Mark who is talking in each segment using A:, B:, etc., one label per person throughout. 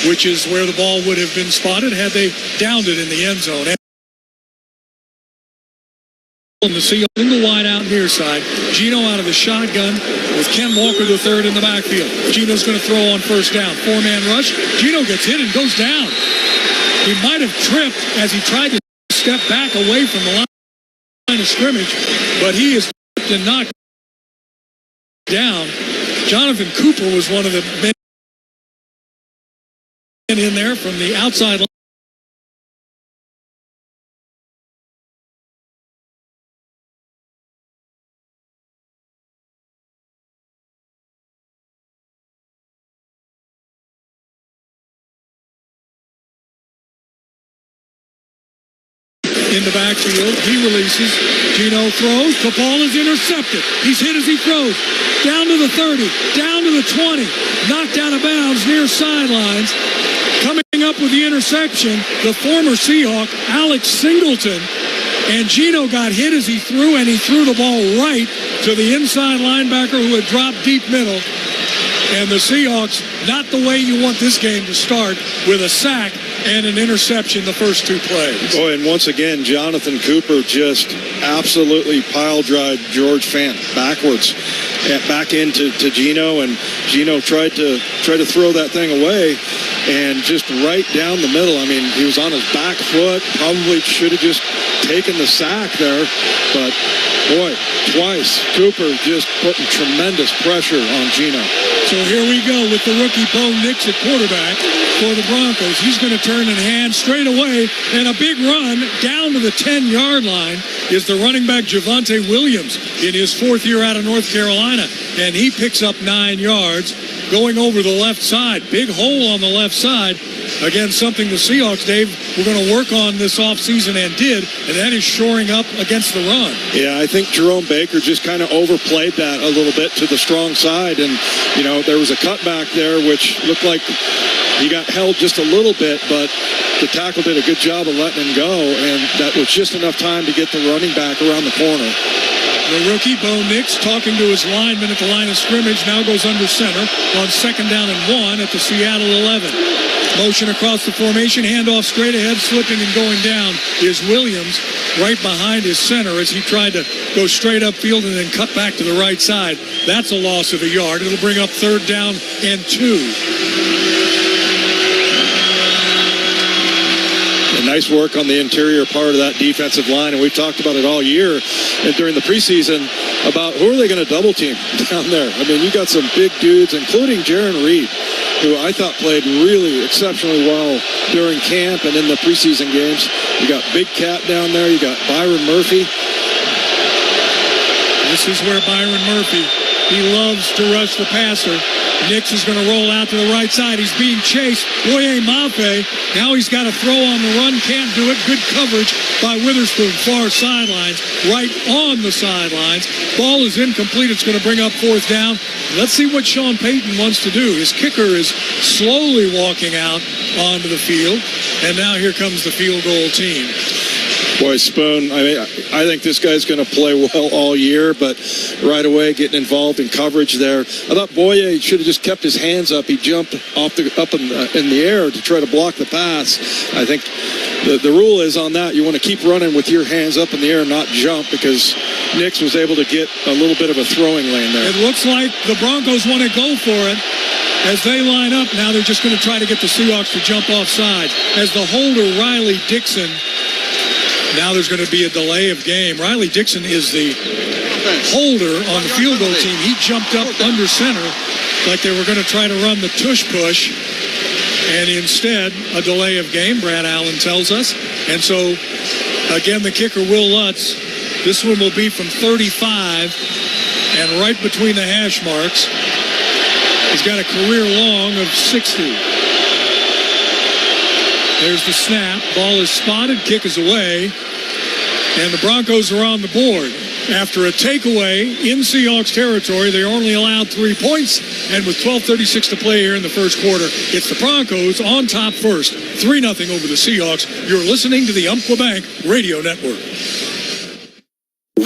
A: which is where the ball would have been spotted had they downed it in the end zone. And the Seahawks single wide out near side. Geno out of the shotgun with Ken Walker the third in the backfield. Geno's going to throw on first down. Four-man rush. Geno gets hit and goes down. He might have tripped as he tried to step back away from the line of scrimmage, but he is tripped and knocked down. Jonathan Cooper was one of the men in there from the outside line. In the backfield, he releases. Geno throws. The ball is intercepted. He's hit as he throws. Down to the 30. Down to the 20. Knocked out of bounds near sidelines. Coming up with the interception, the former Seahawk, Alex Singleton. And Geno got hit as he threw, and he threw the ball right to the inside linebacker who had dropped deep middle. And the Seahawks, not the way you want this game to start, with a sack and an interception the first two plays.
B: Boy, and once again, Jonathan Cooper just absolutely pile drive George Fant backwards, back into Geno, and Geno tried to throw that thing away, and just right down the middle. I mean, he was on his back foot, probably should have just taken the sack there, but boy, twice Cooper just putting tremendous pressure on Geno.
A: So here we go with the rookie Bo Nix at quarterback for the Broncos. He's going to turn and hand straight away, and a big run down to the 10-yard line is the running back Javonte Williams in his fourth year out of North Carolina, and he picks up 9 yards going over the left side. Big hole on the left side. Again, something the Seahawks, Dave, we're going to work on this offseason and did, and that is shoring up against the run.
B: Yeah, I think Jerome Baker just kind of overplayed that a little bit to the strong side, and, you know, there was a cutback there which looked like he got held just a little bit, but the tackle did a good job of letting him go, and that was just enough time to get the running back around the corner.
A: The rookie, Bo Nix, talking to his lineman at the line of scrimmage, now goes under center on 2nd down and 1 at the Seattle 11. Motion across the formation, handoff straight ahead, slipping and going down is Williams right behind his center as he tried to go straight upfield and then cut back to the right side. That's a loss of a yard. It'll bring up 3rd down and 2.
B: Nice work on the interior part of that defensive line, and we've talked about it all year and during the preseason about who are they going to double team down there. I mean, you got some big dudes, including Jaron Reed, who I thought played really exceptionally well during camp and in the preseason games. You got Big Cat down there. You got Byron Murphy.
A: This is where Byron Murphy, he loves to rush the passer. Nix is going to roll out to the right side. He's being chased. Boye Mafe. Now he's got to throw on the run. Can't do it. Good coverage by Witherspoon. Far sidelines. Right on the sidelines. Ball is incomplete. It's going to bring up 4th down. Let's see what Sean Payton wants to do. His kicker is slowly walking out onto the field. And now here comes the field goal team.
B: Boy, Spoon, I think this guy's going to play well all year, but right away getting involved in coverage there. I thought Boye should have just kept his hands up. He jumped up in the air to try to block the pass. I think the rule is on that, you want to keep running with your hands up in the air, not jump, because Nix was able to get a little bit of a throwing lane there.
A: It looks like the Broncos want to go for it. As they line up, now they're just going to try to get the Seahawks to jump off sides. As the holder, Riley Dixon, now there's going to be a delay of game. Riley Dixon is the holder on the field goal team. He jumped up under center like they were going to try to run the tush push. And instead, a delay of game, Brad Allen tells us. And so, again, the kicker, Will Lutz, this one will be from 35 and right between the hash marks. He's got a career long of 60. There's the snap. Ball is spotted. Kick is away. And the Broncos are on the board. After a takeaway in Seahawks territory, they're only allowed 3 points. And with 12:36 to play here in the first quarter, it's the Broncos on top first. 3-0 over the Seahawks. You're listening to the Umpqua Bank Radio Network.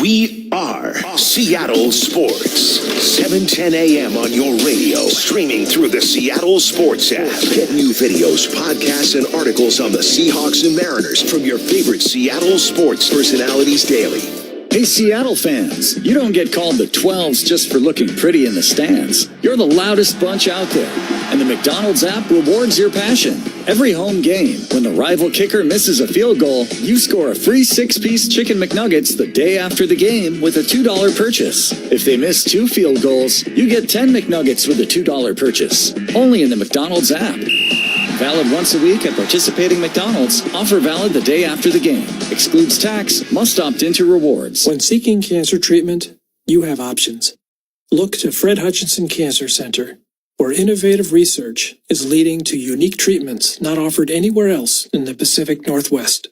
C: We are are Seattle Sports. 7:10 a.m. on your radio. Streaming through the Seattle Sports app. Get new videos, podcasts, and articles on the Seahawks and Mariners from your favorite Seattle sports personalities daily.
D: Hey, Seattle fans, you don't get called the 12s just for looking pretty in the stands. You're the loudest bunch out there, and the McDonald's app rewards your passion. Every home game, when the rival kicker misses a field goal, you score a free 6-piece Chicken McNuggets the day after the game with a $2 purchase. If they miss 2 field goals, you get 10 McNuggets with a $2 purchase. Only in the McDonald's app. Valid once a week at participating McDonald's. Offer valid the day after the game. Excludes tax. Must opt into rewards.
E: When seeking cancer treatment, you have options. Look to Fred Hutchinson Cancer Center, where innovative research is leading to unique treatments not offered anywhere else in the Pacific Northwest.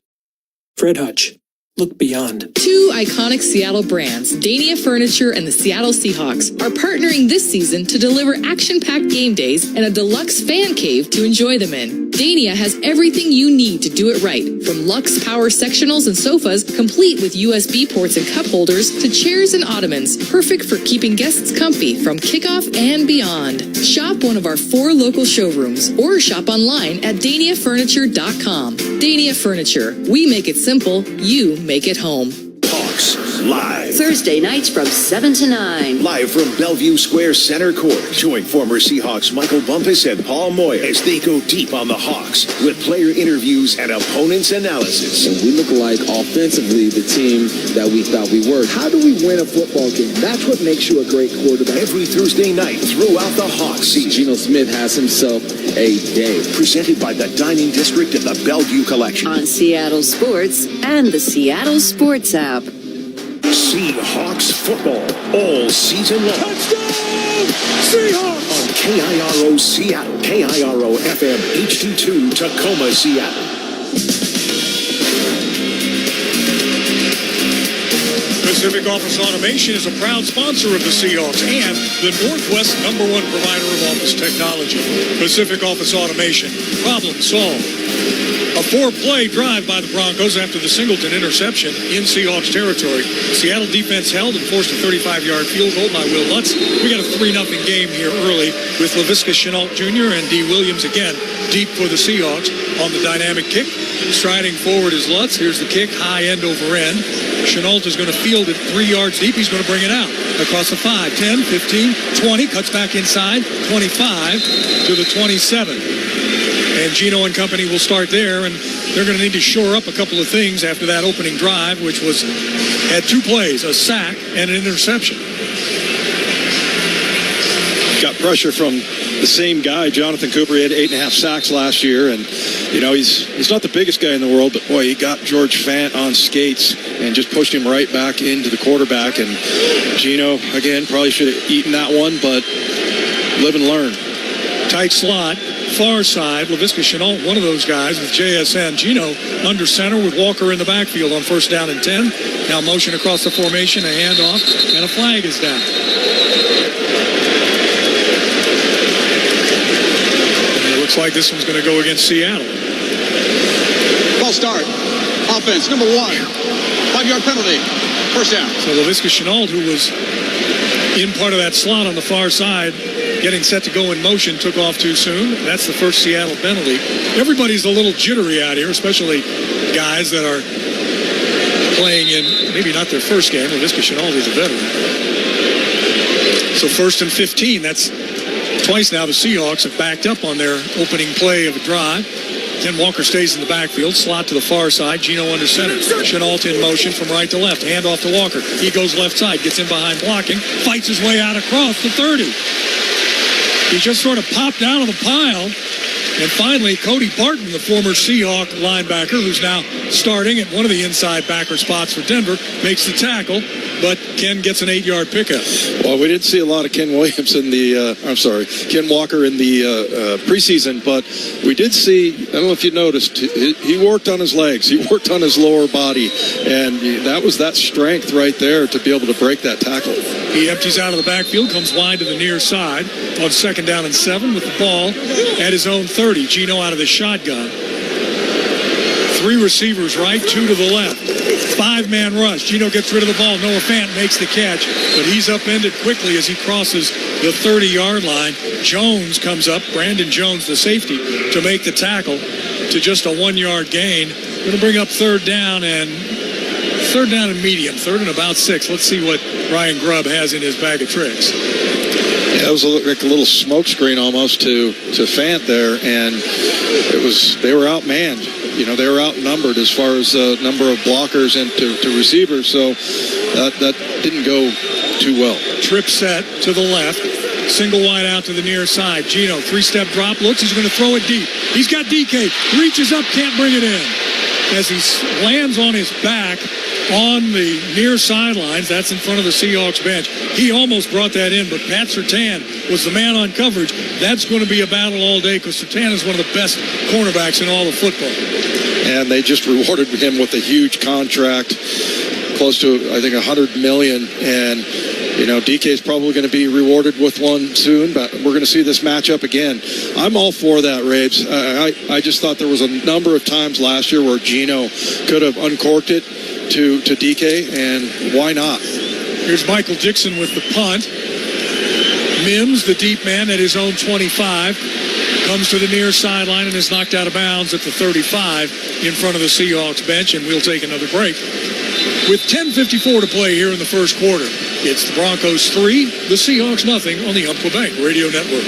E: Fred Hutch. Look beyond.
F: Two iconic Seattle brands, Dania Furniture and the Seattle Seahawks, are partnering this season to deliver action-packed game days and a deluxe fan cave to enjoy them in. Dania has everything you need to do it right, from luxe power sectionals and sofas, complete with USB ports and cup holders, to chairs and ottomans, perfect for keeping guests comfy from kickoff and beyond. Shop one of our 4 local showrooms or shop online at daniafurniture.com. Dania Furniture. We make it simple. You make it home.
C: Hawks Live.
G: Thursday nights from 7 to 9.
C: Live from Bellevue Square Center Court. Join former Seahawks Michael Bumpus and Paul Moyer as they go deep on the Hawks with player interviews and opponents analysis.
H: And we look like offensively the team that we thought we were. How do we win a football game? That's what makes you a great quarterback.
C: Every Thursday night throughout the Hawks season.
H: Geno Smith has himself a day.
C: Presented by the Dining District and the Bellevue Collection.
G: On Seattle Sports and the Seattle Sports app.
C: Seahawks football all season long.
A: Touchdown! Seahawks!
C: On KIRO Seattle, KIRO FM HD2 Tacoma, Seattle.
A: Pacific Office Automation is a proud sponsor of the Seahawks and the Northwest #1 provider of office technology. Pacific Office Automation. Problem solved. A 4-play drive by the Broncos after the Singleton interception in Seahawks territory. Seattle defense held and forced a 35-yard field goal by Will Lutz. We got a 3-0 game here early with Laviska Shenault Jr. and D. Williams again deep for the Seahawks on the dynamic kick. Striding forward is Lutz. Here's the kick, high end over end. Shenault is going to field it 3 yards deep. He's going to bring it out across the 5, 10, 15, 20. Cuts back inside, 25 to the 27. And Geno and company will start there, and they're going to need to shore up a couple of things after that opening drive, which had 2 plays, a sack and an interception.
B: Got pressure from the same guy, Jonathan Cooper. He had 8.5 sacks last year, and he's not the biggest guy in the world, but boy, he got George Fant on skates and just pushed him right back into the quarterback. And Geno, again, probably should have eaten that one, but live and learn.
A: Tight slot, far side. Laviska Shenault, one of those guys with JSN. Geno under center with Walker in the backfield on 1st down and 10. Now motion across the formation, a handoff, and a flag is down. And it looks like this one's going to go against Seattle.
I: Ball start. Offense, number 1. 5-yard penalty. 1st down.
A: So Laviska Shenault, who was in part of that slot on the far side, getting set to go in motion, took off too soon. That's the first Seattle penalty. Everybody's a little jittery out here, especially guys that are playing in maybe not their first game. Laviska Shenault is a veteran. So 1st and 15. That's twice now the Seahawks have backed up on their opening play of a drive. Ken Walker stays in the backfield, slot to the far side, Geno under center. Shenault in motion from right to left, hand off to Walker. He goes left side, gets in behind blocking, fights his way out across the 30. He just sort of popped out of the pile. And finally, Cody Barton, the former Seahawk linebacker, who's now starting at one of the inside backer spots for Denver, makes the tackle, but Ken gets an 8-yard pickup.
B: Well, we didn't see a lot of Ken Williams Ken Walker in the preseason, but we did see, I don't know if you noticed, he worked on his legs. He worked on his lower body, and that was that strength right there to be able to break that tackle.
A: He empties out of the backfield, comes wide to the near side on 2nd down and 7 with the ball at his own 30. Geno out of the shotgun. 3 receivers right, 2 to the left. 5-man rush. Gino gets rid of the ball. Noah Fant makes the catch, but he's upended quickly as he crosses the 30-yard line. Jones comes up, Brandon Jones, the safety, to make the tackle to just a 1-yard gain. Going to bring up third down and medium, third and about 6. Let's see what Ryan Grubb has in his bag of tricks.
B: Yeah, it was like a little smoke screen almost to Fant there, and they were outmanned. They were outnumbered as far as number of blockers and to receivers, so that didn't go too well.
A: Trip set to the left, single wide out to the near side. Gino, 3-step drop, looks, he's going to throw it deep. He's got DK, reaches up, can't bring it in. As he lands on his back on the near sidelines, that's in front of the Seahawks bench. He almost brought that in, but Pat Surtain was the man on coverage. That's going to be a battle all day because Surtain is one of the best cornerbacks in all of football.
B: And they just rewarded him with a huge contract, close to, I think, $100 million. And, DK is probably going to be rewarded with one soon, but we're going to see this matchup again. I'm all for that, Rabes. I just thought there was a number of times last year where Gino could have uncorked it to DK, and why not?
A: Here's Michael Dixon with the punt. Mims, the deep man at his own 25, comes to the near sideline and is knocked out of bounds at the 35 in front of the Seahawks bench, and we'll take another break. With 10:54 to play here in the first quarter, it's the Broncos 3, the Seahawks nothing on the Umpqua Bank Radio Network.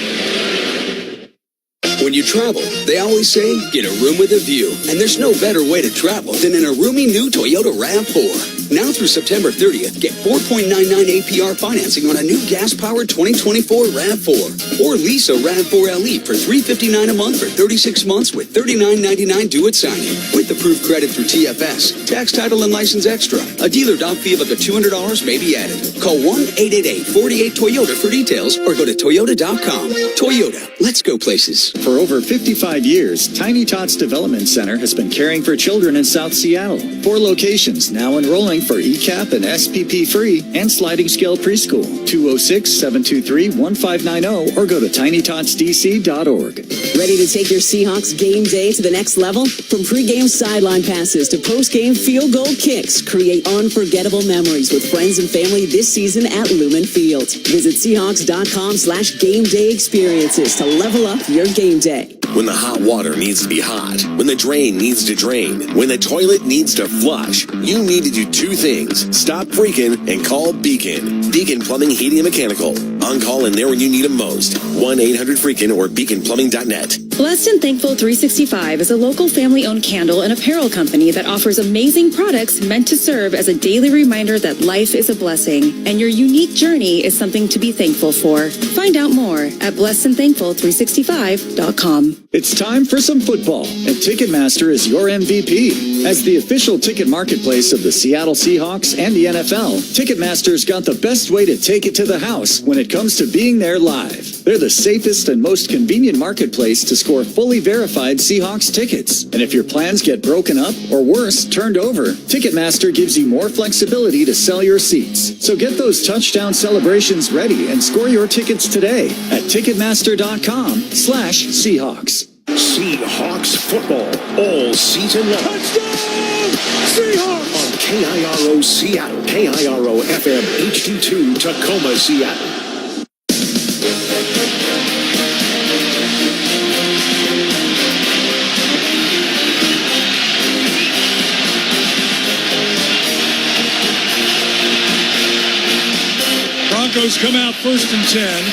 J: When you travel, they always say, get a room with a view. And there's no better way to travel than in a roomy new Toyota RAV4. Now through September 30th, get 4.99 APR financing on a new gas-powered 2024 RAV4. Or lease a RAV4 LE for $359 a month for 36 months with $39.99 due at signing. With approved credit through TFS, tax, title, and license extra. A dealer doc fee of up to $200 may be added. Call 1-888-48-TOYOTA for details or go to Toyota.com. Toyota, let's go places.
D: For over 55 years, Tiny Tots Development Center has been caring for children in South Seattle. 4 locations now enrolling for ECAP and SPP free and sliding scale preschool. 206-723-1590 or go to tinytotsdc.org.
G: Ready to take your Seahawks game day to the next level? From pregame sideline passes to postgame field goal kicks, create unforgettable memories with friends and family this season at Lumen Field. Visit Seahawks.com/game day experiences to level up your game day.
C: When the hot water needs to be hot, when the drain needs to drain, when the toilet needs to flush, you need to do 2 things. Stop freaking and call Beacon. Beacon Plumbing, Heating, and Mechanical. On call and there when you need them most. 1-800-FREAKIN or beaconplumbing.net.
K: Blessed and Thankful 365 is a local family-owned candle and apparel company that offers amazing products meant to serve as a daily reminder that life is a blessing and your unique journey is something to be thankful for. Find out more at blessedandthankful365.com.
D: It's time for some football, and Ticketmaster is your MVP. As the official ticket marketplace of the Seattle Seahawks and the NFL, Ticketmaster's got the best way to take it to the house when it comes to being there live. They're the safest and most convenient marketplace to score fully verified Seahawks tickets. And if your plans get broken up or worse, turned over, Ticketmaster gives you more flexibility to sell your seats. So get those touchdown celebrations ready and score your tickets today at Ticketmaster.com/Seahawks.
C: Seahawks football all season long.
A: Touchdown! Seahawks!
C: On KIRO Seattle, KIRO FM HD2 Tacoma, Seattle.
A: Broncos come out 1st and 10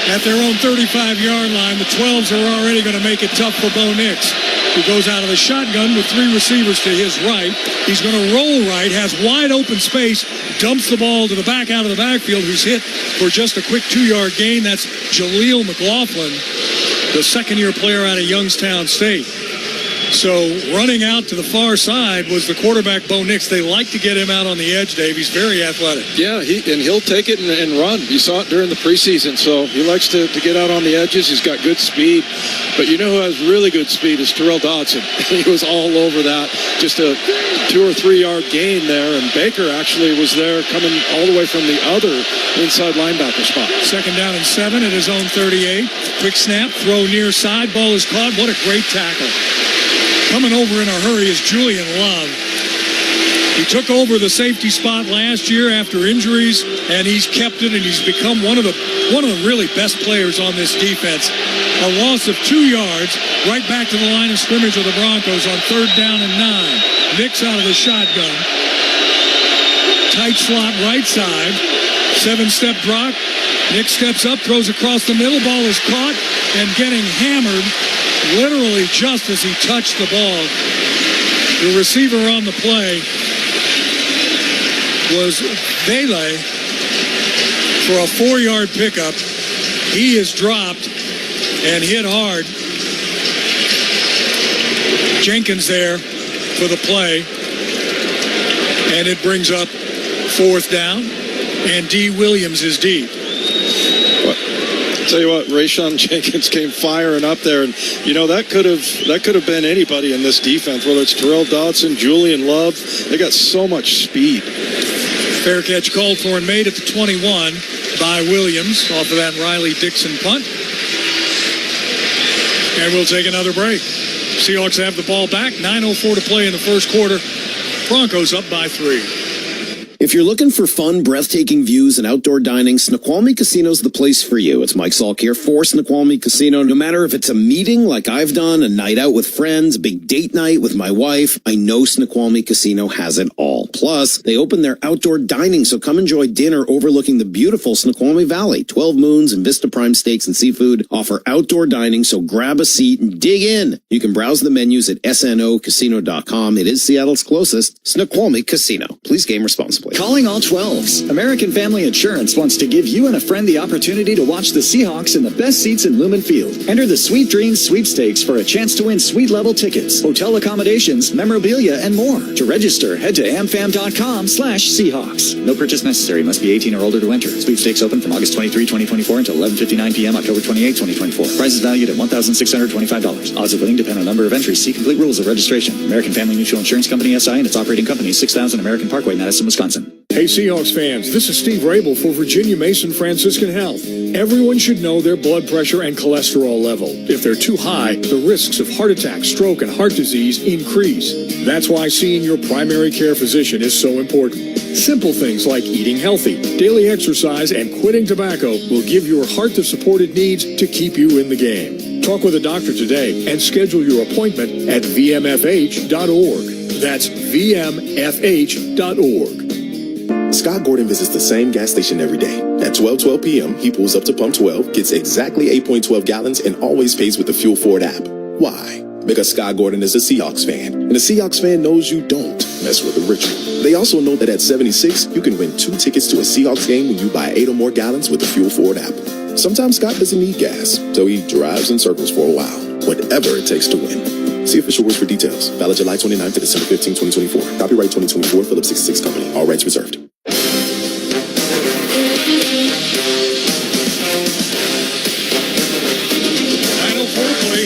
A: at their own 35-yard line. The 12s are already going to make it tough for Bo Nix, who goes out of the shotgun with 3 receivers to his right. He's going to roll right, has wide open space, dumps the ball to the back out of the backfield, who's hit for just a quick 2-yard gain. That's Jaleel McLaughlin, the second-year player out of Youngstown State. So running out to the far side was the quarterback, Bo Nix. They like to get him out on the edge, Dave. He's very athletic.
B: Yeah, he'll take it and run. You saw it during the preseason, so he likes to get out on the edges. He's got good speed. But you know who has really good speed is Terrell Dodson. He was all over that. Just a 2 or 3 yard gain there, and Baker actually was there coming all the way from the other inside linebacker spot.
A: 2nd down and 7 at his own 38. Quick snap, throw near side. Ball is caught. What a great tackle. Coming over in a hurry is Julian Love. He took over the safety spot last year after injuries, and he's kept it, and he's become one of the really best players on this defense. A loss of 2 yards, right back to the line of scrimmage of the Broncos on 3rd down and 9. Nick's out of the shotgun. Tight slot right side. 7-step drop. Nick steps up, throws across the middle. Ball is caught and getting hammered literally just as he touched the ball. The receiver on the play was Vele for a 4-yard pickup. He is dropped and hit hard. Jenkins there for the play. And it brings up 4th down. And D. Williams is deep.
B: Tell you what, Rayshon Jenkins came firing up there, and that could have been anybody in this defense, whether it's Terrell Dodson, Julian Love. They got so much speed.
A: Fair catch called for and made at the 21 by Williams off of that Riley Dixon punt. And we'll take another break. Seahawks have the ball back. 9:04 to play in the first quarter. Broncos up by 3.
L: If you're looking for fun, breathtaking views and outdoor dining, Snoqualmie Casino's the place for you. It's Mike Salk here for Snoqualmie Casino. No matter if it's a meeting like I've done, a night out with friends, a big date night with my wife, I know Snoqualmie Casino has it all. Plus, they open their outdoor dining, so come enjoy dinner overlooking the beautiful Snoqualmie Valley. 12 Moons and Vista Prime Steaks and Seafood offer outdoor dining, so grab a seat and dig in. You can browse the menus at snocasino.com. It is Seattle's closest Snoqualmie Casino. Please game responsibly.
D: Calling all 12s. American Family Insurance wants to give you and a friend the opportunity to watch the Seahawks in the best seats in Lumen Field. Enter the Sweet Dreams Sweepstakes for a chance to win suite level tickets, hotel accommodations, memorabilia, and more. To register, head to amfam.com/Seahawks. No purchase necessary. Must be 18 or older to enter. Sweepstakes open from August 23, 2024 until 11:59 p.m. October 28, 2024. Prize is valued at $1,625. Odds of winning depend on number of entries. See complete rules of registration. American Family Mutual Insurance Company, SI, and its operating company, 6000 American Parkway, Madison, Wisconsin.
M: Hey Seahawks fans, this is Steve Rabel for Virginia Mason Franciscan Health. Everyone should know their blood pressure and cholesterol level. If they're too high, the risks of heart attack, stroke, and heart disease increase. That's why seeing your primary care physician is so important. Simple things like eating healthy, daily exercise, and quitting tobacco will give your heart the support it needs to keep you in the game. Talk with a doctor today and schedule your appointment at vmfh.org. That's vmfh.org.
N: Scott Gordon visits the same gas station every day. At 12:12 p.m., he pulls up to pump 12, gets exactly 8.12 gallons, and always pays with the Fuel Forward app. Why? Because Scott Gordon is a Seahawks fan, and a Seahawks fan knows you don't mess with the ritual. They also know that at 76, you can win 2 tickets to a Seahawks game when you buy 8 or more gallons with the Fuel Forward app. Sometimes Scott doesn't need gas, so he drives in circles for a while, whatever it takes to win. See official rules for details. Valid July 29th to December 15, 2024. Copyright 2024, Phillips 66 Company. All rights reserved.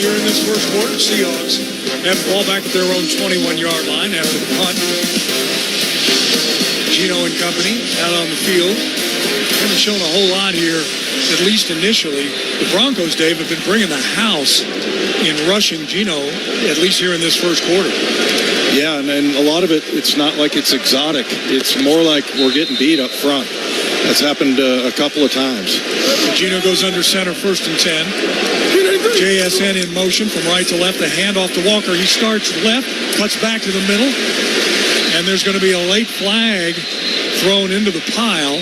A: Here in this first quarter, Seahawks have the ball back at their own 21-yard line after the punt. Gino and company out on the field. Haven't shown a whole lot here, at least initially. The Broncos, Dave, have been bringing the house in rushing Gino, at least here in this first quarter.
B: Yeah, and a lot of it, it's not like it's exotic. It's more like we're getting beat up front. That's happened a couple of times.
A: Gino goes under center, 1st and 10. JSN in motion from right to left. The handoff to Walker. He starts left, cuts back to the middle. And there's going to be a late flag thrown into the pile.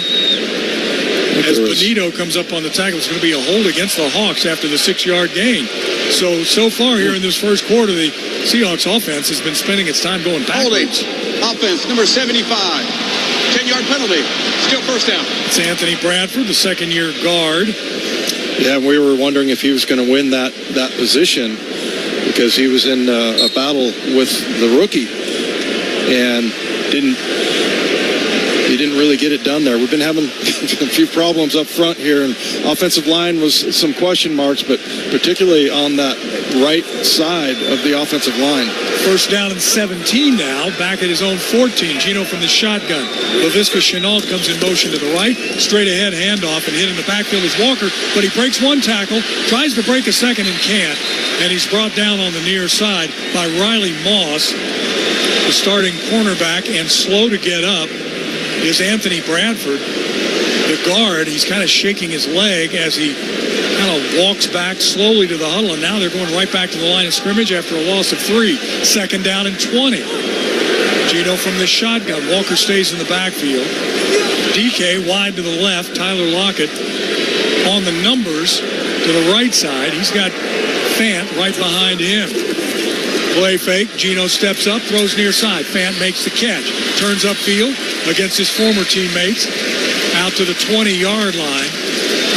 A: As Benito comes up on the tackle, it's going to be a hold against the Hawks after the 6-yard gain. So far here in this first quarter, the Seahawks offense has been spending its time going backwards.
I: Offense, number 75. 10-yard penalty. Still 1st down.
A: It's Anthony Bradford, the second-year guard.
B: Yeah, we were wondering if he was going to win that position because he was in a battle with the rookie and he didn't really get it done there. We've been having a few problems up front here, and offensive line was some question marks, but particularly on that right side of the offensive line.
A: 1st down and 17 now, back at his own 14. Gino from the shotgun. LaVisca Chenault comes in motion to the right. Straight ahead handoff, and hit in the backfield is Walker, but he breaks one tackle, tries to break a second and can't, and he's brought down on the near side by Riley Moss. The The starting cornerback and slow to get up is Anthony Bradford. The guard, he's kind of shaking his leg as he kind of walks back slowly to the huddle, and now they're going right back to the line of scrimmage after a loss of 3. 2nd down and 20. Gino from the shotgun. Walker stays in the backfield. DK wide to the left. Tyler Lockett on the numbers to the right side. He's got Fant right behind him. Play fake. Gino steps up, throws near side. Fant makes the catch. Turns upfield against his former teammates out to the 20-yard line.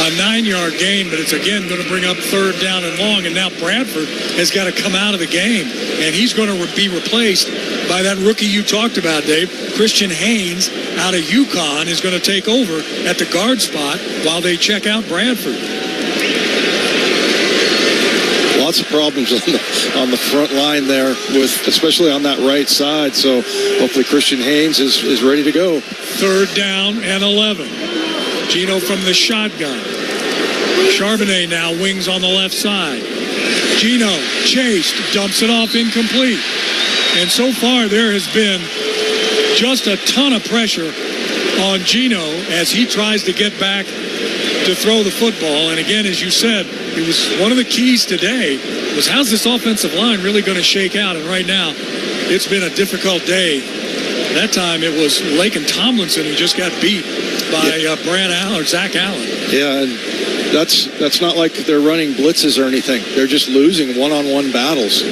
A: A 9-yard gain, but it's again going to bring up 3rd down and long. And now Bradford has got to come out of the game. And he's going to be replaced by that rookie you talked about, Dave. Christian Haynes out of UConn is going to take over at the guard spot while they check out Bradford.
B: Lots of problems on the front line there, especially on that right side. So hopefully Christian Haynes is ready to go.
A: 3rd down and 11. Gino from the shotgun. Charbonnet now wings on the left side. Gino chased, dumps it off incomplete. And so far there has been just a ton of pressure on Gino as he tries to get back to throw the football. And again, as you said, it was one of the keys today was how's this offensive line really going to shake out? And right now, it's been a difficult day. That time it was Laken Tomlinson who just got beat by Brad Allen or Zach Allen.
B: Yeah, and that's not like they're running blitzes or anything. They're just losing one-on-one battles.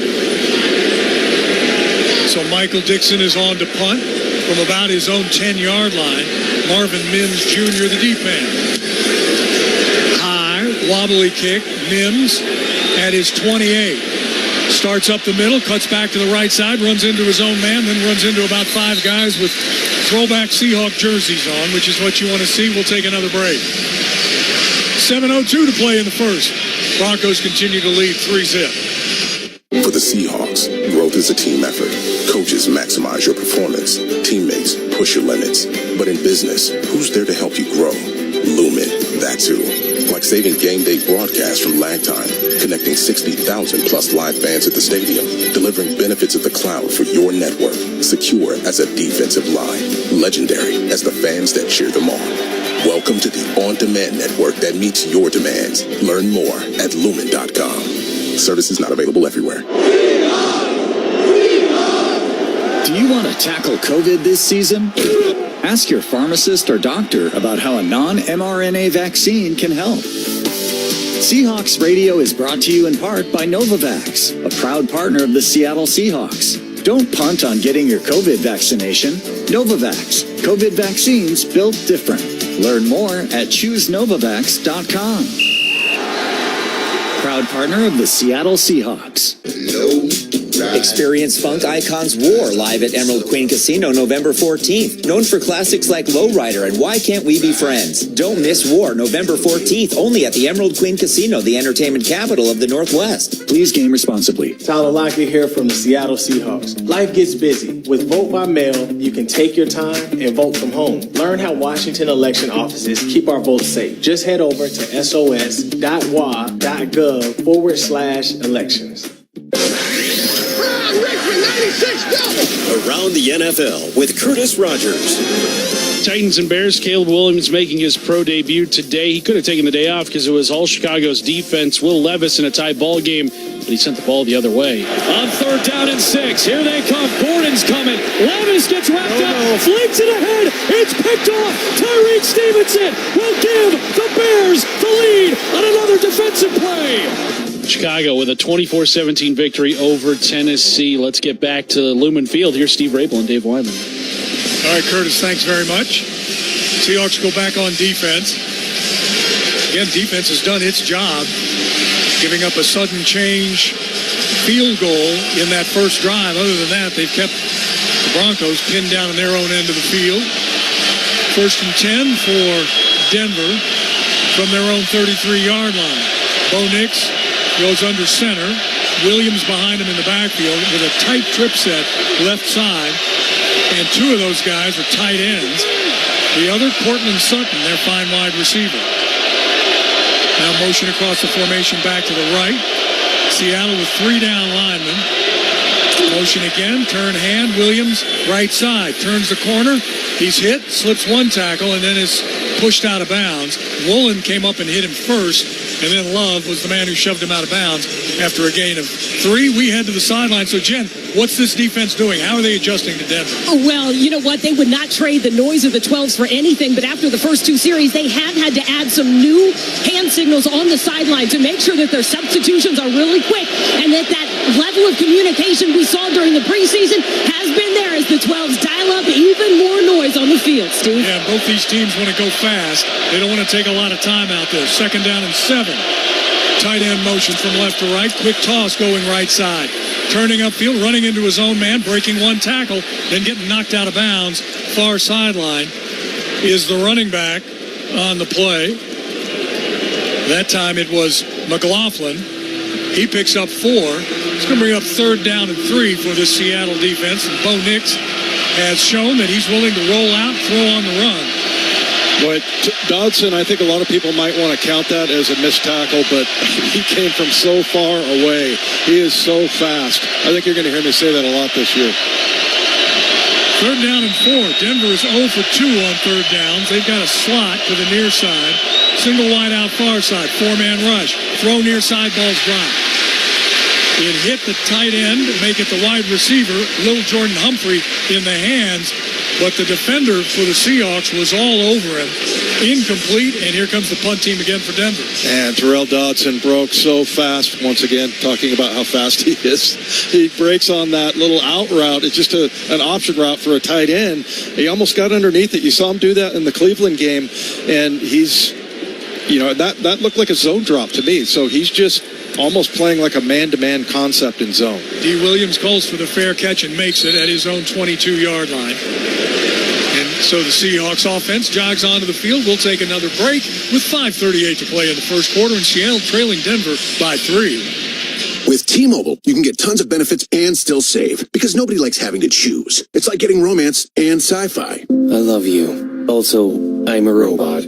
A: So Michael Dixon is on to punt from about his own 10-yard line. Marvin Mims Jr., the deep man. High, wobbly kick. Mims at his 28. Starts up the middle, cuts back to the right side, runs into his own man, then runs into about 5 guys with throwback Seahawk jerseys on, which is what you want to see. We'll take another break. 7:02 to play in the first. Broncos continue to lead 3-zip.
N: For the Seahawks, growth is a team effort. Coaches maximize your performance. Teammates push your limits. But in business, who's there to help you grow? Lumen, that's who. Like saving game day broadcasts from lag time, connecting 60,000 plus live fans at the stadium, delivering benefits of the cloud for your network, secure as a defensive line, legendary as the fans that cheer them on. Welcome to the on-demand network that meets your demands. Learn more at lumen.com. Services not available everywhere.
D: Do you want to tackle COVID this season? Ask your pharmacist or doctor about how a non-mRNA vaccine can help. Seahawks Radio is brought to you in part by Novavax, a proud partner of the Seattle Seahawks. Don't punt on getting your COVID vaccination. Novavax, COVID vaccines built different. Learn more at ChooseNovavax.com. Proud partner of the Seattle Seahawks.
O: Experience Funk Icons War live at Emerald Queen Casino November 14th. Known for classics like Lowrider and Why Can't We Be Friends? Don't miss War November 14th only at the Emerald Queen Casino, the entertainment capital of the Northwest.
D: Please game responsibly.
P: Tyler Lockett here from the Seattle Seahawks. Life gets busy. With Vote by Mail, you can take your time and vote from home. Learn how Washington election offices keep our votes safe. Just head over to sos.wa.gov/elections.
Q: Around the NFL with Curtis Rogers.
R: Titans and Bears, Caleb Williams making his pro debut today. He could have taken the day off because it was all Chicago's defense. Will Levis in a tie ball game, but he sent the ball the other way.
M: On 3rd down and 6, here they come. Gordon's coming. Levis gets wrapped up, flings it ahead. It's picked off. Tyreek Stevenson will give the Bears the lead on another defensive play.
R: Chicago with a 24-17 victory over Tennessee. Let's get back to Lumen Field. Here's Steve Rabel and Dave Wyman.
A: All right, Curtis, thanks very much. Seahawks go back on defense. Again, defense has done its job, giving up a sudden change field goal in that first drive. Other than that, they've kept the Broncos pinned down in their own end of the field. 1st and 10 for Denver from their own 33-yard line. Bo Nix goes under center. Williams behind him in the backfield with a tight trip set left side. And 2 of those guys are tight ends. The other, Cortland Sutton, their fine wide receiver. Now motion across the formation back to the right. Seattle with 3 down linemen. Motion Motion again, turn hand, Williams, right side, turns the corner. He's hit, slips one tackle, and then is pushed out of bounds. Woolen came up and hit him first, and then Love was the man who shoved him out of bounds after a gain of 3. We head to the sideline. So, Jen, what's this defense doing? How are they adjusting to Denver?
S: Oh, well, you know what? They would not trade the noise of the 12s for anything, but after the first 2 series, they have had to add some new hand signals on the sideline to make sure that their substitutions are really quick and that level of communication we saw during the preseason has been there as the 12s dial up even more noise on the field, Steve.
A: Yeah, both these teams want to go fast. They don't want to take a lot of time out there. 2nd down and 7. Tight end motion from left to right. Quick toss going right side. Turning upfield, running into his own man, breaking one tackle, then getting knocked out of bounds. Far sideline is the running back on the play. That time it was McLaughlin. He picks up 4. It's going to bring up 3rd down and 3 for this Seattle defense. And Bo Nix has shown that he's willing to roll out, throw on the run.
B: But Dodson, I think a lot of people might want to count that as a missed tackle, but he came from so far away. He is so fast. I think you're going to hear me say that a lot this year.
A: 3rd down and 4. Denver is 0 for 2 on 3rd downs. They've got a slot to the near side. Single wide out far side. 4-man rush. Throw near side, ball's dropped. It hit the tight end, make it the wide receiver, Lil Jordan Humphrey in the hands, but the defender for the Seahawks was all over him. Incomplete, and here comes the punt team again for Denver.
B: And Terrell Dodson broke so fast, once again, talking about how fast he is. He breaks on that little out route. It's just an option route for a tight end. He almost got underneath it. You saw him do that in the Cleveland game, and he's, that looked like a zone drop to me. So he's just almost playing like a man-to-man concept in zone.
A: D. Williams calls for the fair catch and makes it at his own 22-yard line. And so the Seahawks offense jogs onto the field. We'll take another break with 5:38 to play in the first quarter, and Seattle trailing Denver by 3.
C: With T-Mobile, you can get tons of benefits and still save, because nobody likes having to choose. It's like getting romance and sci-fi.
T: I love you. Also, I'm a robot.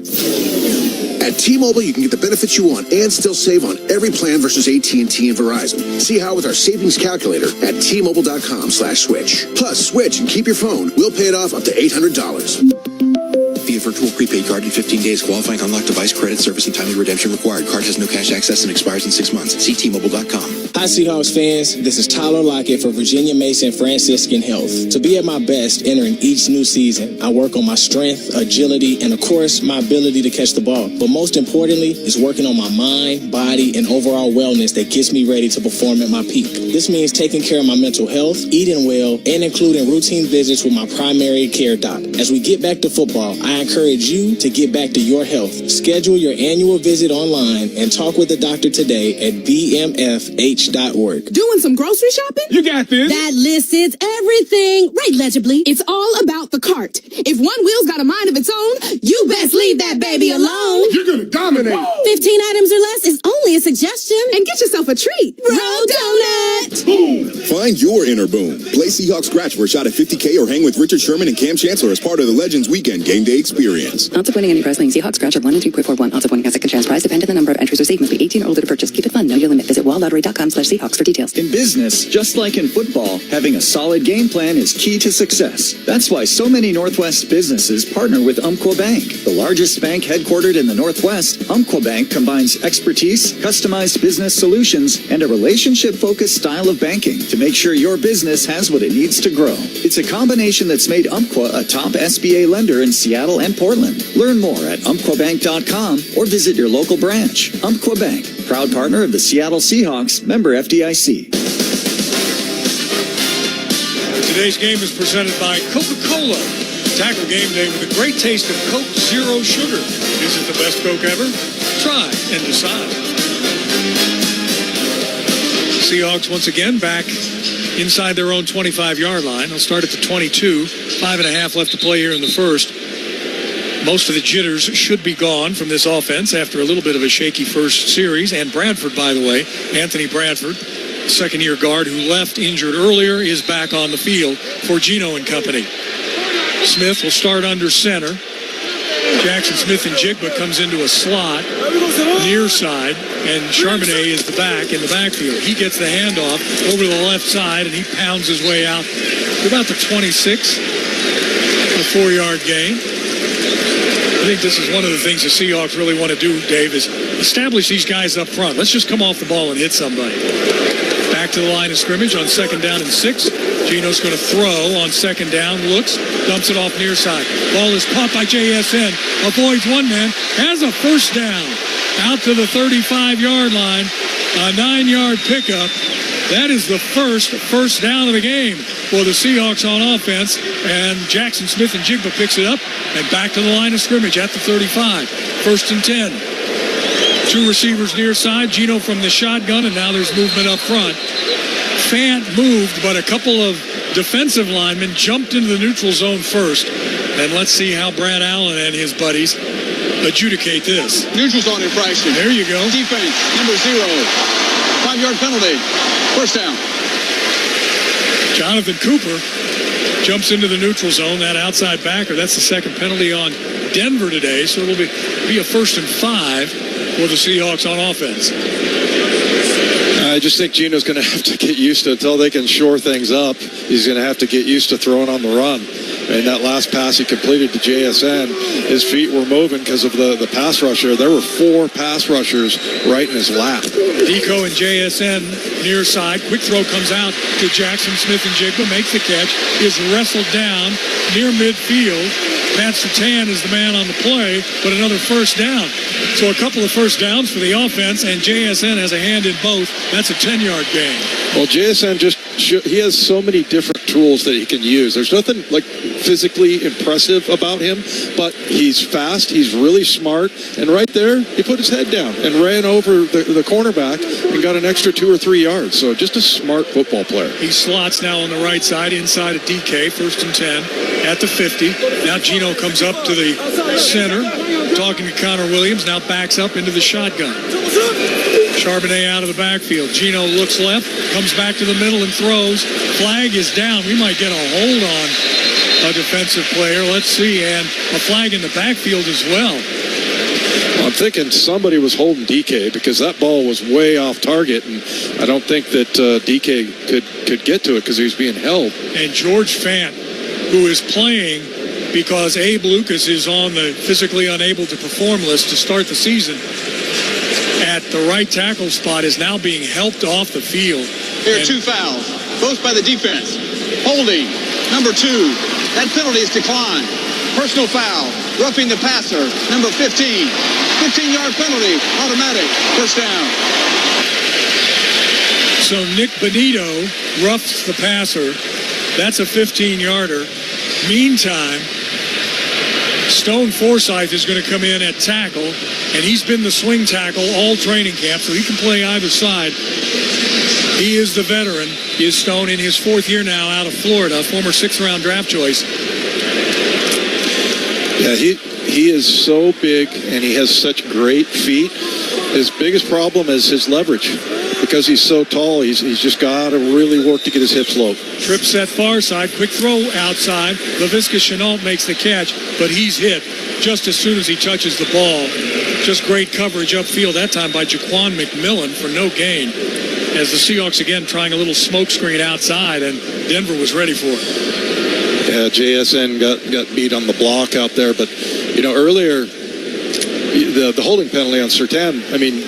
C: At T-Mobile, you can get the benefits you want and still save on every plan versus AT&T and Verizon. See how with our savings calculator at T-Mobile.com/switch. Plus, switch and keep your phone. We'll pay it off up to $800.
U: Via virtual prepaid card in 15 days. Qualifying unlocked device credit service and timely redemption required. Card has no cash access and expires in 6 months. See T-Mobile.com.
P: Hi, Seahawks fans. This is Tyler Lockett for Virginia Mason Franciscan Health. To be at my best entering each new season, I work on my strength, agility, and of course, my ability to catch the ball. But most importantly, is working on my mind, body, and overall wellness that gets me ready to perform at my peak. This means taking care of my mental health, eating well, and including routine visits with my primary care doc. As we get back to football, I encourage you to get back to your health. Schedule your annual visit online and talk with a doctor today at bmfh.org.
V: Doing some grocery shopping?
P: You got this.
V: That list is everything. Right, legibly. It's all about the cart. If one wheel's got a mind of its own, you best leave that baby alone.
P: You're going to dominate.
V: 15 items or less is only a suggestion. And get yourself a treat. Roll donut.
N: Boom. Find your inner boom. Play Seahawks Scratch for a shot at $50K or hang with Richard Sherman and Cam Chancellor as part of the Legends Weekend Game Day experience.
W: Odds of winning any prize playing Seahawks Scratch are 1 in 2.41. Odds of winning a second chance prize depend on the number of entries received. Must be 18 or older to purchase. Keep it fun. Know your limit. Visit wildlottery.com/Seahawks for details.
D: In business, just like in football, having a solid game plan is key to success. That's why so many Northwest businesses partner with Umpqua Bank. The largest bank headquartered in the Northwest, Umpqua Bank combines expertise, customized business solutions, and a relationship-focused style of banking to make sure your business has what it needs to grow. It's a combination that's made Umpqua a top SBA lender in Seattle and Portland. Learn more at umpquabank.com or visit your local branch. Umpqua Bank, proud partner of the Seattle Seahawks, member FDIC.
A: Today's game is presented by Coca-Cola. Tackle game day with a great taste of Coke Zero Sugar. Is it the best Coke ever? Try and decide. Seahawks once again back inside their own 25-yard line. They'll start at the 22. 5.5 left to play here in the first. Most of the jitters should be gone from this offense after a little bit of a shaky first series. And Bradford, by the way, Anthony Bradford, second-year guard who left injured earlier, is back on the field for Gino and company. Smith will start under center. Jackson Smith and Jigba comes into a slot. near side, and Charbonnet is the back in the backfield. He gets the handoff over to the left side, and he pounds his way out to about the 26, a 4-yard gain. I think this is one of the things the Seahawks really want to do, Dave, is establish these guys up front. Let's just come off the ball and hit somebody. Back to the line of scrimmage on 2nd down and 6. Gino's going to throw on 2nd down, looks, dumps it off near side. Ball is caught by JSN, avoids one man, has a first down out to the 35-yard line, a 9-yard pickup. That is the first down of the game for the Seahawks on offense, and Jackson Smith-Njigba picks it up and back to the line of scrimmage at the 35. 1st and 10. 2 receivers near side, Gino from the shotgun, and now there's movement up front. Fant moved, but a couple of defensive linemen jumped into the neutral zone first. And let's see how Brad Allen and his buddies adjudicate this.
I: Neutral zone infraction.
A: There you go.
I: Defense, number 0. 5-yard penalty. First down.
A: Jonathan Cooper jumps into the neutral zone, that outside backer. That's the second penalty on Denver today, so it'll be a 1st and 5 for the Seahawks on offense.
B: I just think Gino's going to have to get used to, until they can shore things up, he's going to have to get used to throwing on the run. And that last pass he completed to JSN, his feet were moving because of the pass rusher. There were 4 pass rushers right in his lap.
A: Deco and JSN near side. Quick throw comes out to Jackson Smith-Njigba, makes the catch, is wrestled down near midfield. Pat Surtain is the man on the play, but another first down. So a couple of first downs for the offense, and JSN has a hand in both. That's a 10-yard gain.
B: Well, JSN he has so many different tools that he can use. There's nothing like physically impressive about him, but he's fast, he's really smart, and right there, he put his head down and ran over the cornerback and got an extra 2 or 3 yards. So just a smart football player.
A: He slots now on the right side, inside of DK, 1st and 10 at the 50. Now Gino comes up to the center, talking to Connor Williams, now backs up into the shotgun. Charbonnet out of the backfield. Gino looks left, comes back to the middle and throws. Flag is down. We might get a hold on a defensive player. Let's see. And a flag in the backfield as well.
B: I'm thinking somebody was holding DK because that ball was way off target, and I don't think that DK could get to it because he was being held.
A: And George Fant, who is playing because Abe Lucas is on the physically unable to perform list to start the season, at the right tackle spot, is now being helped off the field.
I: There are 2 fouls, both by the defense. Holding, number 2. That penalty is declined. Personal foul, roughing the passer, number 15. 15-yard penalty, automatic, first down.
A: So Nick Benito roughs the passer. That's a 15-yarder. Meantime, Stone Forsythe is going to come in at tackle, and he's been the swing tackle all training camp, so he can play either side. He is the veteran, is Stone, in his 4th year now out of Florida, former 6th-round draft choice.
B: Yeah, he is so big, and he has such great feet. His biggest problem is his leverage. Because he's so tall, he's just got to really work to get his hips low.
A: Trip set far side, quick throw outside. Laviska Shenault makes the catch, but he's hit just as soon as he touches the ball. Just great coverage upfield, that time by Jaquan McMillan for no gain. As the Seahawks again trying a little smoke screen outside, and Denver was ready for it.
B: Yeah, JSN got beat on the block out there, but earlier the holding penalty on Surtain,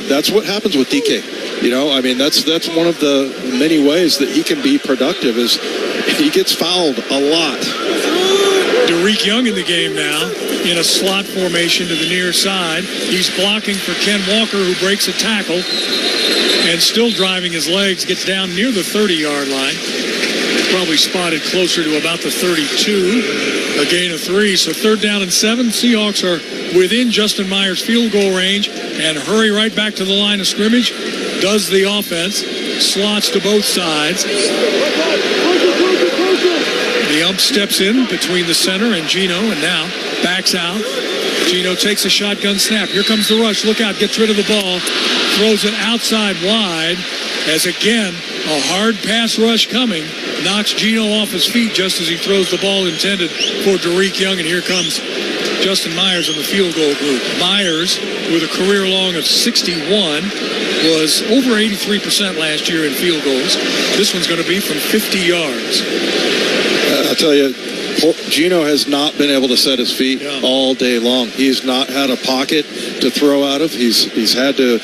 B: that's what happens with DK. That's one of the many ways that he can be productive is he gets fouled a lot.
A: Derek Young in the game now in a slot formation to the near side. He's blocking for Ken Walker, who breaks a tackle and still driving his legs, gets down near the 30-yard line. Probably spotted closer to about the 32, a gain of 3. So 3rd down and 7. Seahawks are within Justin Meyer's field goal range and hurry right back to the line of scrimmage. Does the offense, slots to both sides. The ump steps in between the center and Gino, and now backs out. Gino takes a shotgun snap. Here comes the rush. Look out, gets rid of the ball. Throws it outside wide as again, a hard pass rush coming. Knocks Gino off his feet just as he throws the ball intended for Derek Young, and here comes Justin Myers in the field goal group. Myers, with a career long of 61, was over 83% last year in field goals. This one's going to be from 50 yards.
B: I'll tell you, Gino has not been able to set his feet all day long. He's not had a pocket to throw out of. He's had to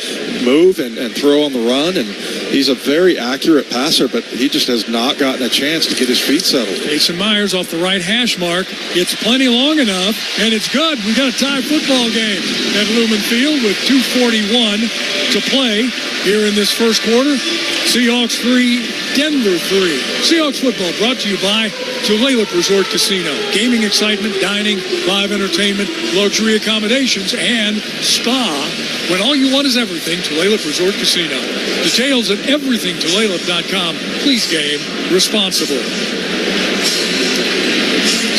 B: move and throw on the run, and he's a very accurate passer, but he just has not gotten a chance to get his feet settled.
A: Jason Myers off the right hash mark. It's plenty long enough, and it's good. We got a tie football game at Lumen Field with 2:41 to play here in this first quarter. Seahawks 3, Denver 3. Seahawks football brought to you by Tulalip Resort Casino. Gaming excitement, dining, live entertainment, luxury accommodations, and spa. When all you want is everything, Tulalip Resort Casino. Details at everythingtulalip.com. Please game responsible.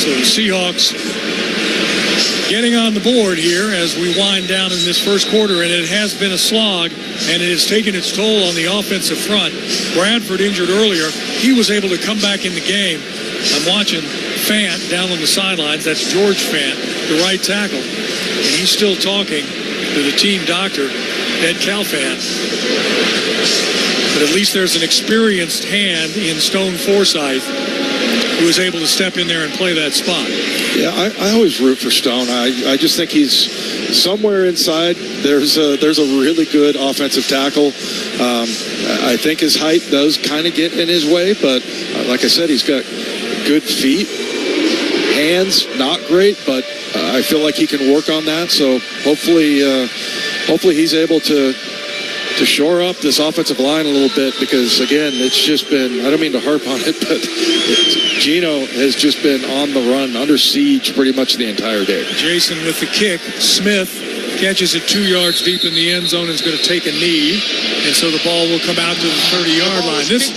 A: So the Seahawks getting on the board here as we wind down in this first quarter, and it has been a slog, and it has taken its toll on the offensive front. Bradford injured earlier. He was able to come back in the game. I'm watching Fant down on the sidelines. That's George Fant, the right tackle. And he's still talking to the team doctor, Ed Calfant. But at least there's an experienced hand in Stone Forsythe who was able to step in there and play that spot.
B: Yeah, I always root for Stone. I just think he's somewhere inside. There's a really good offensive tackle. I think his height does kind of get in his way, but like I said, he's got good feet. Hands, not great, but I feel like he can work on that. So hopefully he's able to shore up this offensive line a little bit, because, again, it's just been, I don't mean to harp on it, but Gino has just been on the run, under siege pretty much the entire day.
A: Jason with the kick. Smith catches it 2 yards deep in the end zone and is going to take a knee. And so the ball will come out to the 30-yard line. This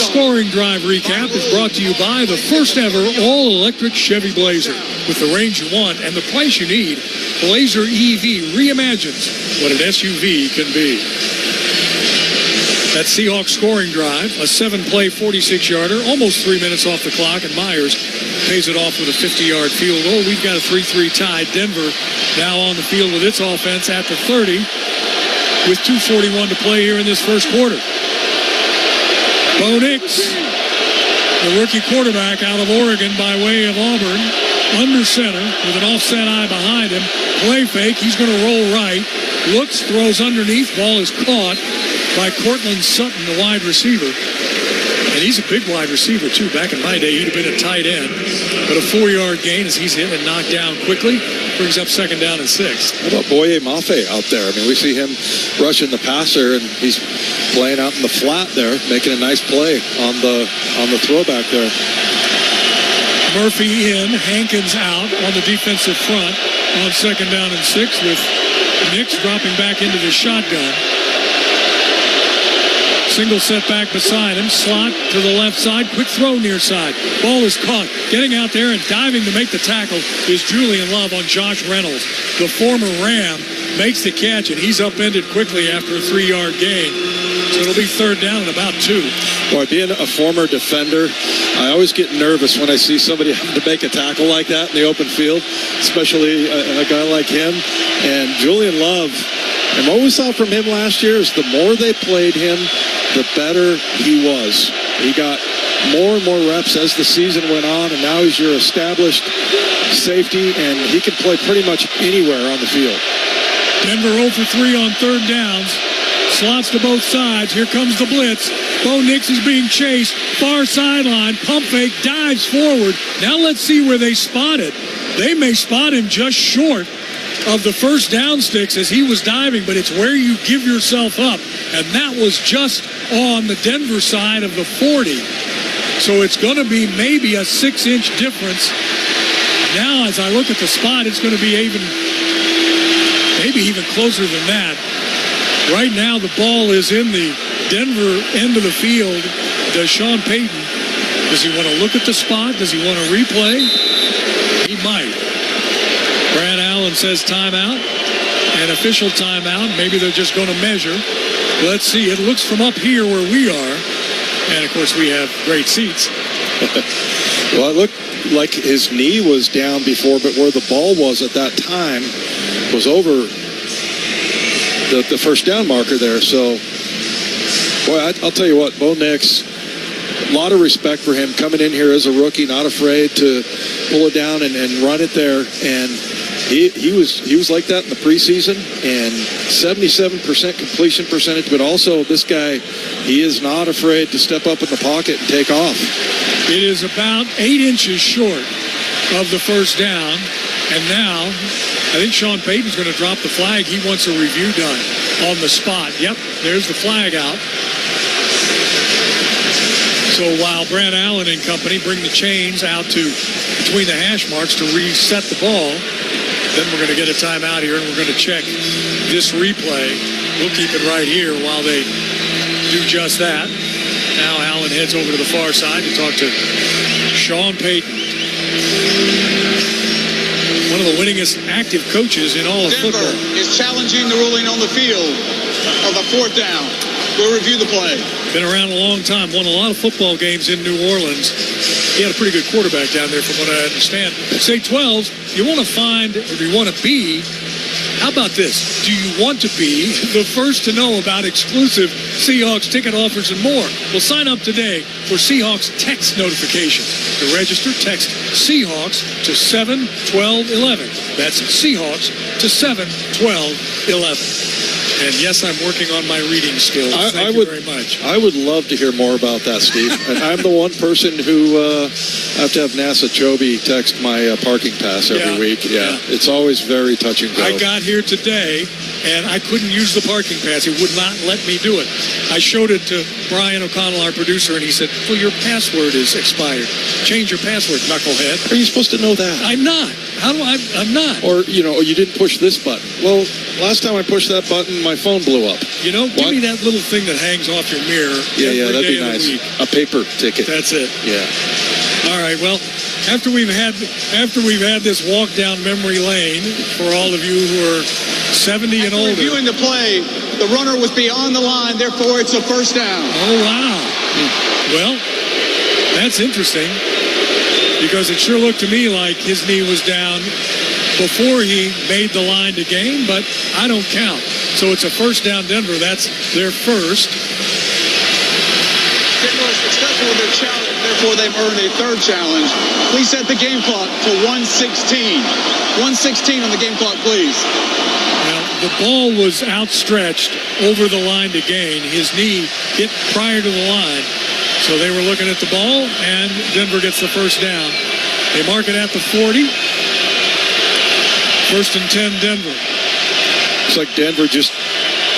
A: scoring drive recap is brought to you by the first ever all-electric Chevy Blazer. With the range you want and the price you need, Blazer EV reimagines what an SUV can be. That Seahawks scoring drive, a 7-play, 46-yarder, almost 3 minutes off the clock, and Myers pays it off with a 50-yard field goal. We've got a 3-3 tie. Denver now on the field with its offense at the 30 with 2:41 to play here in this first quarter. Bo Nix, the rookie quarterback out of Oregon by way of Auburn, under center with an offset eye behind him. Play fake. He's going to roll right. Looks, throws underneath. Ball is caught by Cortland Sutton, the wide receiver. And he's a big wide receiver, too. Back in my day, he'd have been a tight end. But a 4-yard gain as he's hit and knocked down quickly. Brings up 2nd down and 6.
B: How about Boye Mafe out there? I mean, we see him rushing the passer, and he's playing out in the flat there, making a nice play on the throwback there.
A: Murphy in, Hankins out on the defensive front on 2nd down and 6, with Nix dropping back into the shotgun. Single set back beside him. Slot to the left side. Quick throw near side. Ball is caught. Getting out there and diving to make the tackle is Julian Love on Josh Reynolds. The former Ram makes the catch, and he's upended quickly after a 3-yard gain. So it'll be 3rd down and about 2.
B: Boy, being a former defender, I always get nervous when I see somebody having to make a tackle like that in the open field, especially a guy like him. And Julian Love, and what we saw from him last year is the more they played him, the better he was. He got more and more reps as the season went on, and now he's your established safety, and he can play pretty much anywhere on the field.
A: Denver 0 for 3 on 3rd downs. Slots to both sides. Here comes the blitz. Bo Nix is being chased. Far sideline. Pump fake. Dives forward. Now let's see where they spot it. They may spot him just short of the first down sticks as he was diving, but it's where you give yourself up. And that was just on the Denver side of the 40. So it's going to be maybe a 6-inch difference. Now, as I look at the spot, it's going to be maybe even closer than that. Right now, the ball is in the Denver end of the field. Does Sean Payton, does he want to look at the spot? Does he want to replay? He might. Brad Allen says timeout. An official timeout. Maybe they're just going to measure. Let's see. It looks from up here where we are. And, of course, we have great seats.
B: Well, like his knee was down before, but where the ball was at that time was over the first down marker there. So, boy, I'll tell you what, Bo Nix, a lot of respect for him coming in here as a rookie, not afraid to pull it down and run it there. And he was like that in the preseason, and 77% completion percentage. But also, this guy, he is not afraid to step up in the pocket and take off.
A: It is about 8 inches short of the first down, and now I think Sean Payton's going to drop the flag. He wants a review done on the spot. Yep, there's the flag out. So while Brad Allen and company bring the chains out to between the hash marks to reset the ball, then we're going to get a timeout here, and we're going to check this replay. We'll keep it right here while they do just that. Now Allen heads over to the far side to talk to Sean Payton, one of the winningest active coaches in all of
I: Denver
A: football.
I: Is challenging the ruling on the field of a fourth down. We'll review the play.
A: Been around a long time, won a lot of football games in New Orleans. He had a pretty good quarterback down there from what I understand. Say 12, you want to find, or do you want to be, how about this? Do you want to be the first to know about exclusive Seahawks ticket offers and more? Well, sign up today for Seahawks text notifications. To register, text Seahawks to 71211. That's Seahawks to 71211. And yes, I'm working on my reading skills. Thank you very much.
B: I would love to hear more about that, Steve. And I'm the one person who have to have NASA Chobe text my parking pass every week. Yeah, it's always very touch and go.
A: I got here today, and I couldn't use the parking pass. It would not let me do it. I showed it to Brian O'Connell, our producer, and he said, well, your password is expired. Change your password, knucklehead.
B: Are you supposed to know that?
A: I'm not. How do I'm not.
B: Or, you didn't push this button. Well, last time I pushed that button, my phone blew up.
A: Give me that little thing that hangs off your mirror.
B: Yeah, that'd be nice. A paper ticket.
A: That's it.
B: Yeah.
A: All right, well, after we've had this walk down memory lane for all of you who are 70 and older.
I: Reviewing the play, the runner was beyond the line, therefore it's a first down.
A: Oh, wow. Well, that's interesting, because it sure looked to me like his knee was down before he made the line to gain, but I don't count. So it's a first down, Denver. That's their first.
I: Denver is successful with their challenge, therefore they've earned a third challenge. Please set the game clock to 1:16. 1:16 on the game clock, please.
A: Now, the ball was outstretched over the line to gain. His knee hit prior to the line. So they were looking at the ball, and Denver gets the first down. They mark it at the 40. First and 10, Denver.
B: Looks like Denver just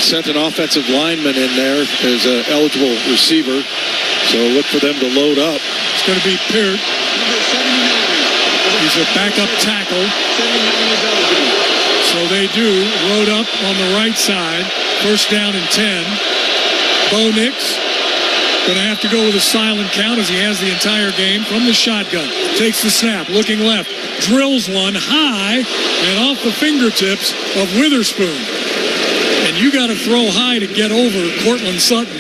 B: sent an offensive lineman in there as an eligible receiver. So look for them to load up.
A: It's going to be Peart. He's a backup tackle. So they do load up on the right side. First down and 10. Bo Nix going to have to go with a silent count as he has the entire game from the shotgun. Takes the snap, looking left, drills one high and off the fingertips of Witherspoon. And you got to throw high to get over Cortland Sutton,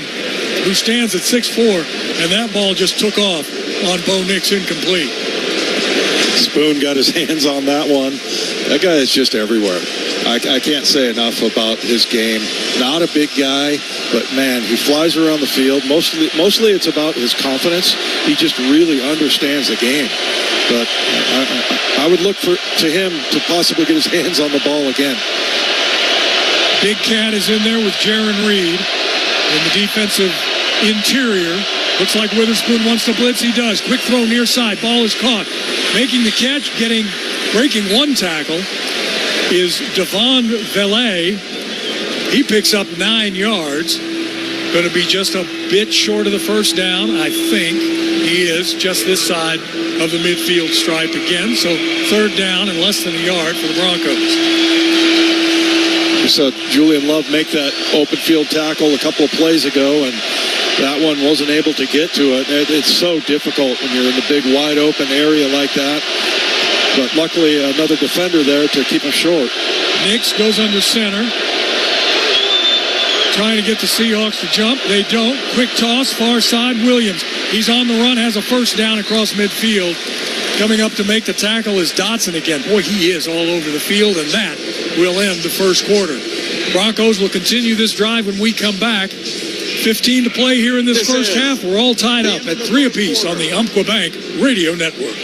A: who stands at 6'4", and that ball just took off on Bo Nix, incomplete.
B: Spoon got his hands on that one. That guy is just everywhere. I can't say enough about his game. Not a big guy, but man, he flies around the field. Mostly it's about his confidence. He just really understands the game. But I would look to him to possibly get his hands on the ball again.
A: Big Cat is in there with Jaron Reed in the defensive interior. Looks like Witherspoon wants to blitz. He does. Quick throw near side. Ball is caught. Making the catch, breaking one tackle is Devon Vele. He picks up 9 yards. Going to be just a bit short of the first down, I think. He is just this side of the midfield stripe again. So third down and less than a yard for the Broncos.
B: We saw Julian Love make that open field tackle a couple of plays ago, and that one wasn't able to get to it. It's so difficult when you're in the big, wide open area like that. But luckily, another defender there to keep him short.
A: Nix goes under center. Trying to get the Seahawks to jump. They don't. Quick toss, far side, Williams. He's on the run, has a first down across midfield. Coming up to make the tackle is Dotson again. Boy, he is all over the field, and that will end the first quarter. Broncos will continue this drive when we come back. 15 to play here in this first half. We're all tied up at 3 apiece on the Umpqua Bank Radio Network.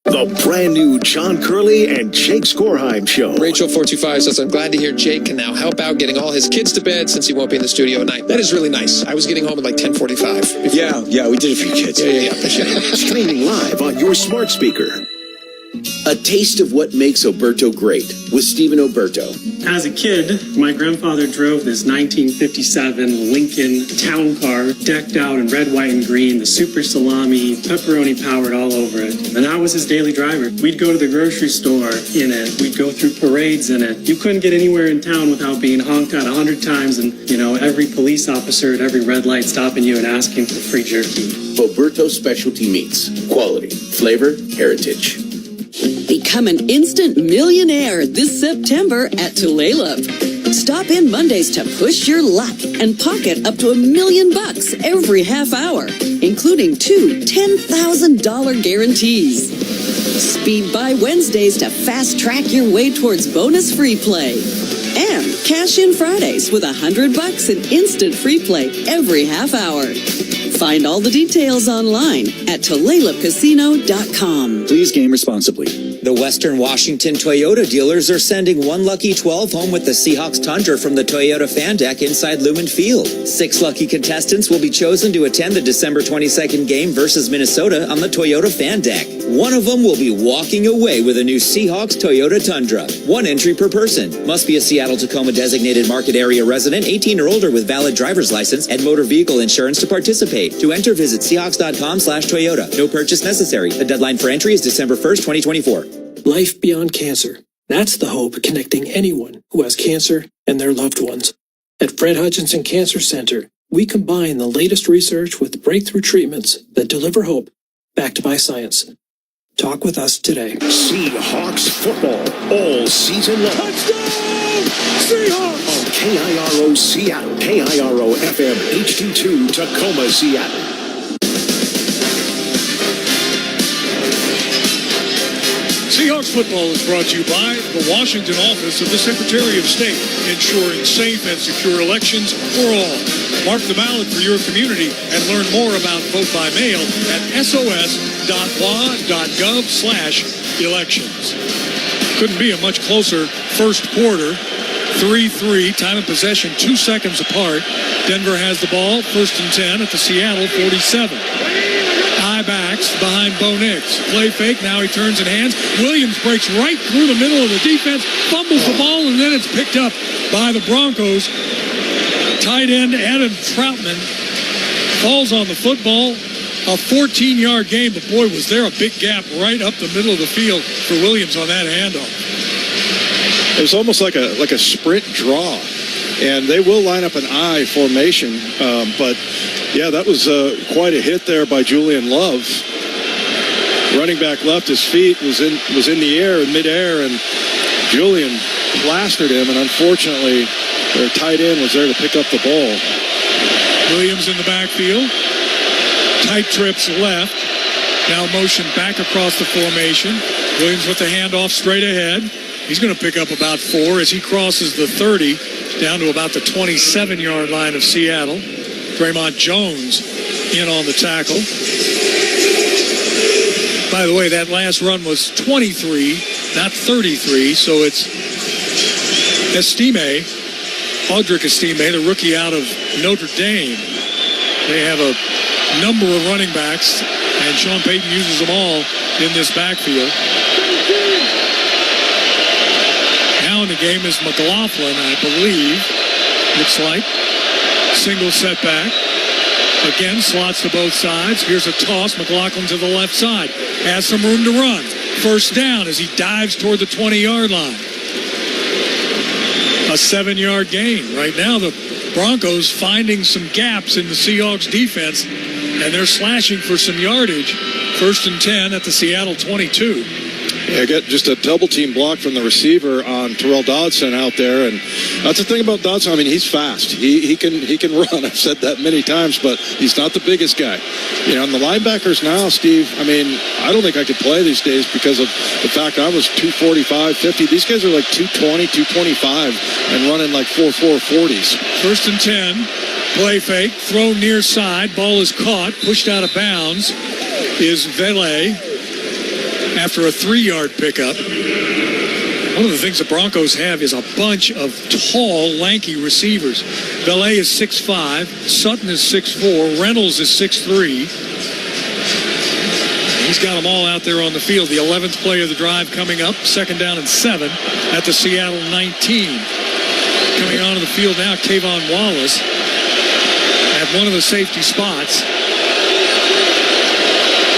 C: The brand new John Curley and Jake Skorheim Show.
E: Rachel 425 says, I'm glad to hear Jake can now help out getting all his kids to bed since he won't be in the studio at night. That is really nice. I was getting home at like 10:45.
C: Yeah, we did it for you kids.
E: Yeah. Appreciate it.
C: Streaming live on your smart speaker. A taste of what makes Oberto great with Stephen Oberto.
F: As a kid, my grandfather drove this 1957 Lincoln town car decked out in red, white, and green, the super salami, pepperoni powered all over it. And I was his daily driver. We'd go to the grocery store in it. We'd go through parades in it. You couldn't get anywhere in town without being honked at 100 times and, every police officer at every red light stopping you and asking for free jerky.
C: Oberto Specialty Meats. Quality, flavor, heritage.
G: Become an instant millionaire this September at Tulalip. Stop in Mondays to push your luck and pocket up to $1 million every half hour, including 2 $10,000 guarantees. Speed by Wednesdays to fast track your way towards bonus free play. And cash in Fridays with $100 in instant free play every half hour. Find all the details online at TulalipCasino.com.
D: Please game responsibly.
O: The Western Washington Toyota dealers are sending one lucky 12 home with the Seahawks Tundra from the Toyota Fan Deck inside Lumen Field. 6 lucky contestants will be chosen to attend the December 22nd game versus Minnesota on the Toyota Fan Deck. One of them will be walking away with a new Seahawks Toyota Tundra. 1 entry per person. Must be a Seattle-Tacoma designated market area resident, 18 or older with valid driver's license and motor vehicle insurance to participate. To enter, visit Seahawks.com/Toyota. No purchase necessary. The deadline for entry is December 1st, 2024.
F: Life beyond cancer. That's the hope connecting anyone who has cancer and their loved ones. At Fred Hutchinson Cancer Center, we combine the latest research with breakthrough treatments that deliver hope, backed by science. Talk with us today.
C: Seahawks football all season long.
A: Touchdown! Seahawks!
C: On KIRO Seattle, KIRO FM HD2 Tacoma, Seattle.
A: Seahawks football is brought to you by the Washington office of the Secretary of State, ensuring safe and secure elections for all. Mark the ballot for your community and learn more about vote by mail at sos.wa.gov/elections. Couldn't be a much closer first quarter. 3-3, time of possession 2 seconds apart. Denver has the ball, 1st and 10 at the Seattle 47. Backs behind Bo Nix. Play fake. Now he turns and hands. Williams breaks right through the middle of the defense, fumbles the ball, and then it's picked up by the Broncos. Tight end Adam Troutman falls on the football. A 14-yard gain, but boy, was there a big gap right up the middle of the field for Williams on that handoff.
B: It was almost like a sprint draw, and they will line up an I formation, but. Yeah, that was quite a hit there by Julian Love. Running back left his feet, was in the air, in midair, and Julian plastered him, and unfortunately, their tight end was there to pick up the ball.
A: Williams in the backfield. Tight trips left. Now motion back across the formation. Williams with the handoff straight ahead. He's going to pick up about 4 as he crosses the 30 down to about the 27-yard line of Seattle. Draymond Jones in on the tackle. By the way, that last run was 23, not 33, so it's Audric Estime, the rookie out of Notre Dame. They have a number of running backs, and Sean Payton uses them all in this backfield. Now in the game is McLaughlin, I believe. Looks like. Single setback. Again, slots to both sides. Here's a toss. McLaughlin to the left side. Has some room to run. First down as he dives toward the 20-yard line. A 7-yard gain. Right now, the Broncos finding some gaps in the Seahawks defense, and they're slashing for some yardage. 1st and 10 at the Seattle 22.
B: Yeah, get just a double team block from the receiver on Terrell Dodson out there, and that's the thing about Dodson. I mean, he's fast. He can run. I've said that many times, but he's not the biggest guy. You know, and the linebackers now, Steve. I mean, I don't think I could play these days because of the fact I was 245, 50. These guys are like 220, 225, and running like 4.4 40s.
A: 1st and 10. Play fake, throw near side, ball is caught, pushed out of bounds is Vele after a 3-yard pickup. One of the things the Broncos have is a bunch of tall, lanky receivers. Vele is 6'5", Sutton is 6'4", Reynolds is 6'3". He's got them all out there on the field. The 11th play of the drive coming up, 2nd down and 7 at the Seattle 19. Coming onto the field now, Kayvon Wallace at one of the safety spots.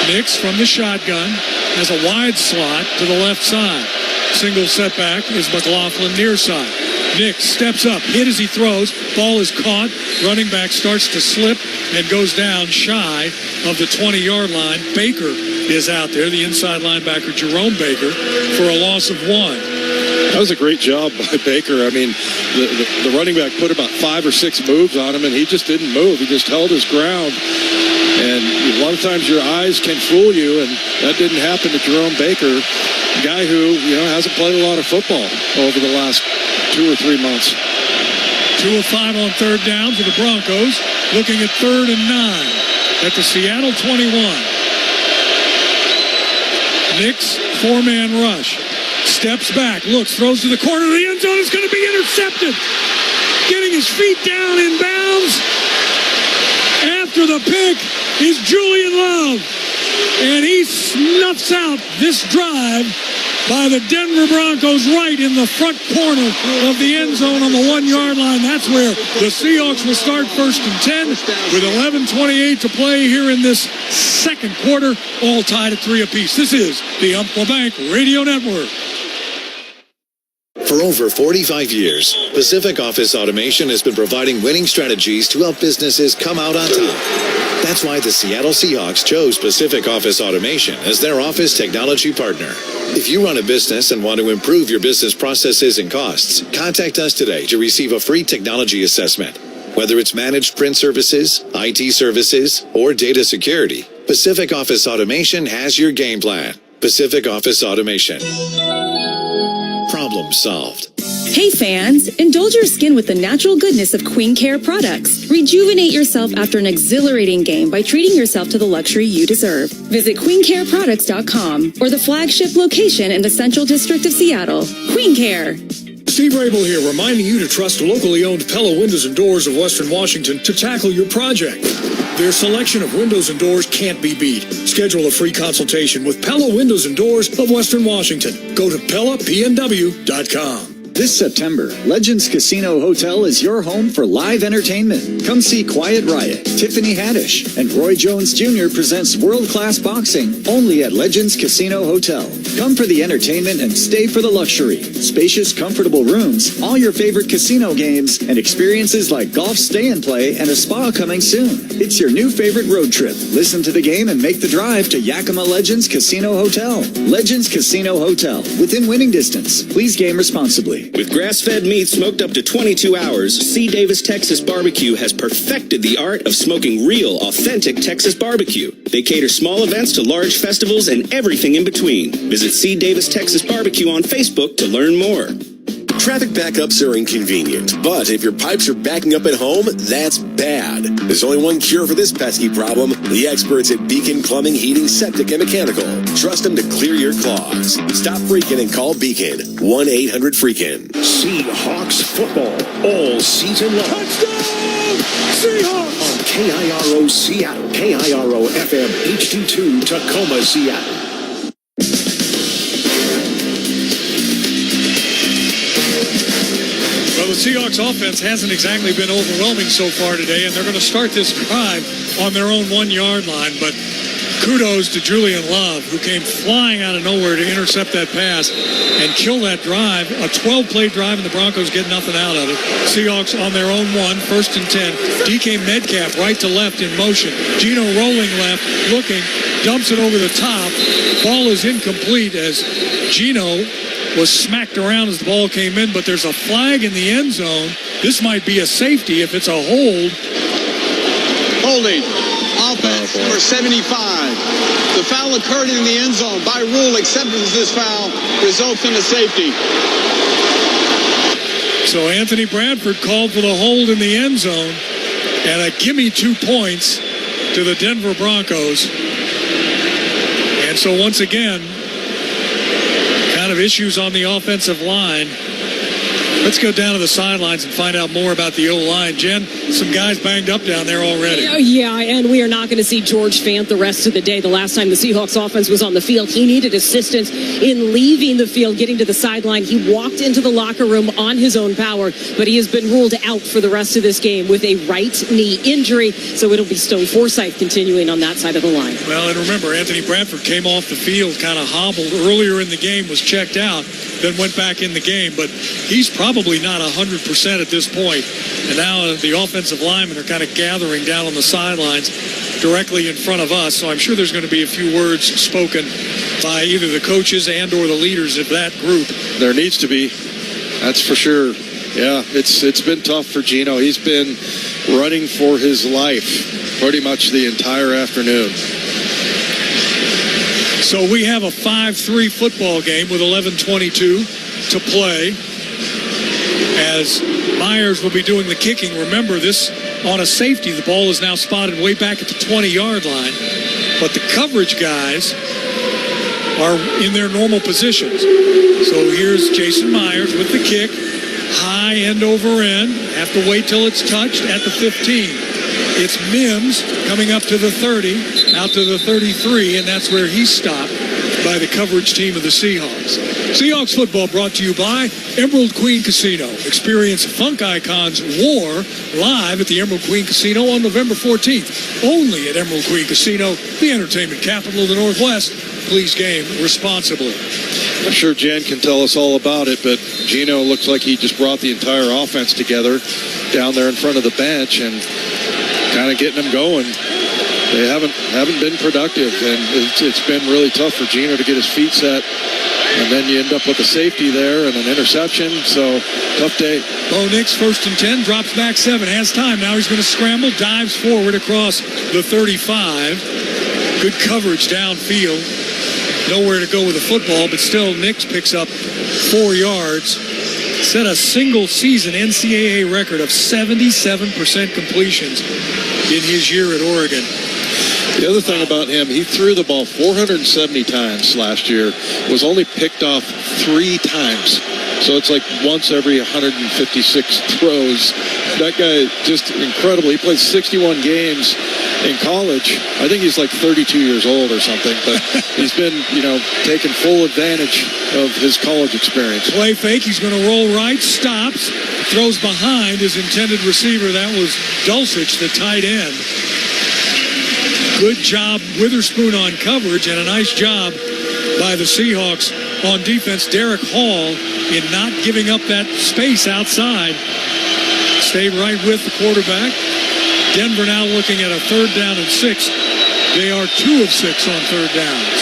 A: Nix from the shotgun has a wide slot to the left side. Single setback is McLaughlin near side. Nix steps up, hit as he throws. Ball is caught. Running back starts to slip and goes down shy of the 20-yard line. Baker is out there, the inside linebacker, Jerome Baker, for a loss of 1.
B: That was a great job by Baker. I mean, the running back put about 5 or 6 moves on him, and he just didn't move. He just held his ground. And a lot of times your eyes can fool you, and that didn't happen to Jerome Baker, a guy who, you know, hasn't played a lot of football over the last 2 or 3 months.
A: 2 of 5 on 3rd down for the Broncos, looking at 3rd and 9 at the Seattle 21. Nix, 4-man rush. Steps back, looks, throws to the corner of the end zone. It's going to be intercepted. Getting his feet down in bounds after the pick is Julian Love. And he snuffs out this drive by the Denver Broncos right in the front corner of the end zone on the 1-yard line. That's where the Seahawks will start 1st and 10 with 11:28 to play here in this second quarter, all tied at 3 apiece. This is the Umpqua Bank Radio Network.
H: For over 45 years, Pacific Office Automation has been providing winning strategies to help businesses come out on top. That's why the Seattle Seahawks chose Pacific Office Automation as their office technology partner. If you run a business and want to improve your business processes and costs, contact us today to receive a free technology assessment. Whether it's managed print services, IT services, or data security, Pacific Office Automation has your game plan. Pacific Office Automation. Problem solved.
J: Hey fans, indulge your skin with the natural goodness of Queen Care products. Rejuvenate yourself after an exhilarating game by treating yourself to the luxury you deserve. Visit queencareproducts.com or the flagship location in the Central District of Seattle. Queen Care.
M: Steve Rabel here, reminding you to trust locally owned Pella Windows and Doors of Western Washington to tackle your project. Their selection of windows and doors can't be beat. Schedule a free consultation with Pella Windows and Doors of Western Washington. Go to PellaPNW.com.
D: This September, Legends Casino Hotel is your home for live entertainment. Come see Quiet Riot, Tiffany Haddish, and Roy Jones Jr. presents world-class boxing only at Legends Casino Hotel. Come for the entertainment and stay for the luxury. Spacious, comfortable rooms, all your favorite casino games, and experiences like golf stay and play and a spa coming soon. It's your new favorite road trip. Listen to the game and make the drive to Yakima Legends Casino Hotel. Legends Casino Hotel, within winning distance. Please game responsibly.
K: With grass-fed meat smoked up to 22 hours, C. Davis Texas Barbecue has perfected the art of smoking real, authentic Texas barbecue. They cater small events to large festivals and everything in between. Visit C. Davis Texas Barbecue on Facebook to learn more.
Q: Traffic backups are inconvenient, but if your pipes are backing up at home, that's bad. There's only one cure for this pesky problem: the experts at Beacon Plumbing, Heating, Septic, and Mechanical. Trust them to clear your clogs. Stop freaking and call Beacon. 1-800-FREAKIN.
C: Seahawks football all season long.
M: Touchdown! Seahawks!
C: On KIRO Seattle, KIRO FM HD2 Tacoma, Seattle.
A: Well, the Seahawks offense hasn't exactly been overwhelming so far today, and they're going to start this drive on their own 1-yard line. But kudos to Julian Love, who came flying out of nowhere to intercept that pass and kill that drive. A 12-play drive, and the Broncos get nothing out of it. Seahawks on their own 1st and 10. DK Metcalf right to left in motion. Gino rolling left, looking. dumps it over the top. Ball is incomplete as Gino was smacked around as the ball came in, but there's a flag in the end zone. This might be a safety if it's a hold.
I: Holding. Offense number 75. The foul occurred in the end zone. By rule, acceptance of this foul results in a safety.
A: So Anthony Bradford called for the hold in the end zone, and a gimme 2 points to the Denver Broncos. And so once again, kind of issues on the offensive line. Let's go down to the sidelines and find out more about the O-line. Jen, some guys banged up down there already.
L: Oh, yeah, and we are not going to see George Fant the rest of the day. The last time the Seahawks offense was on the field, he needed assistance in leaving the field, getting to the sideline. He walked into the locker room on his own power, but he has been ruled out for the rest of this game with a right knee injury. So it'll be Stone Forsythe continuing on that side of the line.
A: Well, and remember, Anthony Bradford came off the field, kind of hobbled earlier in the game, was checked out, then went back in the game. But he's probably not 100% at this point. And now the offensive linemen are kind of gathering down on the sidelines directly in front of us. So I'm sure there's going to be a few words spoken by either the coaches and or the leaders of that group.
B: There needs to be. That's for sure. Yeah, it's been tough for Gino. He's been running for his life pretty much the entire afternoon.
A: So we have a 5-3 football game with 11:22 to play, as Myers will be doing the kicking. Remember, this on a safety, the ball is now spotted way back at the 20-yard line, but the coverage guys are in their normal positions. So here's Jason Myers with the kick, high end over end, have to wait till it's touched at the 15. It's Mims coming up to the 30, out to the 33, and that's where he's stopped by the coverage team of the Seahawks. Seahawks football brought to you by Emerald Queen Casino. Experience Funk Icons War live at the Emerald Queen Casino on November 14th. Only at Emerald Queen Casino, the entertainment capital of the Northwest. Please game responsibly.
B: I'm sure Jen can tell us all about it, but Gino looks like he just brought the entire offense together down there in front of the bench and kind of getting them going. They haven't been productive, and it's been really tough for Gino to get his feet set. And then you end up with a safety there and an interception, so tough day.
A: Bo Nix, 1st and 10, drops back 7, has time. Now he's going to scramble, dives forward across the 35. Good coverage downfield. Nowhere to go with the football, but still Nix picks up 4 yards. Set a single season NCAA record of 77% completions in his year at Oregon.
B: The other thing about him, he threw the ball 470 times last year, was only picked off 3 times. So it's like once every 156 throws. That guy, just incredible. He played 61 games in college. I think he's like 32 years old or something, but he's been, taking full advantage of his college experience.
A: Play fake, he's going to roll right, stops, throws behind his intended receiver. That was Dulcich, the tight end. Good job, Witherspoon on coverage, and a nice job by the Seahawks on defense. Derek Hall in not giving up that space outside. Stayed right with the quarterback. Denver now looking at a 3rd down and 6. They are 2 of 6 on 3rd downs.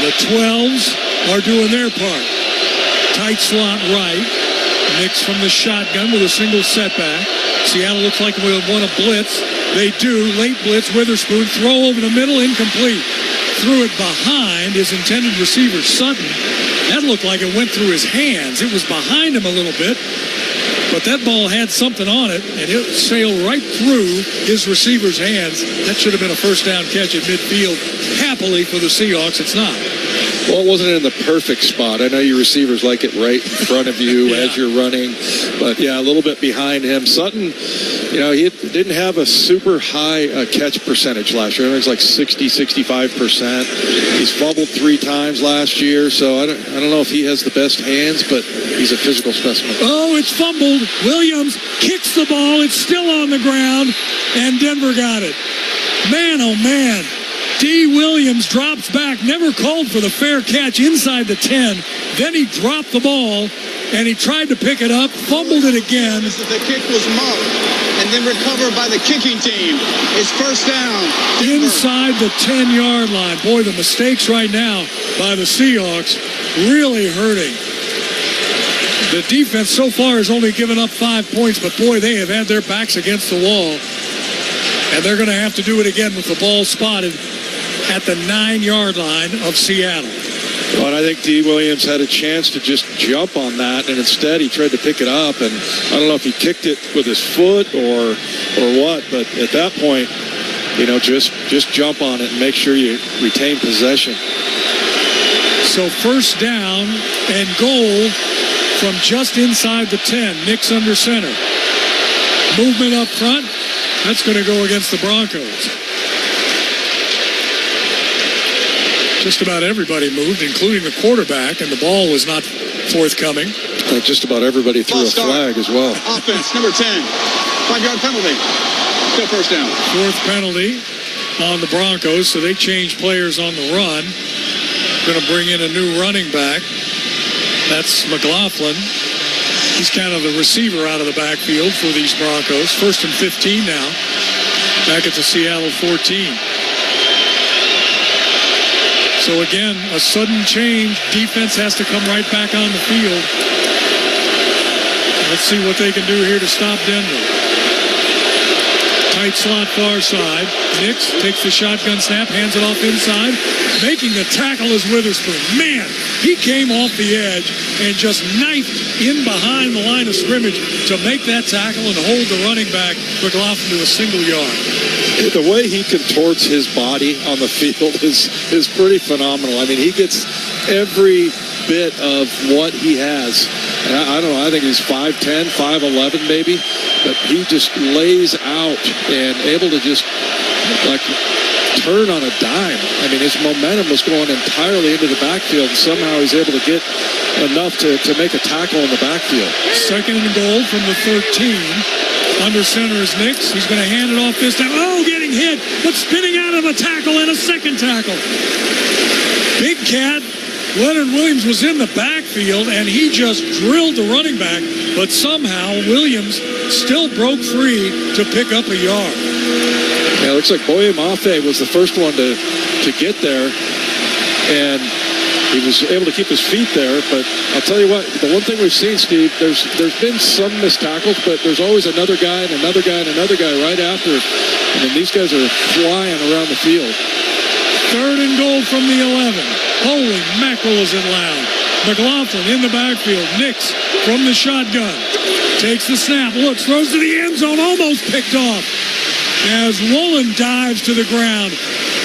A: The 12s are doing their part. Tight slot right. Nix from the shotgun with a single setback. Seattle looks like we'll want a blitz. They do. Late blitz. Witherspoon. Throw over the middle. Incomplete. Threw it behind his intended receiver, Sutton. That looked like it went through his hands. It was behind him a little bit, but that ball had something on it, and it sailed right through his receiver's hands. That should have been a 1st down catch at midfield. Happily for the Seahawks, it's not.
B: Well, it wasn't in the perfect spot. I know your receivers like it right in front of you as you're running. But, a little bit behind him. Sutton, he didn't have a super high catch percentage last year. I think it was like 65%. He's fumbled 3 times last year. So I don't know if he has the best hands, but he's a physical specimen.
A: Oh, it's fumbled. Williams kicks the ball. It's still on the ground, and Denver got it. Man, oh, man. D. Williams drops back, never called for the fair catch inside the 10. Then he dropped the ball and he tried to pick it up, fumbled it again.
I: The kick was muffed and then recovered by the kicking team. It's first down. Denver.
A: Inside the 10-yard line. Boy, the mistakes right now by the Seahawks really hurting. The defense so far has only given up 5 points, but boy, they have had their backs against the wall. And they're going to have to do it again with the ball spotted at the 9-yard line of Seattle.
B: Well, and I think D. Williams had a chance to just jump on that, and instead he tried to pick it up. And I don't know if he kicked it with his foot or what, but at that point, just jump on it and make sure you retain possession.
A: So first down and goal from just inside the 10. Nix under center. Movement up front. That's going to go against the Broncos. Just about everybody moved, including the quarterback, and the ball was not forthcoming.
B: Just about everybody threw a flag as well.
I: Offense, number 10. 5-yard penalty. Still first down.
A: Fourth penalty on the Broncos, so they change players on the run. Going to bring in a new running back. That's McLaughlin. He's kind of the receiver out of the backfield for these Broncos. First and 15 now. Back at the Seattle 14. So again, a sudden change. Defense has to come right back on the field. Let's see what they can do here to stop Denver. Tight slot far side. Nix takes the shotgun snap, hands it off inside. Making the tackle is Witherspoon. Man, he came off the edge and just knifed in behind the line of scrimmage to make that tackle and hold the running back, McLaughlin, to a single yard.
B: The way he contorts his body on the field is pretty phenomenal. I mean, he gets every bit of what he has. And I don't know, I think he's 5'10", 5'11", maybe. But he just lays out and able to just, turn on a dime. I mean, his momentum was going entirely into the backfield, and somehow he's able to get enough to make a tackle in the backfield.
A: Second and goal from the 13. Under center is Nix. He's going to hand it off this time. Oh, getting hit, but spinning out of a tackle and a second tackle. Big cat. Leonard Williams was in the backfield, and he just drilled the running back, but somehow Williams still broke free to pick up a yard.
B: Yeah, it looks like Boye Mafe was the first one to get there, and he was able to keep his feet there. But I'll tell you what, the one thing we've seen, Steve, there's been some missed tackles, but there's always another guy and another guy and another guy right after. I mean, these guys are flying around the field.
A: Third and goal from the 11. Holy mackerel, is it loud. McLaughlin in the backfield. Nix from the shotgun. Takes the snap, looks, throws to the end zone, almost picked off. As Woolen dives to the ground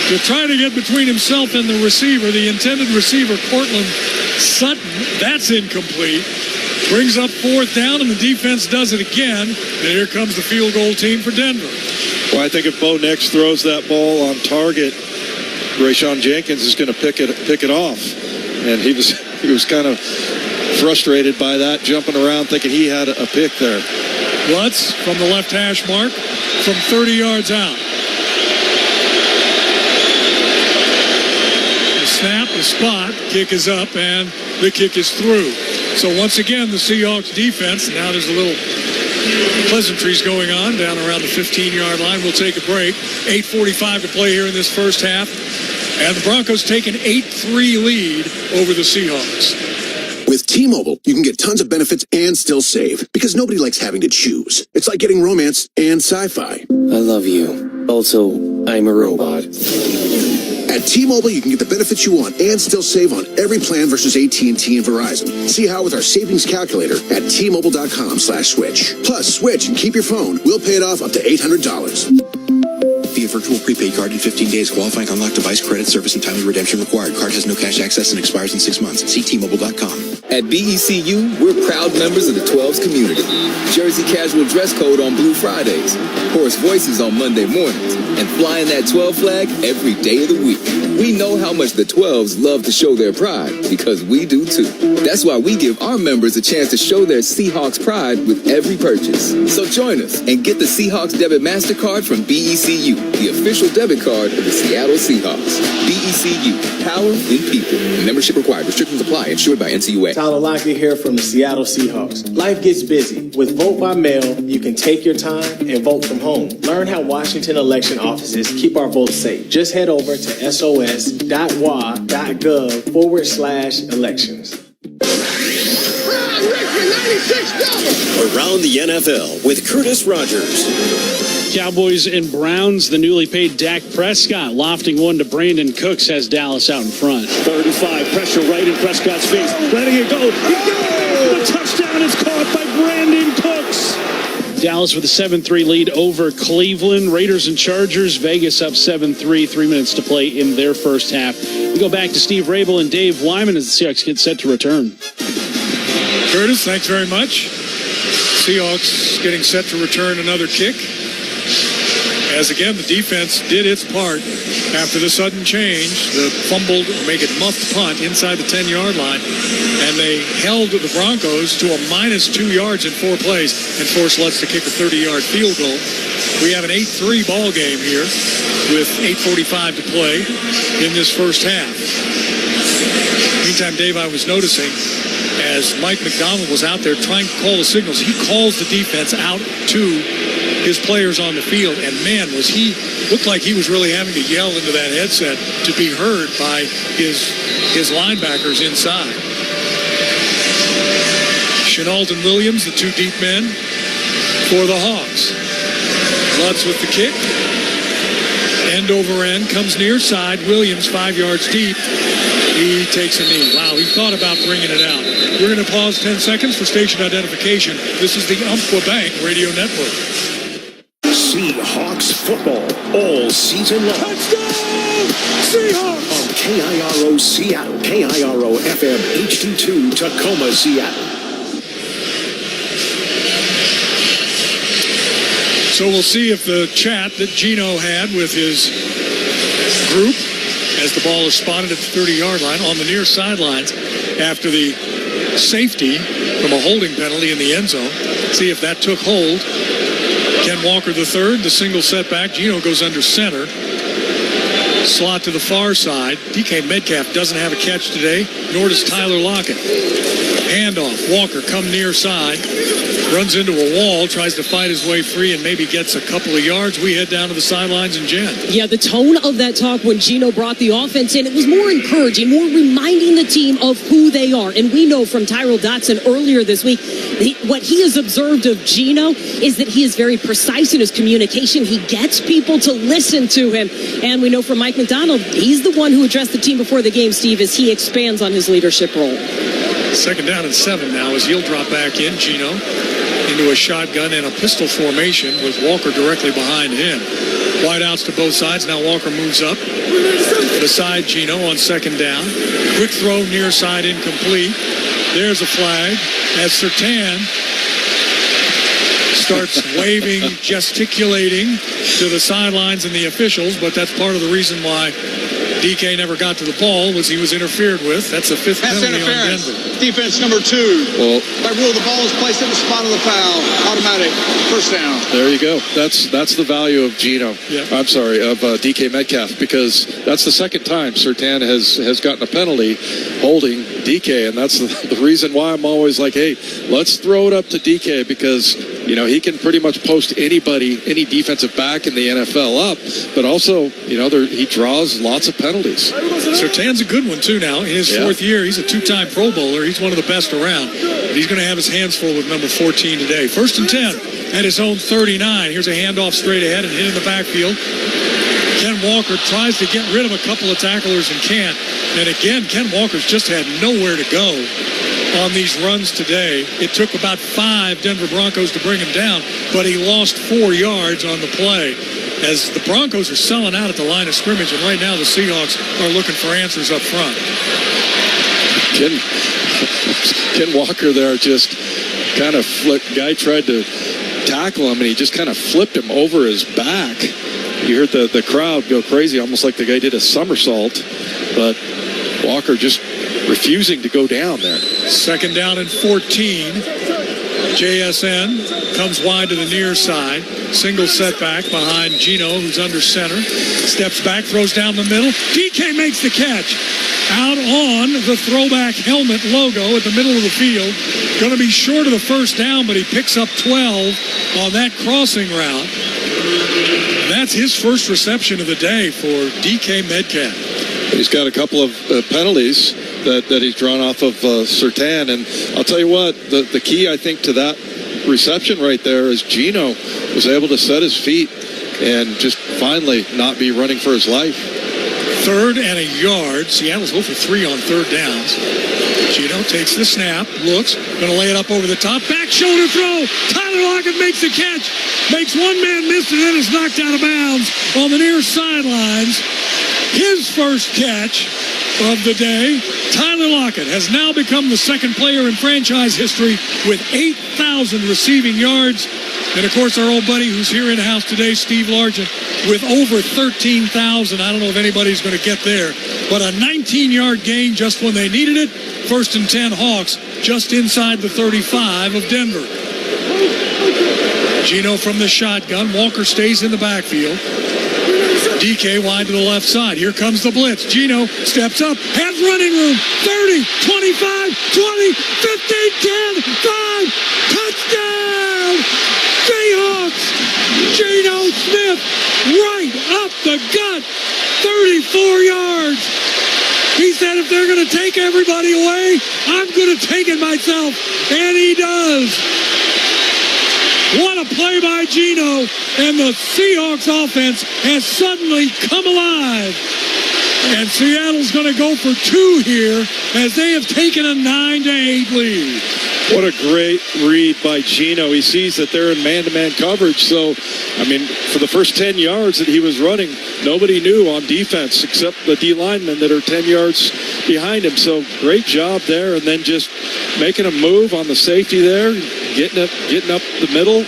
A: to try to get between himself and the receiver, the intended receiver, Cortland Sutton. That's incomplete. Brings up fourth down, and the defense does it again. And here comes the field goal team for Denver.
B: Well, I think if Bo Nix throws that ball on target, Rayshawn Jenkins is going to pick it off. And he was kind of frustrated by that, jumping around thinking he had a pick there.
A: Lutz from the left hash mark from 30 yards out. The snap, the spot, kick is up, and the kick is through. So once again, the Seahawks defense, now there's a little pleasantries going on down around the 15-yard line. We'll take a break. 8:45 to play here in this first half. And the Broncos take an 8-3 lead over the Seahawks.
Q: With T-Mobile, you can get tons of benefits and still save, because nobody likes having to choose. It's like getting romance and sci-fi.
R: I love you. Also, I'm a robot.
Q: At T-Mobile, you can get the benefits you want and still save on every plan versus AT&T and Verizon. See how with our savings calculator at T-Mobile.com/switch. Plus, switch and keep your phone. We'll pay it off up to $800.
U: Via virtual prepaid card in 15 days. Qualifying unlocked device credit service and timely redemption required. Card has no cash access and expires in 6 months. See T-Mobile.com.
S: At BECU, we're proud members of the 12s community. Jersey casual dress code on Blue Fridays, hoarse voices on Monday mornings, and flying that 12 flag every day of the week. We know how much the 12s love to show their pride, because we do too. That's why we give our members a chance to show their Seahawks pride with every purchase. So join us and get the Seahawks debit MasterCard from BECU. the official debit card of the Seattle Seahawks. BECU, power in people. Membership required. Restrictions apply. Insured by NCUA.
P: Tyler Lockett here from the Seattle Seahawks. Life gets busy. With Vote by Mail, you can take your time and vote from home. Learn how Washington election offices keep our votes safe. Just head over to sos.wa.gov/elections.
C: Around the NFL with Curtis Rogers.
T: Cowboys and Browns, the newly paid Dak Prescott lofting one to Brandon Cooks has Dallas out in front.
V: 35, pressure right in Prescott's face. Letting it go. The touchdown is caught by Brandon Cooks.
T: Dallas with a 7-3 lead over Cleveland. Raiders and Chargers, Vegas up 7-3, 3 minutes to play in their first half. We go back to Steve Rabel and Dave Wyman as the Seahawks get set to return.
A: Curtis, thanks very much. Seahawks getting set to return another kick. As again, the defense did its part after the sudden change. The fumbled, make it muffed punt inside the 10-yard line. And they held the Broncos to a -2 yards in 4 plays and forced Lutz to kick a 30-yard field goal. We have an 8-3 ball game here with 8:45 to play in this first half. Meantime, Dave, I was noticing as Mike McDonald was out there trying to call the signals, he calls the defense out to his players on the field, and man, looked like he was really having to yell into that headset to be heard by his linebackers inside. Chenault and Williams, the 2 deep men for the Hawks. Lutz with the kick. End over end, comes near side. Williams 5 yards deep. He takes a knee. Wow, he thought about bringing it out. We're going to pause 10 seconds for station identification. This is the Umpqua Bank Radio Network.
C: Seahawks football all season long.
V: Touchdown! Seahawks!
C: On KIRO Seattle, KIRO FM HD2 Tacoma, Seattle.
A: So we'll see if the chat that Gino had with his group as the ball is spotted at the 30-yard line on the near sidelines after the safety from a holding penalty in the end zone. See if that took hold. Ken Walker the third, the single setback. Gino goes under center. Slot to the far side. DK Metcalf doesn't have a catch today, nor does Tyler Lockett. Handoff. Walker come near side. Runs into a wall, tries to fight his way free, and maybe gets a couple of yards. We head down to the sidelines and Jen.
L: Yeah, the tone of that talk when Gino brought the offense in, it was more encouraging, more reminding the team of who they are. And we know from Tyrell Dotson earlier this week, what he has observed of Gino is that he is very precise in his communication. He gets people to listen to him. And we know from Mike McDonald, he's the one who addressed the team before the game, Steve, as he expands on his leadership role.
A: 2nd down and 7 now as he'll drop back in. Gino into a shotgun and a pistol formation with Walker directly behind him. Wideouts to both sides. Now Walker moves up beside Gino on 2nd down. Quick throw near side incomplete. There's a flag as Surtain starts waving, gesticulating to the sidelines and the officials, but that's part of the reason why DK never got to the ball was he was interfered with. That's a 5th penalty on Denver.
I: Defense number 2.
B: Well,
I: by rule, the ball is placed at the spot of the foul. Automatic first down.
B: There you go. That's the value of Gino.
A: Yeah.
B: I'm sorry, of DK Metcalf, because that's the 2nd time Surtain has gotten a penalty holding DK, and that's the reason why I'm always like, hey, let's throw it up to DK because, you know, he can pretty much post anybody, any defensive back in the NFL up, but also, you know, he draws lots of penalties.
A: Surtain's a good one, too, now. In his 4th year, he's a 2-time Pro Bowler. He's one of the best around. But he's going to have his hands full with number 14 today. 1st and 10 at his own 39. Here's a handoff straight ahead and hit in the backfield. Ken Walker tries to get rid of a couple of tacklers and can't. And again, Ken Walker's just had nowhere to go on these runs today. It took about 5 Denver Broncos to bring him down, but he lost 4 yards on the play. As the Broncos are selling out at the line of scrimmage, and right now the Seahawks are looking for answers up front.
B: Ken Walker there just kind of flipped. Guy tried to tackle him, and he just kind of flipped him over his back. You heard the crowd go crazy, almost like the guy did a somersault, but Walker just refusing to go down there.
A: 2nd down and 14. JSN comes wide to the near side. Single setback behind Gino, who's under center. Steps back, throws down the middle. DK makes the catch. Out on the throwback helmet logo at the middle of the field. Going to be short of the first down, but he picks up 12 on that crossing route. And that's his first reception of the day for DK Metcalf.
B: He's got a couple of penalties that he's drawn off of Surtain. And I'll tell you what, the key, I think, to that reception right there is Gino was able to set his feet and just finally not be running for his life.
A: 3rd and a yard. Seattle's 0 for 3 on 3rd downs. Gino takes the snap, looks, going to lay it up over the top. Back shoulder throw. Tyler Lockett makes the catch. Makes one man miss, and then is knocked out of bounds on the near sidelines. His first catch of the day. Tyler Lockett has now become the second player in franchise history with 8,000 receiving yards. And, of course, our old buddy who's here in-house today, Steve Largent, with over 13,000. I don't know if anybody's going to get there. But a 19-yard gain just when they needed it. 1st and 10 Hawks just inside the 35 of Denver. Gino from the shotgun. Walker stays in the backfield. DK wide to the left side. Here comes the blitz. Gino steps up, has running room. 30, 25, 20, 15, 10, 5. Touchdown! Seahawks! Geno Smith right up the gut. 34 yards. He said if they're going to take everybody away, I'm going to take it myself. And he does. What a play by Gino, and the Seahawks offense has suddenly come alive. And Seattle's going to go for 2 here as they have taken a 9-8 lead.
B: What a great read by Gino. He sees that they're in man-to-man coverage. So, I mean, for the first 10 yards that he was running, nobody knew on defense except the D linemen that are 10 yards behind him. So, great job there. And then just making a move on the safety there, getting up the middle,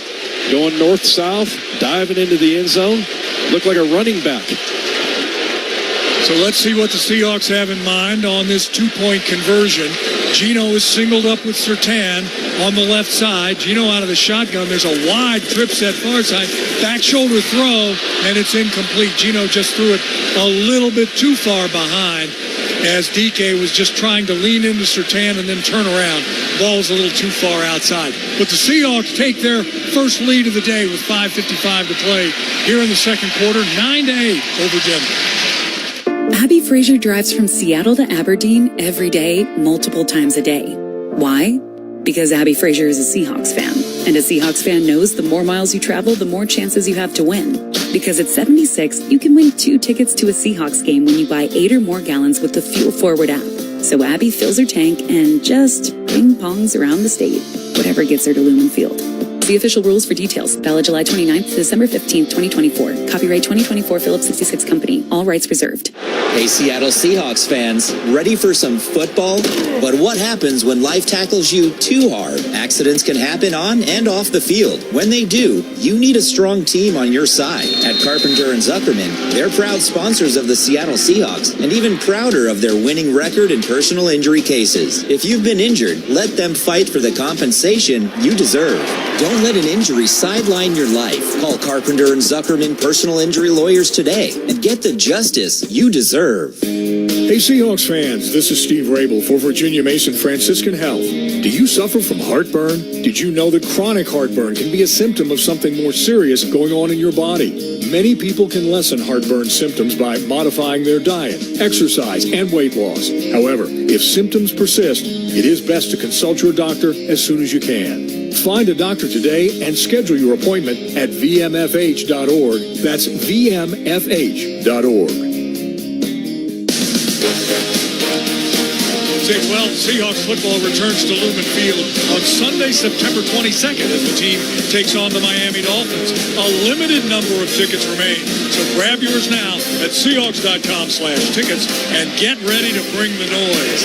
B: going north-south, diving into the end zone. Looked like a running back.
A: So let's see what the Seahawks have in mind on this 2-point conversion. Gino is singled up with Surtain on the left side. Gino out of the shotgun. There's a wide trip set far side. Back shoulder throw, and it's incomplete. Gino just threw it a little bit too far behind as DK was just trying to lean into Surtain and then turn around. Ball was a little too far outside. But the Seahawks take their first lead of the day with 5:55 to play here in the second quarter. 9-8 over Denver.
J: Abby Frazier drives from Seattle to Aberdeen every day, multiple times a day. Why? Because Abby Frazier is a Seahawks fan. And a Seahawks fan knows the more miles you travel, the more chances you have to win. Because at 76, you can win 2 tickets to a Seahawks game when you buy 8 or more gallons with the Fuel Forward app. So Abby fills her tank and just ping-pongs around the state, whatever gets her to Lumen Field. The official rules for details. Valid July 29th to December 15th, 2024. Copyright 2024 Phillips 66 Company. All rights reserved.
O: Hey, Seattle Seahawks fans, ready for some football? But what happens when life tackles you too hard? Accidents can happen on and off the field. When they do, you need a strong team on your side. At Carpenter and Zuckerman, they're proud sponsors of the Seattle Seahawks and even prouder of their winning record in personal injury cases. If you've been injured, let them fight for the compensation you deserve. Don't let an injury sideline your life. Call Carpenter and Zuckerman personal injury lawyers today and get the justice you deserve.
M: Hey Seahawks fans, this is Steve Rabel for Virginia Mason Franciscan Health. Do you suffer from heartburn? Did you know that chronic heartburn can be a symptom of something more serious going on in your body? Many people can lessen heartburn symptoms by modifying their diet, exercise, and weight loss. However, if symptoms persist, it is best to consult your doctor as soon as you can. Find a doctor today and schedule your appointment at vmfh.org. That's vmfh.org.
A: Well, Seahawks football returns to Lumen Field on Sunday, September 22nd as the team takes on the Miami Dolphins. A limited number of tickets remain, so grab yours now at Seahawks.com/tickets and get ready to bring the noise.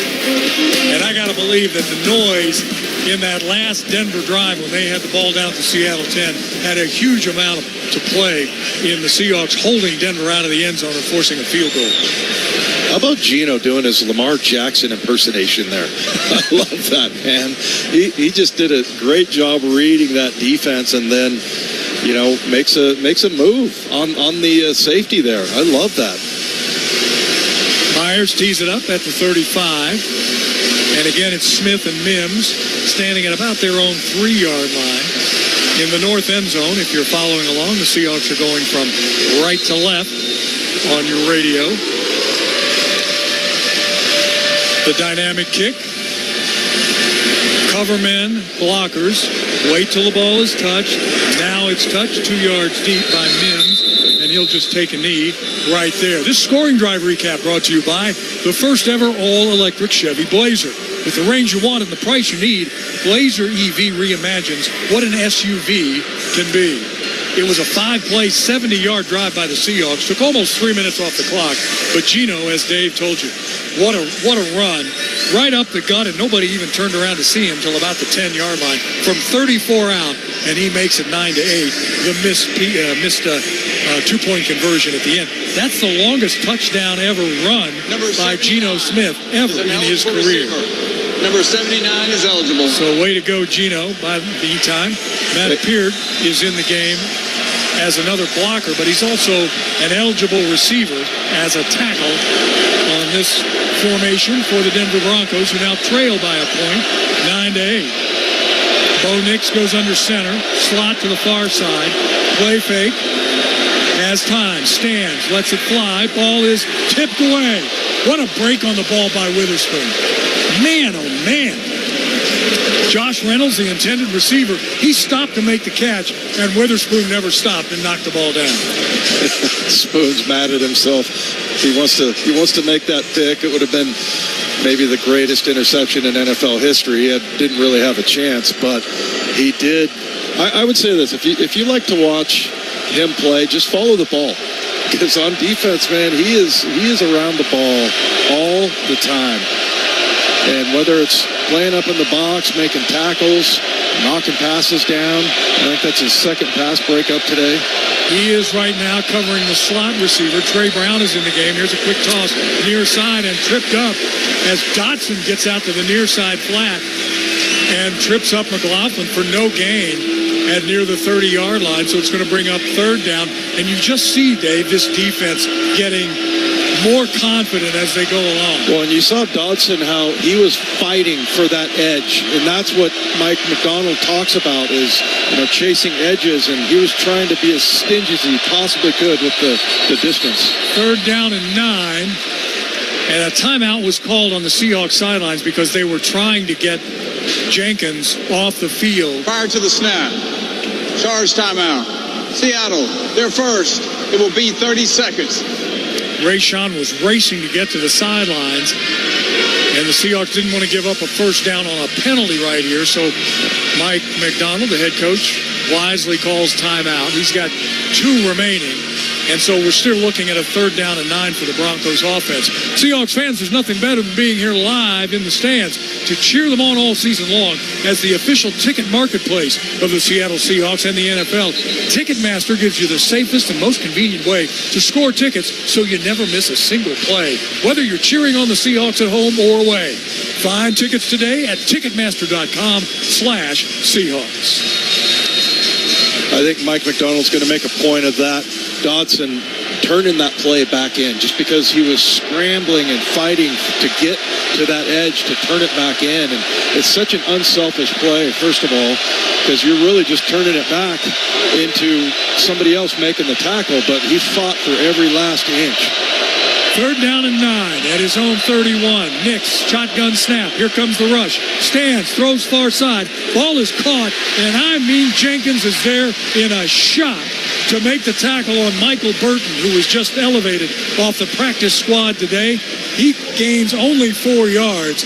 A: And I got to believe that the noise in that last Denver drive when they had the ball down to Seattle 10 had a huge amount to play in the Seahawks holding Denver out of the end zone and forcing a field goal.
B: How about Gino doing his Lamar Jackson impersonation there? I love that, man. He just did a great job reading that defense, and then, makes a move on the safety there. I love that.
A: Myers tees it up at the 35. And again, it's Smith and Mims standing at about their own 3-yard line. In the north end zone, if you're following along, the Seahawks are going from right to left on your radio. The dynamic kick. Cover men, blockers. Wait till the ball is touched. Now it's touched 2 yards deep by Mims, and he'll just take a knee right there. This scoring drive recap brought to you by the first ever all-electric Chevy Blazer. With the range you want and the price you need, Blazer EV reimagines what an SUV can be. It was a 5-play, 70-yard drive by the Seahawks. Took almost 3 minutes off the clock. But Gino, as Dave told you, what a run. Right up the gut, and nobody even turned around to see him until about the 10-yard line. From 34 out, and he makes it 9-8. The missed two-point conversion at the end. That's the longest touchdown ever run by Geno Smith ever in his career.
I: Number 79 is eligible.
A: So way to go, Geno. By the meantime, Matt Peart is in the game as another blocker, but he's also an eligible receiver as a tackle on this formation for the Denver Broncos, who now trail by a point, 9-8. Bo Nix goes under center, slot to the far side, play fake, has time, stands, lets it fly, ball is tipped away. What a break on the ball by Witherspoon. Man, oh man. Josh Reynolds, the intended receiver, he stopped to make the catch, and Witherspoon never stopped and knocked the ball down.
B: Spoon's mad at himself. He wants to make that pick. It would have been maybe the greatest interception in NFL history. He didn't really have a chance, but he did. I would say this: if you like to watch him play, just follow the ball, because on defense, man, he is around the ball all the time. And whether it's playing up in the box, making tackles, knocking passes down, I think that's his second pass breakup today.
A: He is right now covering the slot receiver. Trey Brown is in the game. Here's a quick toss near side and tripped up as Dotson gets out to the near side flat and trips up McLaughlin for no gain at near the 30-yard line. So it's going to bring up third down. And you just see, Dave, this defense getting more confident as they go along.
B: Well, and you saw Dodson, how he was fighting for that edge, and that's what Mike McDonald talks about, is chasing edges, and he was trying to be as stingy as he possibly could with the distance.
A: Third down and 9, and a timeout was called on the Seahawks sidelines because they were trying to get Jenkins off the field.
I: Prior to the snap, charge timeout. Seattle, they're first. It will be 30 seconds.
A: Rayshawn was racing to get to the sidelines, and the Seahawks didn't want to give up a first down on a penalty right here, so Mike McDonald, the head coach, wisely calls timeout. He's got 2 remaining, and so we're still looking at a third down and 9 for the Broncos offense. Seahawks fans, there's nothing better than being here live in the stands to cheer them on all season long as the official ticket marketplace of the Seattle Seahawks and the NFL. Ticketmaster gives you the safest and most convenient way to score tickets so you never miss a single play, whether you're cheering on the Seahawks at home or away. Find tickets today at Ticketmaster.com/Seahawks.
B: I think Mike McDonald's going to make a point of that. Dodson turning that play back in just because he was scrambling and fighting to get to that edge to turn it back in. And it's such an unselfish play, first of all, because you're really just turning it back into somebody else making the tackle, but he fought for every last inch.
A: Third down and 9 at his own 31. Nix, shotgun snap. Here comes the rush. Stands, throws far side. Ball is caught, and I mean Jenkins is there in a shot to make the tackle on Michael Burton, who was just elevated off the practice squad today. He gains only 4 yards.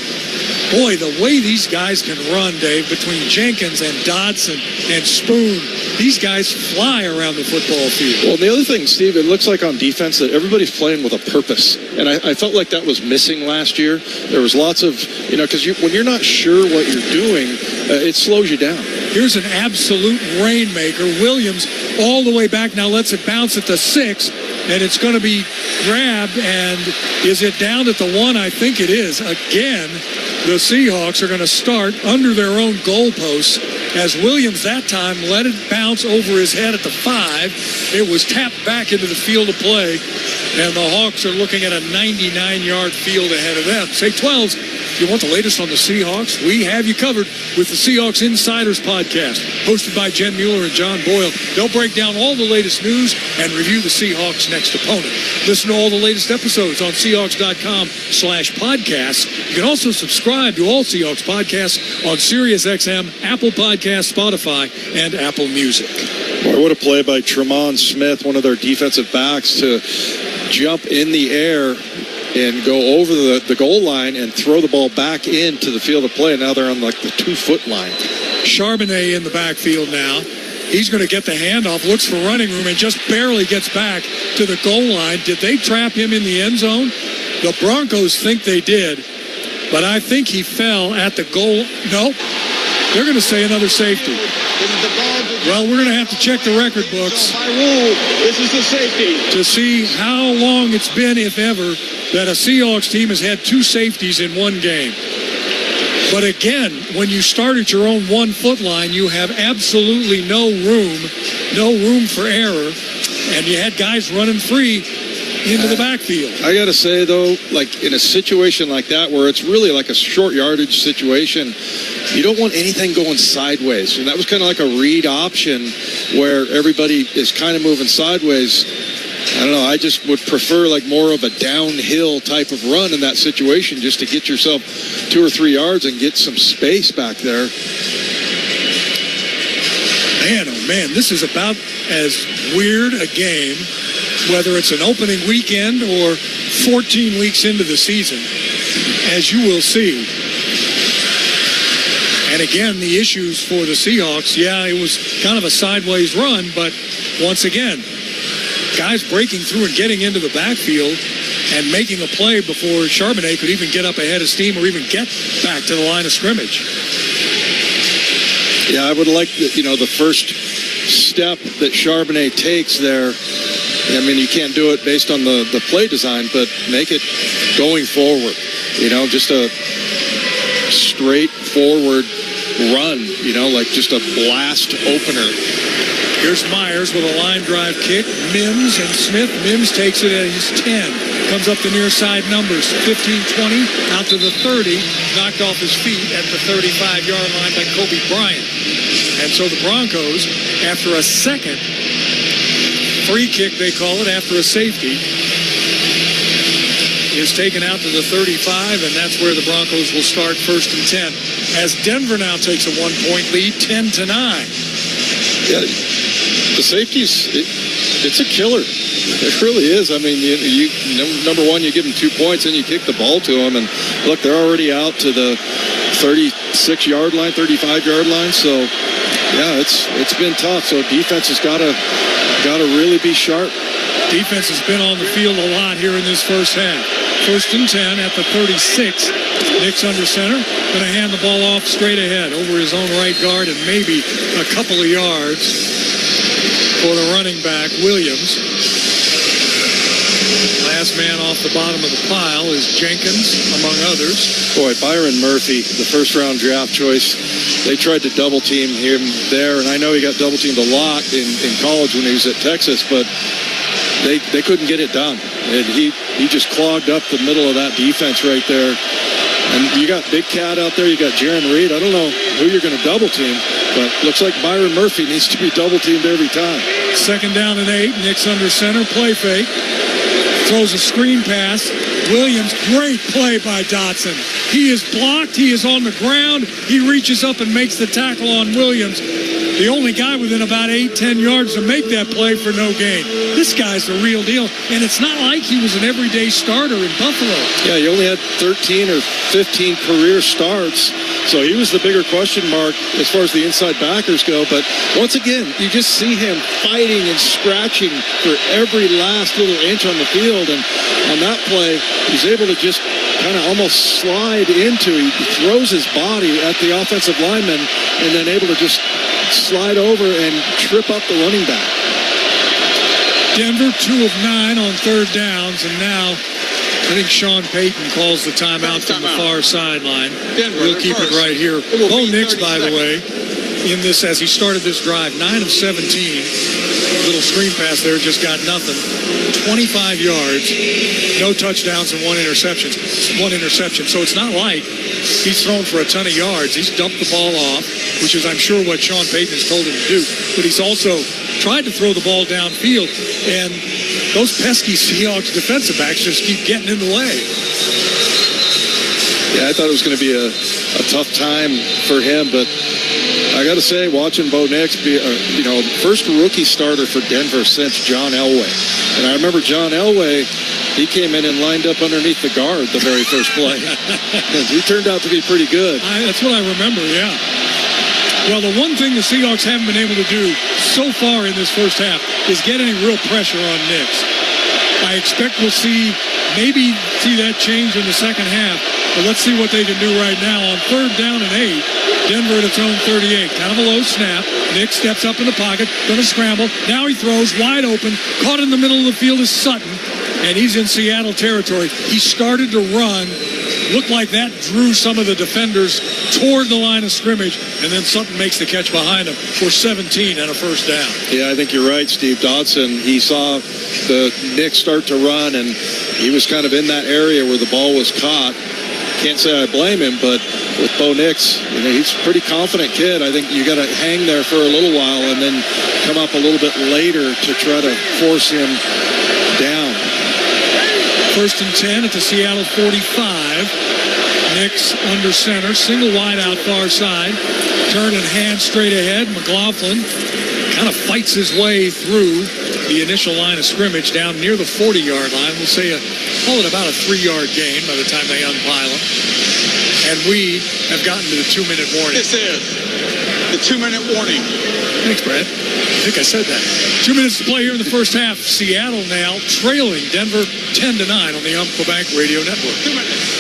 A: Boy, the way these guys can run, Dave, between Jenkins and Dodson and Spoon, these guys fly around the football field.
B: Well, the other thing, Steve, it looks like on defense that everybody's playing with a purpose. And I felt like that was missing last year. There was lots of, because when you're not sure what you're doing, it slows you down.
A: Here's an absolute rainmaker. Williams all the way back now lets it bounce at the 6. and it's going to be grabbed, and is it down at the 1? I think it is. Again, the Seahawks are going to start under their own goalposts as Williams that time let it bounce over his head at the 5. It was tapped back into the field of play, and the Hawks are looking at a 99-yard field ahead of them. Say 12s, if you want the latest on the Seahawks, we have you covered with the Seahawks Insiders podcast, hosted by Jen Mueller and John Boyle. They'll break down all the latest news and review the Seahawks' next opponent. Listen to all the latest episodes on Seahawks.com/podcasts. You can also subscribe to all Seahawks podcasts on SiriusXM, Apple Podcasts, Spotify, and Apple Music.
B: Boy, what a play by Tremont Smith, one of their defensive backs, to jump in the air and go over the goal line and throw the ball back into the field of play. Now they're on like the 2-foot line.
A: Charbonnet in the backfield now. He's going to get the handoff, looks for running room, and just barely gets back to the goal line. Did they trap him in the end zone? The Broncos think they did, but I think he fell at the goal. Nope. They're going to say another safety. Well, we're going to have to check the record books.
I: By rule, this is the safety.
A: To see how long it's been, if ever, that a Seahawks team has had 2 safeties in one game. But again, when you start at your own 1-foot line, you have absolutely no room for error, and you had guys running free into the backfield.
B: I got to say, though, like in a situation like that where it's really like a short yardage situation, you don't want anything going sideways. And that was kind of like a read option where everybody is kind of moving sideways. I don't know. I just would prefer like more of a downhill type of run in that situation just to get yourself 2 or 3 yards and get some space back there.
A: Man, oh man, this is about as weird a game, whether it's an opening weekend or 14 weeks into the season, as you will see. And again, the issues for the Seahawks, yeah, it was kind of a sideways run, but once again, guys breaking through and getting into the backfield and making a play before Charbonnet could even get up ahead of steam or even get back to the line of scrimmage.
B: Yeah, I would like the first step that Charbonnet takes there. I mean, you can't do it based on the play design, but make it going forward. Just a straightforward run, like just a blast opener.
A: Here's Myers with a line drive kick. Mims and Smith. Mims takes it at his 10. Comes up the near side numbers. 15-20 out to the 30. Knocked off his feet at the 35-yard line by Kobe Bryant. And so the Broncos, after a second free kick, they call it, after a safety, is taken out to the 35, and that's where the Broncos will start 1st and 10. As Denver now takes a 1-point lead, 10-9.
B: Yeah, the safeties, it's a killer. It really is. I mean, you number one, you give them 2 points, and you kick the ball to them, and look, they're already out to the 36-yard line, 35-yard line. So, yeah, it's been tough. So defense has got to really be sharp.
A: Defense has been on the field a lot here in this first half. 1st and 10 at the 36. Nick's under center. Going to hand the ball off straight ahead over his own right guard and maybe a couple of yards for the running back, Williams. Last man off the bottom of the pile is Jenkins, among others.
B: Boy, Byron Murphy, the first-round draft choice, they tried to double-team him there, and I know he got double-teamed a lot in college when he was at Texas, but they couldn't get it done. And he just clogged up the middle of that defense right there. And you got Big Cat out there, you got Jaron Reed. I don't know who you're going to double-team, but looks like Byron Murphy needs to be double-teamed every time.
A: 2nd down and 8. Nick's under center, play fake. Throws a screen pass. Williams, great play by Dotson. He is blocked. He is on the ground. He reaches up and makes the tackle on Williams. The only guy within about 8-10 yards to make that play for no gain. This guy's the real deal. And it's not like he was an everyday starter in Buffalo.
B: Yeah, he only had 13 or 15 career starts. So he was the bigger question mark as far as the inside backers go. But once again, you just see him fighting and scratching for every last little inch on the field. And on that play, he's able to just kind of almost slide into. He throws his body at the offensive lineman and then able to just slide over and trip up the running back.
A: Denver 2 of 9 on third downs, and now I think Sean Payton calls the timeout from the far sideline. We'll keep it right here. Bo Nix, by the way, in this as he started this drive, 9 of 17. Little screen pass there, just got nothing. 25 yards, no touchdowns, and one interception. So it's not like he's thrown for a ton of yards. He's dumped the ball off, which is, I'm sure, what Sean Payton has told him to do. But he's also tried to throw the ball downfield, and those pesky Seahawks defensive backs just keep getting in the way.
B: Yeah, I thought it was going to be a tough time for him, but I got to say, watching Bo Nix be, first rookie starter for Denver since John Elway. And I remember John Elway, he came in and lined up underneath the guard the very first play. He turned out to be pretty good.
A: That's what I remember, yeah. Well, the one thing the Seahawks haven't been able to do so far in this first half is get any real pressure on Nix. I expect we'll see that change in the second half. But let's see what they can do right now on third down and 8. Denver at its own 38. Kind of a low snap. Nix steps up in the pocket, going to scramble. Now he throws wide open. Caught in the middle of the field is Sutton, and he's in Seattle territory. He started to run. Looked like that drew some of the defenders toward the line of scrimmage, and then Sutton makes the catch behind him for 17 and a first down.
B: Yeah, I think you're right, Steve Dodson. He saw the Knicks start to run, and he was kind of in that area where the ball was caught. Can't say I blame him, but with Bo Nix, he's a pretty confident kid. I think you got to hang there for a little while and then come up a little bit later to try to force him down.
A: First and 10 at the Seattle 45. Nix under center, single wide out far side. Turn and hand straight ahead. McLaughlin kind of fights his way through the initial line of scrimmage down near the 40-yard line. We'll say call it about a 3-yard gain by the time they unpile him. And we have gotten to the 2-minute warning.
I: This is the 2-minute warning.
A: Thanks, Brad. I think I said that. 2 minutes to play here in the first half. Seattle now trailing Denver 10-9 on the Umpqua Bank Radio Network.
I: 2 minutes.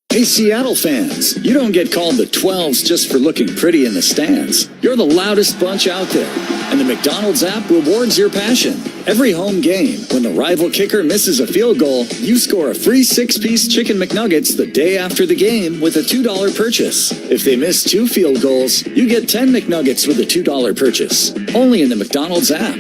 D: Hey, Seattle fans, you don't get called the 12s just for looking pretty in the stands. You're the loudest bunch out there, and the McDonald's app rewards your passion. Every home game, when the rival kicker misses a field goal, you score a free 6-piece Chicken McNuggets the day after the game with a $2 purchase. If they miss 2 field goals, you get 10 McNuggets with a $2 purchase. Only in the McDonald's app.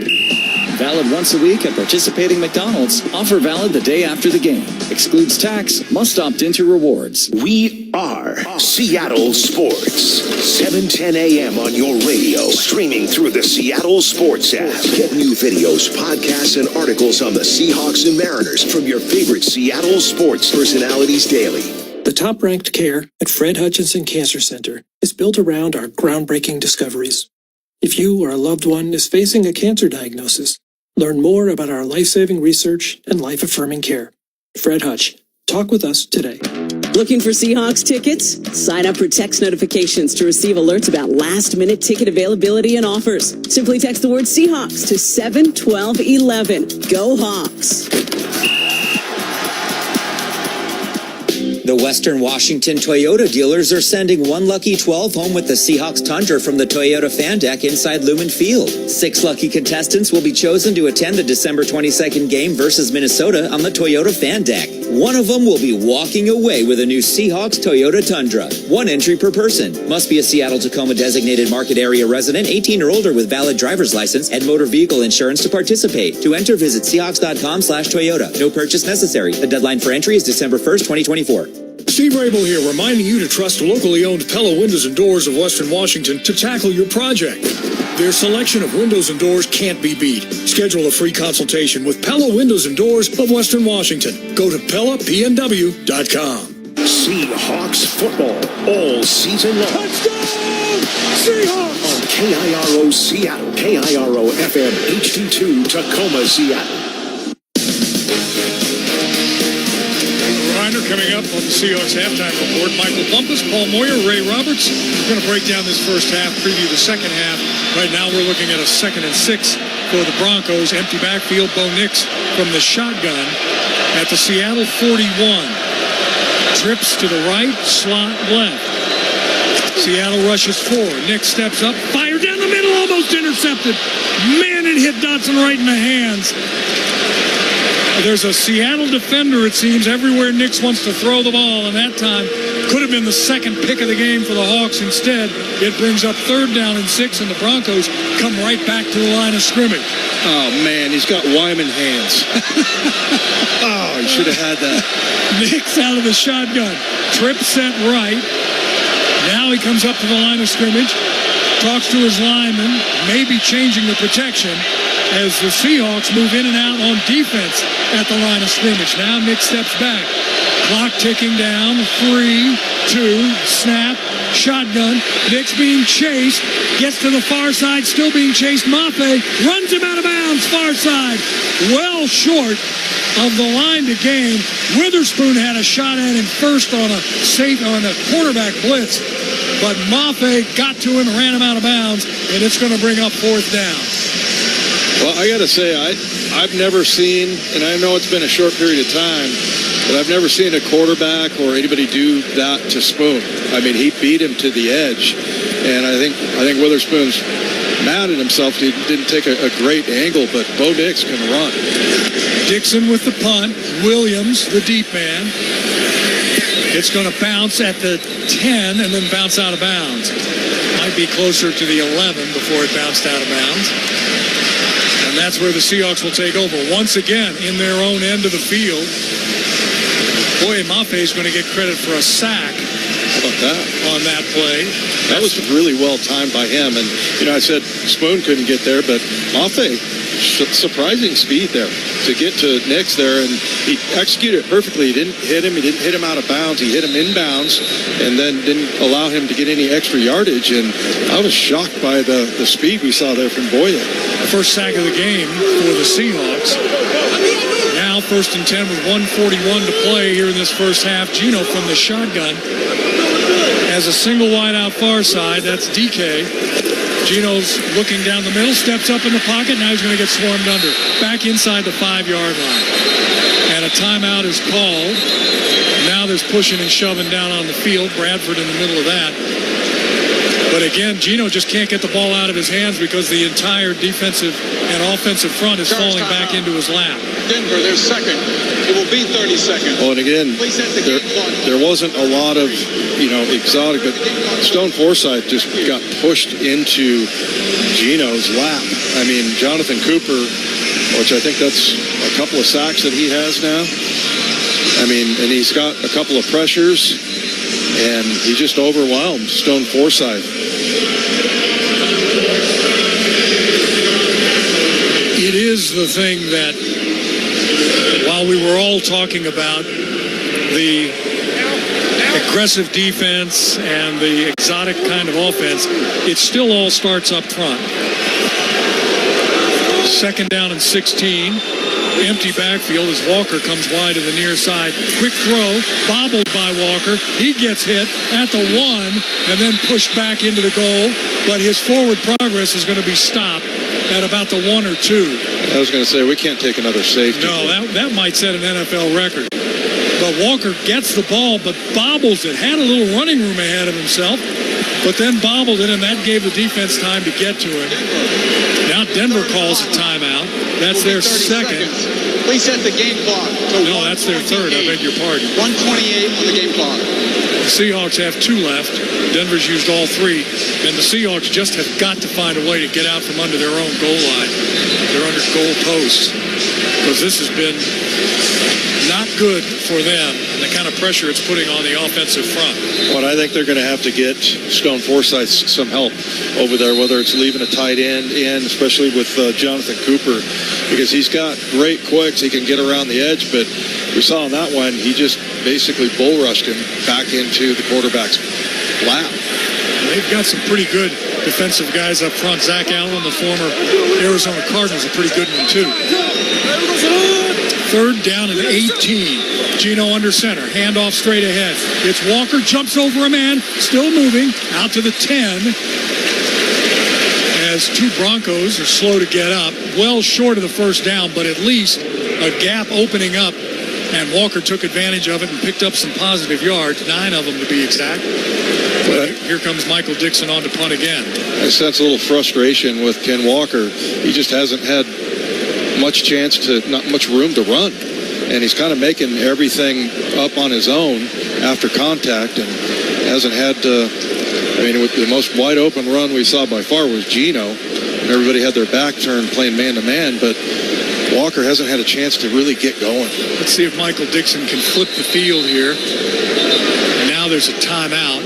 D: Valid once a week at participating McDonald's. Offer valid the day after the game. Excludes tax. Must opt into rewards.
C: We are Seattle Sports. 7:10 a.m. on your radio. Streaming through the Seattle Sports app. Get new videos, podcasts, and articles on the Seahawks and Mariners from your favorite Seattle sports personalities daily.
E: The top-ranked care at Fred Hutchinson Cancer Center is built around our groundbreaking discoveries. If you or a loved one is facing a cancer diagnosis, learn more about our life-saving research and life-affirming care. Fred Hutch, talk with us today.
G: Looking for Seahawks tickets? Sign up for text notifications to receive alerts about last-minute ticket availability and offers. Simply text the word Seahawks to 71211. Go Hawks!
O: The Western Washington Toyota dealers are sending one lucky 12 home with the Seahawks Tundra from the Toyota Fan Deck inside Lumen Field. 6 lucky contestants will be chosen to attend the December 22nd game versus Minnesota on the Toyota Fan Deck. One of them will be walking away with a new Seahawks Toyota Tundra. 1 entry per person. Must be a Seattle-Tacoma designated market area resident, 18 or older with valid driver's license and motor vehicle insurance to participate. To enter, visit Seahawks.com/Toyota. No purchase necessary. The deadline for entry is December 1st, 2024.
M: Steve Rabel here, reminding you to trust locally owned Pella Windows and Doors of Western Washington to tackle your project. Their selection of windows and doors can't be beat. Schedule a free consultation with Pella Windows and Doors of Western Washington. Go to PellaPNW.com.
C: Seahawks football all season long.
M: Touchdown! Seahawks!
C: On KIRO Seattle, KIRO FM HD2 Tacoma, Seattle.
A: Coming up on the Seahawks halftime report, Michael Bumpus, Paul Moyer, Ray Roberts. We're going to break down this first half, preview the second half. Right now we're looking at a 2nd and 6 for the Broncos. Empty backfield, Bo Nix from the shotgun at the Seattle 41. Trips to the right, slot left. Seattle rushes 4. Nix steps up, fire down the middle, almost almost intercepted. Man, it hit Dotson right in the hands. There's a Seattle defender, it seems, everywhere Nix wants to throw the ball, and that time could have been the second pick of the game for the Hawks. Instead, it brings up 3rd down and 6, and the Broncos come right back to the line of scrimmage.
B: Oh, man, he's got Wyman hands. Oh, he should have had that.
A: Nix out of the shotgun. Trip set right. Now he comes up to the line of scrimmage, talks to his lineman, maybe changing the protection as the Seahawks move in and out on defense at the line of scrimmage. Now Nix steps back. Clock ticking down. 3, 2, snap, shotgun. Nix being chased. Gets to the far side, still being chased. Mafe runs him out of bounds, far side. Well short of the line to gain. Witherspoon had a shot at him first on a quarterback blitz, but Mafe got to him and ran him out of bounds, and it's going to bring up 4th down.
B: Well, I got to say, I've never seen, and I know it's been a short period of time, but I've never seen a quarterback or anybody do that to Spoon. I mean, he beat him to the edge, and I think Witherspoon's mad at himself. He didn't take a great angle, but Bo Nix can run.
A: Dixon with the punt. Williams, the deep man. It's going to bounce at the 10 and then bounce out of bounds. Might be closer to the 11 before it bounced out of bounds. And that's where the Seahawks will take over once again in their own end of the field. Boy, Mafe is going to get credit for a sack.
B: How about that?
A: On that play.
B: That was really well timed by him. And, I said Spoon couldn't get there, but Mafe, surprising speed there to get to Nix there. And he executed it perfectly. He didn't hit him. He didn't hit him out of bounds. He hit him inbounds and then didn't allow him to get any extra yardage. And I was shocked by the speed we saw there from Boye.
A: The first sack of the game for the Seahawks. Now 1st and 10 with 1:41 to play here in this first half. Gino from the shotgun has a single wide out far side. That's DK. Gino's looking down the middle, steps up in the pocket. Now he's going to get swarmed under. Back inside the 5-yard line. And a timeout is called. Now there's pushing and shoving down on the field. Bradford in the middle of that. But again, Gino just can't get the ball out of his hands because the entire defensive and offensive front is falling back into his lap.
I: Denver, they're second. It will be 30 seconds.
B: Well, and again, there wasn't a lot of, exotic, but Stone Forsythe just got pushed into Gino's lap. I mean, Jonathan Cooper, which I think that's a couple of sacks that he has now. I mean, and he's got a couple of pressures, and he just overwhelmed Stone Forsythe.
A: It is the thing that, while we were all talking about the aggressive defense and the exotic kind of offense, it still all starts up front. 2nd down and 16. Empty backfield as Walker comes wide to the near side. Quick throw, bobbled by Walker. He gets hit at the 1 and then pushed back into the goal. But his forward progress is going to be stopped at about the 1 or 2.
B: I was going to say, we can't take another safety.
A: No, that might set an NFL record. But Walker gets the ball, but bobbles it. Had a little running room ahead of himself, but then bobbled it, and that gave the defense time to get to him. Now Denver calls a timeout. That's their second.
I: Please set the game clock.
A: No, that's their third. I beg your pardon.
I: 1:28 on the game clock.
A: The Seahawks have 2 left. Denver's used all 3. And the Seahawks just have got to find a way to get out from under their own goal line. They're under goal posts. Because this has been not good for them and the kind of pressure it's putting on the offensive front.
B: Well, I think they're going to have to get Stone Forsythe some help over there, whether it's leaving a tight end in, especially with Jonathan Cooper, because he's got great quicks. He can get around the edge, but we saw on that one, he just basically bull rushed him back into the quarterback's lap.
A: They've got some pretty good defensive guys up front. Zach Allen, the former Arizona Cardinals, a pretty good one too. 3rd down and 18. Gino under center. Handoff straight ahead. It's Walker. Jumps over a man. Still moving. Out to the 10. As 2 Broncos are slow to get up. Well short of the first down, but at least a gap opening up. And Walker took advantage of it and picked up some positive yards. 9 of them to be exact. But here comes Michael Dixon on to punt again.
B: I sense a little frustration with Ken Walker. He just hasn't had not much room to run. And he's kind of making everything up on his own after contact and hasn't had with the most wide open run we saw by far was Geno. And everybody had their back turned playing man-to-man, but Walker hasn't had a chance to really get going.
A: Let's see if Michael Dixon can flip the field here. And now there's a timeout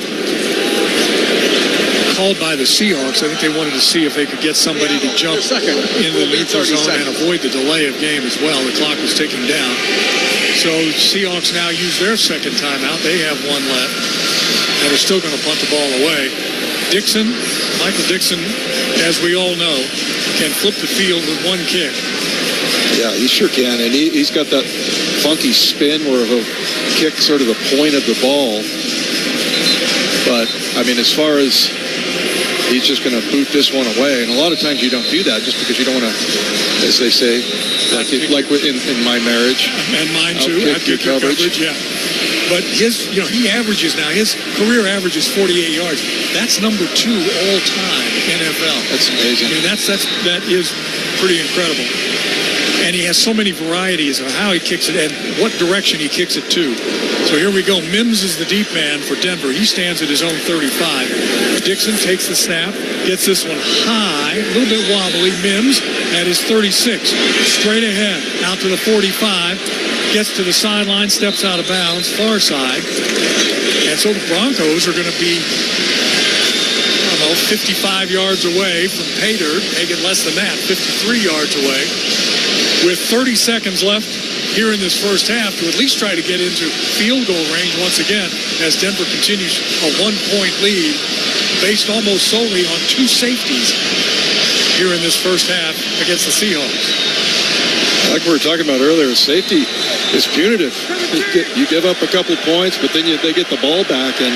A: called by the Seahawks. I think they wanted to see if they could get somebody to jump into the neutral zone and avoid the delay of game as well. The clock was ticking down. So Seahawks now use their second timeout. They have one left. And they're still going to punt the ball away. Michael Dixon, as we all know, can flip the field with one kick.
B: Yeah, he sure can. And he's got that funky spin where he'll kick sort of the point of the ball. But, as far as he's just going to boot this one away. And a lot of times you don't do that just because you don't want to, as they say, like in my marriage.
A: And mine too.
B: Outkick your coverage.
A: Yeah. But he averages now, his career average is 48 yards. That's number 2 all time NFL.
B: That's amazing.
A: That is pretty incredible. And he has so many varieties of how he kicks it and what direction he kicks it to. So here we go. Mims is the deep man for Denver. He stands at his own 35. Dixon takes the snap, gets this one high, a little bit wobbly. Mims at his 36. Straight ahead, out to the 45. Gets to the sideline, steps out of bounds, far side. And so the Broncos are going to be 55 yards away from pay dirt, making less than that, 53 yards away, with 30 seconds left here in this first half to at least try to get into field goal range once again as Denver continues a 1-point lead based almost solely on 2 safeties here in this first half against the Seahawks.
B: Like we were talking about earlier, safety is punitive. You give up a couple points, but then they get the ball back, and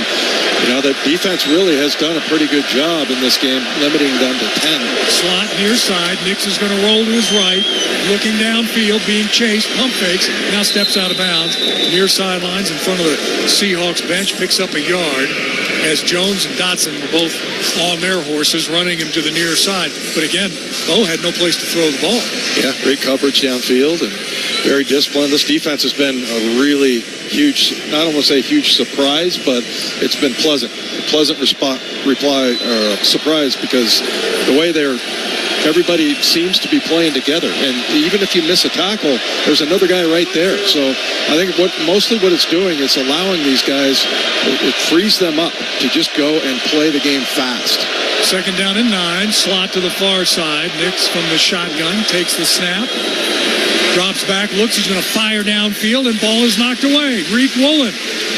B: that defense really has done a pretty good job in this game, limiting them to 10.
A: Slot near side. Nix is going to roll to his right, looking downfield, being chased, pump fakes, now steps out of bounds. Near sidelines in front of the Seahawks bench, picks up a yard as Jones and Dotson were both on their horses, running him to the near side. But again, Bo had no place to throw the ball.
B: Yeah, great coverage downfield and very disciplined. This defense has been a really huge, I don't want to say huge surprise, but it's been pleasant. A pleasant surprise because the way everybody seems to be playing together. And even if you miss a tackle, there's another guy right there. So I think mostly what it's doing is allowing these guys, it frees them up to just go and play the game fast.
A: Second down and 9, slot to the far side. Nix from the shotgun takes the snap. Drops back, looks, he's going to fire downfield, and ball is knocked away. Reek Woolen,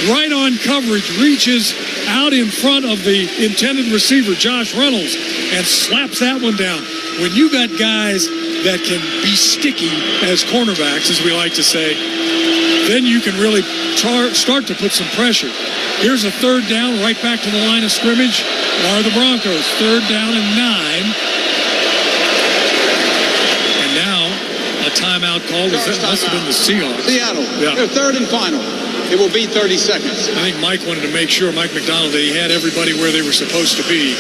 A: right on coverage, reaches out in front of the intended receiver, Josh Reynolds, and slaps that one down. When you got guys that can be sticky as cornerbacks, as we like to say, then you can really start to put some pressure. Here's a third down, right back to the line of scrimmage are the Broncos. Third down and 9. Timeout call. That must have been the Seahawks.
I: Seattle.
A: Yeah.
I: Their third and final. It will be 30 seconds.
A: I think Mike wanted to make sure, Mike McDonald, that he had everybody where they were supposed to be.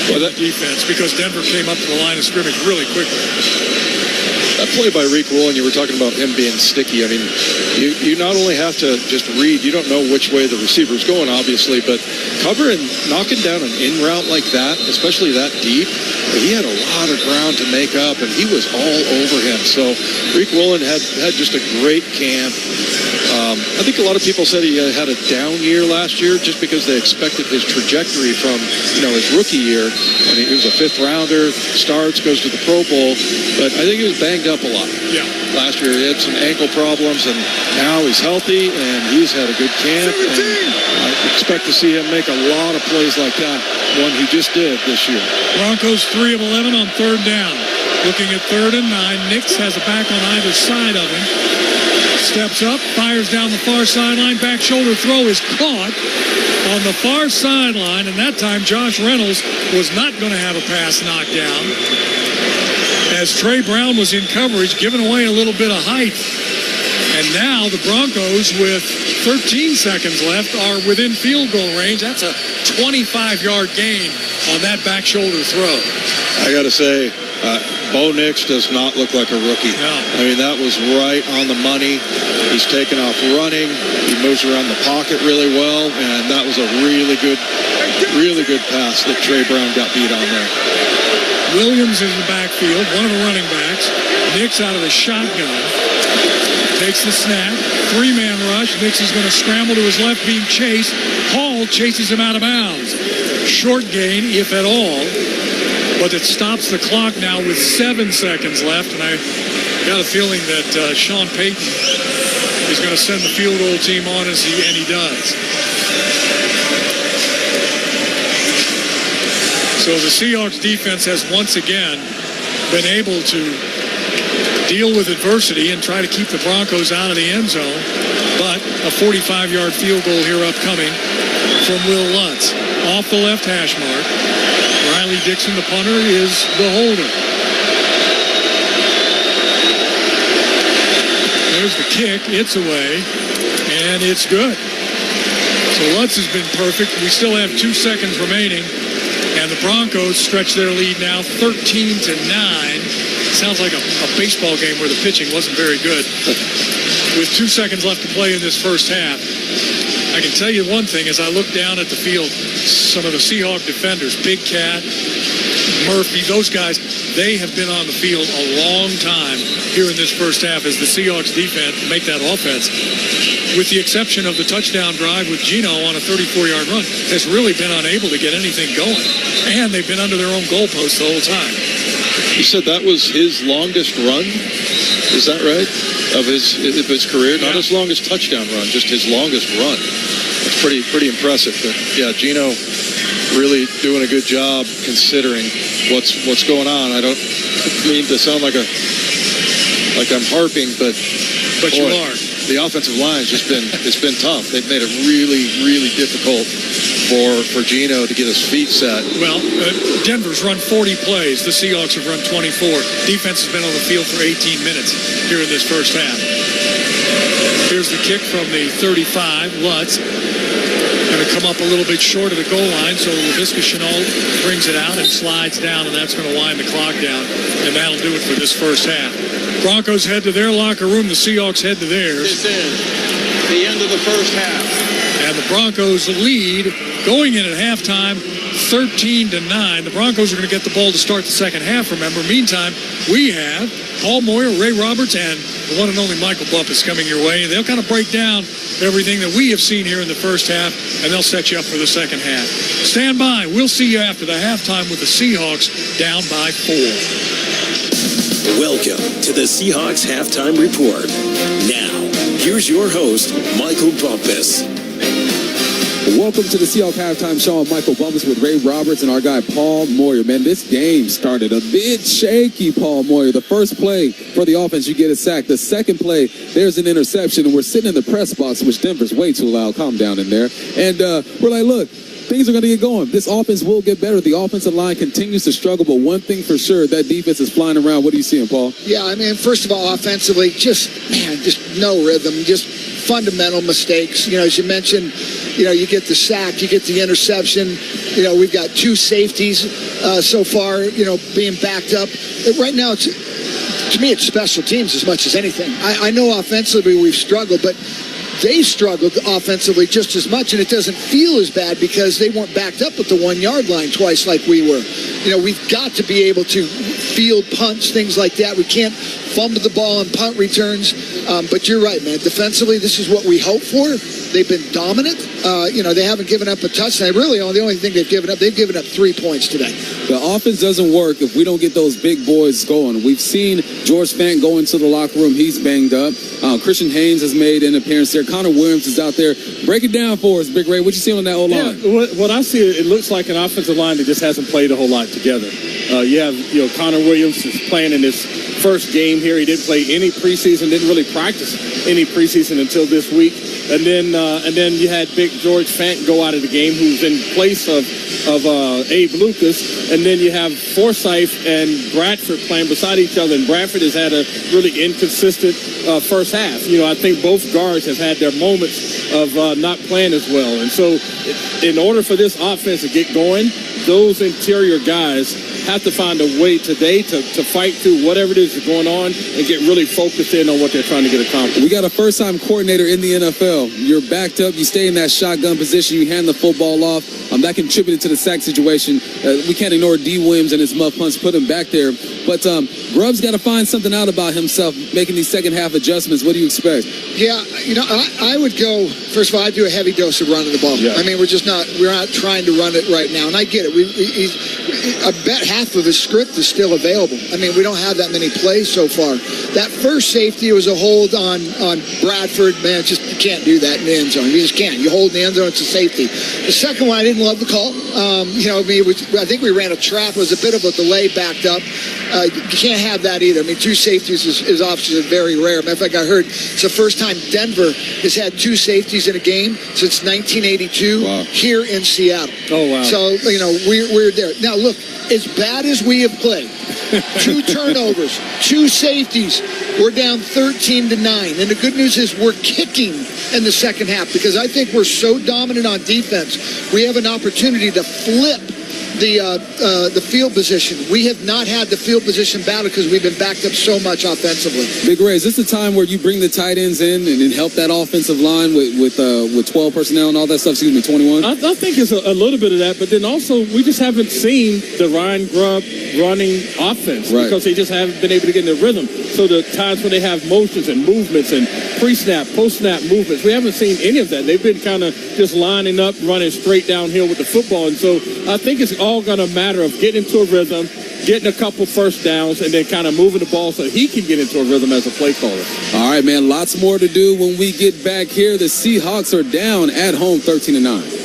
A: Well, that defense, because Denver came up to the line of scrimmage really quickly.
B: That play by Reek Woolen, you were talking about him being sticky. You not only have to just read, you don't know which way the receiver's going, obviously, but covering, knocking down an in route like that, especially that deep, he had a lot of ground to make up, and he was all over him. So Reek Woolen had just a great camp. I think a lot of people said he had a down year last year just because they expected his trajectory from his rookie year. I mean, he was a 5th rounder, starts, goes to the Pro Bowl, but I think he was banged up a lot.
A: Yeah.
B: Last year he had some ankle problems, and now he's healthy, and he's had a good camp. And I expect to see him make a lot of plays like that, one he just did this year.
A: Broncos 3 of 11 on third down. Looking at third and 9. Nix has a back on either side of him. Steps up, fires down the far sideline. Back shoulder throw is caught on the far sideline, and that time Josh Reynolds was not going to have a pass knocked down, as Trey Brown was in coverage, giving away a little bit of height. And now the Broncos, with 13 seconds left, are within field goal range. That's a 25-yard gain on that back shoulder throw.
B: I got to say, Bo Nix does not look like a rookie.
A: No.
B: I mean, that was right on the money. He's taken off running. He moves around the pocket really well, and that was a really good pass that Trey Brown got beat on there.
A: Williams in the backfield, one of the running backs. Nix out of the shotgun. Takes the snap. 3-man rush. Nix is going to scramble to his left, being chased. Hall chases him out of bounds. Short gain, if at all. But it stops the clock now with 7 seconds left. And I got a feeling that Sean Payton is going to send the field goal team on, and he does. So the Seahawks defense has once again been able to deal with adversity and try to keep the Broncos out of the end zone. But a 45-yard field goal here upcoming from Will Lutz. Off the left hash mark. Riley Dixon, the punter, is the holder. There's the kick. It's away. And it's good. So Lutz has been perfect. We still have 2 seconds remaining. And the Broncos stretch their lead now 13-9. Sounds like a baseball game where the pitching wasn't very good. With 2 seconds left to play in this first half. I can tell you one thing, as I look down at the field, some of the Seahawk defenders, Big Cat, Murphy, those guys, they have been on the field a long time here in this first half as the Seahawks defense make that offense. With the exception of the touchdown drive with Gino on a 34-yard run, has really been unable to get anything going. And they've been under their own goalpost the whole time.
B: You said that was his longest run? Is that right? Of his career? Yeah. Not his longest touchdown run, just his longest run. It's pretty impressive. But yeah, Gino really doing a good job considering what's going on. I don't mean to sound like I'm harping, but
A: boy, you are.
B: The offensive line has it's been tough. They've made it really difficult for Gino to get his feet set.
A: Well, Denver's run 40 plays. The Seahawks have run 24. Defense has been on the field for 18 minutes here in this first half. Here's the kick from the 35. Lutz going to come up a little bit short of the goal line, so Laviska Shenault brings it out and slides down, and that's going to wind the clock down, and that'll do it for this first half. Broncos head to their locker room. The Seahawks head to theirs.
I: This is the end of the first half.
A: And the Broncos lead going in at halftime 13-9. The Broncos are going to get the ball to start the second half, remember. Meantime, we have Paul Moyer, Ray Roberts, and the one and only Michael Bumpus coming your way. They'll kind of break down everything that we have seen here in the first half, and they'll set you up for the second half. Stand by. We'll see you after the halftime with the Seahawks down by 4.
C: Welcome to the Seahawks Halftime Report. Now, here's your host, Michael Bumpus.
F: Welcome to the Seahawks Halftime Show. I'm Michael Bumpus with Ray Roberts and our guy Paul Moyer. Man, this game started a bit shaky, Paul Moyer. The first play for the offense, you get a sack. The second play, there's an interception, and we're sitting in the press box, which Denver's way too loud. Calm down in there. And we're like, look, things are going to get going. This offense will get better. The offensive line continues to struggle, but one thing for sure, that defense is flying around. What are you seeing, Paul?
N: Yeah, I mean, first of all, offensively, just no rhythm, just fundamental mistakes. You know, as you mentioned, you get the sack, you get the interception. We've got 2 safeties so far, being backed up. Right now, to me, it's special teams as much as anything. I know offensively we've struggled, but they struggled offensively just as much, and it doesn't feel as bad because they weren't backed up at the 1-yard line twice like we were. We've got to be able to field punts, things like that. We can't fumble the ball on punt returns. But you're right, man. Defensively, this is what we hope for. They've been dominant. They haven't given up a touchdown. Really, the only thing they've given up 3 points today.
F: The offense doesn't work if we don't get those big boys going. We've seen George Fant go into the locker room. He's banged up. Christian Haynes has made an appearance there. Connor Williams is out there. Break it down for us, Big Ray. What you see on that O-line?
W: Yeah, what I see, it looks like an offensive line that just hasn't played a whole lot together. You have, Connor Williams is playing in his first game here. He didn't play any preseason, didn't really practice any preseason until this week. And then you had Big George Fant go out of the game, who's in place of Abe Lucas. And then you have Forsyth and Bradford playing beside each other. And Bradford has had a really inconsistent first half. I think both guards have had their moments of not playing as well. And so in order for this offense to get going, those interior guys have to find a way today to fight through whatever it is that's going on and get really focused in on what they're trying to get accomplished.
F: We got a first-time coordinator in the NFL. You're backed up. You stay in that shotgun position. You hand the football off. That contributed to the sack situation. We can't ignore D. Williams and his muff punts, put him back there. But Grubb's got to find something out about himself, making these second-half adjustments. What do you expect?
N: Yeah, I would go, first of all, I'd do a heavy dose of running the ball.
W: Yeah.
N: I mean, we're not trying to run it right now. And I get it. I bet half of his script is still available. I mean, we don't have that many plays so far. That first safety was a hold on Bradford. Man, just you can't do that in the end zone. You just can't. You hold in the end zone, it's a safety. The second one, I didn't love the call. I think we ran a trap. It was a bit of a delay backed up. You can't have that either. I mean, two safeties is obviously very rare. Matter of fact, I heard it's the first time Denver has had two safeties in a game since 1982 here in Seattle.
W: Oh, wow.
N: So, we're there. Now, look, as bad as we have played, 2 turnovers, 2 safeties, we're down 13-9. And the good news is we're kicking in the second half because I think we're so dominant on defense. We have an opportunity to flip the field position. We have not had the field position battle because we've been backed up so much offensively.
F: Big Ray, is this the time where you bring the tight ends in and help that offensive line with 12 personnel and all that stuff? Excuse me, 21?
W: I think it's a little bit of that, but then also we just haven't seen the Ryan Grubb running offense because they just haven't been able to get in the rhythm. So the times when they have motions and movements and pre-snap, post-snap movements, we haven't seen any of that. They've been kind of just lining up, running straight downhill with the football. And so I think it's all going to matter of getting into a rhythm, getting a couple first downs, and then kind of moving the ball so he can get into a rhythm as a play caller.
F: All right, man, lots more to do when we get back here. The Seahawks are down at home 13-9.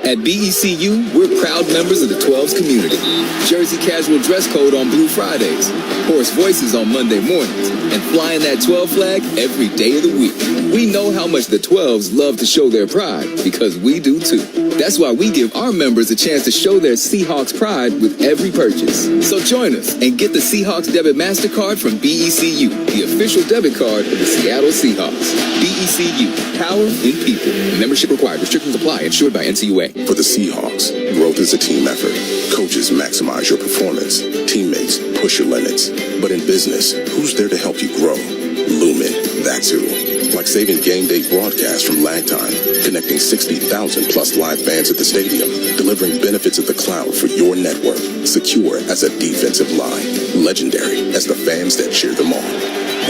S: At BECU, we're proud members of the 12s community. Jersey casual dress code on Blue Fridays, hoarse voices on Monday mornings, and flying that 12 flag every day of the week. We know how much the 12s love to show their pride, because we do too. That's why we give our members a chance to show their Seahawks pride with every purchase. So join us and get the Seahawks Debit MasterCard from BECU, the official debit card of the Seattle Seahawks. BECU, power in people. Membership required. Restrictions apply. Insured by NCUA.
Q: For the Seahawks, growth is a team effort. Coaches maximize your performance. Teammates push your limits. But in business, who's there to help you grow? Lumen, that's who. Like saving game day broadcasts from lag time, connecting 60,000 plus live fans at the stadium, delivering benefits of the cloud for your network, secure as a defensive line, legendary as the fans that cheer them on.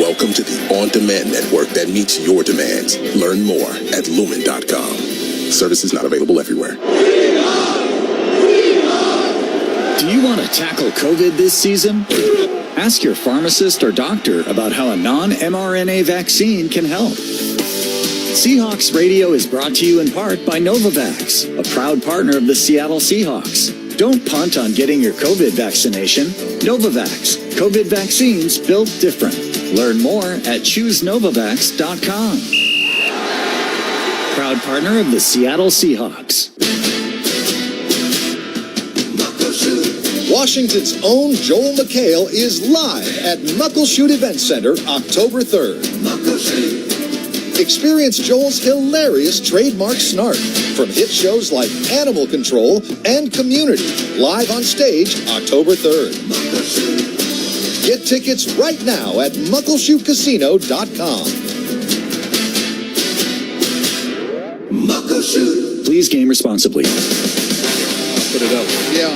Q: Welcome to the on-demand network that meets your demands. Learn more at lumen.com. Services not available everywhere.
D: Do you want to tackle COVID this season? Ask your pharmacist or doctor about how a non-mRNA vaccine can help. Seahawks Radio is brought to you in part by Novavax, a proud partner of the Seattle Seahawks. Don't punt on getting your COVID vaccination. Novavax, COVID vaccines built different. Learn more at ChooseNovavax.com. Proud partner of the Seattle Seahawks.
H: Washington's own Joel McHale is live at Muckleshoot Event Center October 3rd. Experience Joel's hilarious trademark snark from hit shows like Animal Control and Community, live on stage October 3rd. Get tickets right now at muckleshootcasino.com.
D: Please game responsibly.
W: Put it up.
N: Yeah.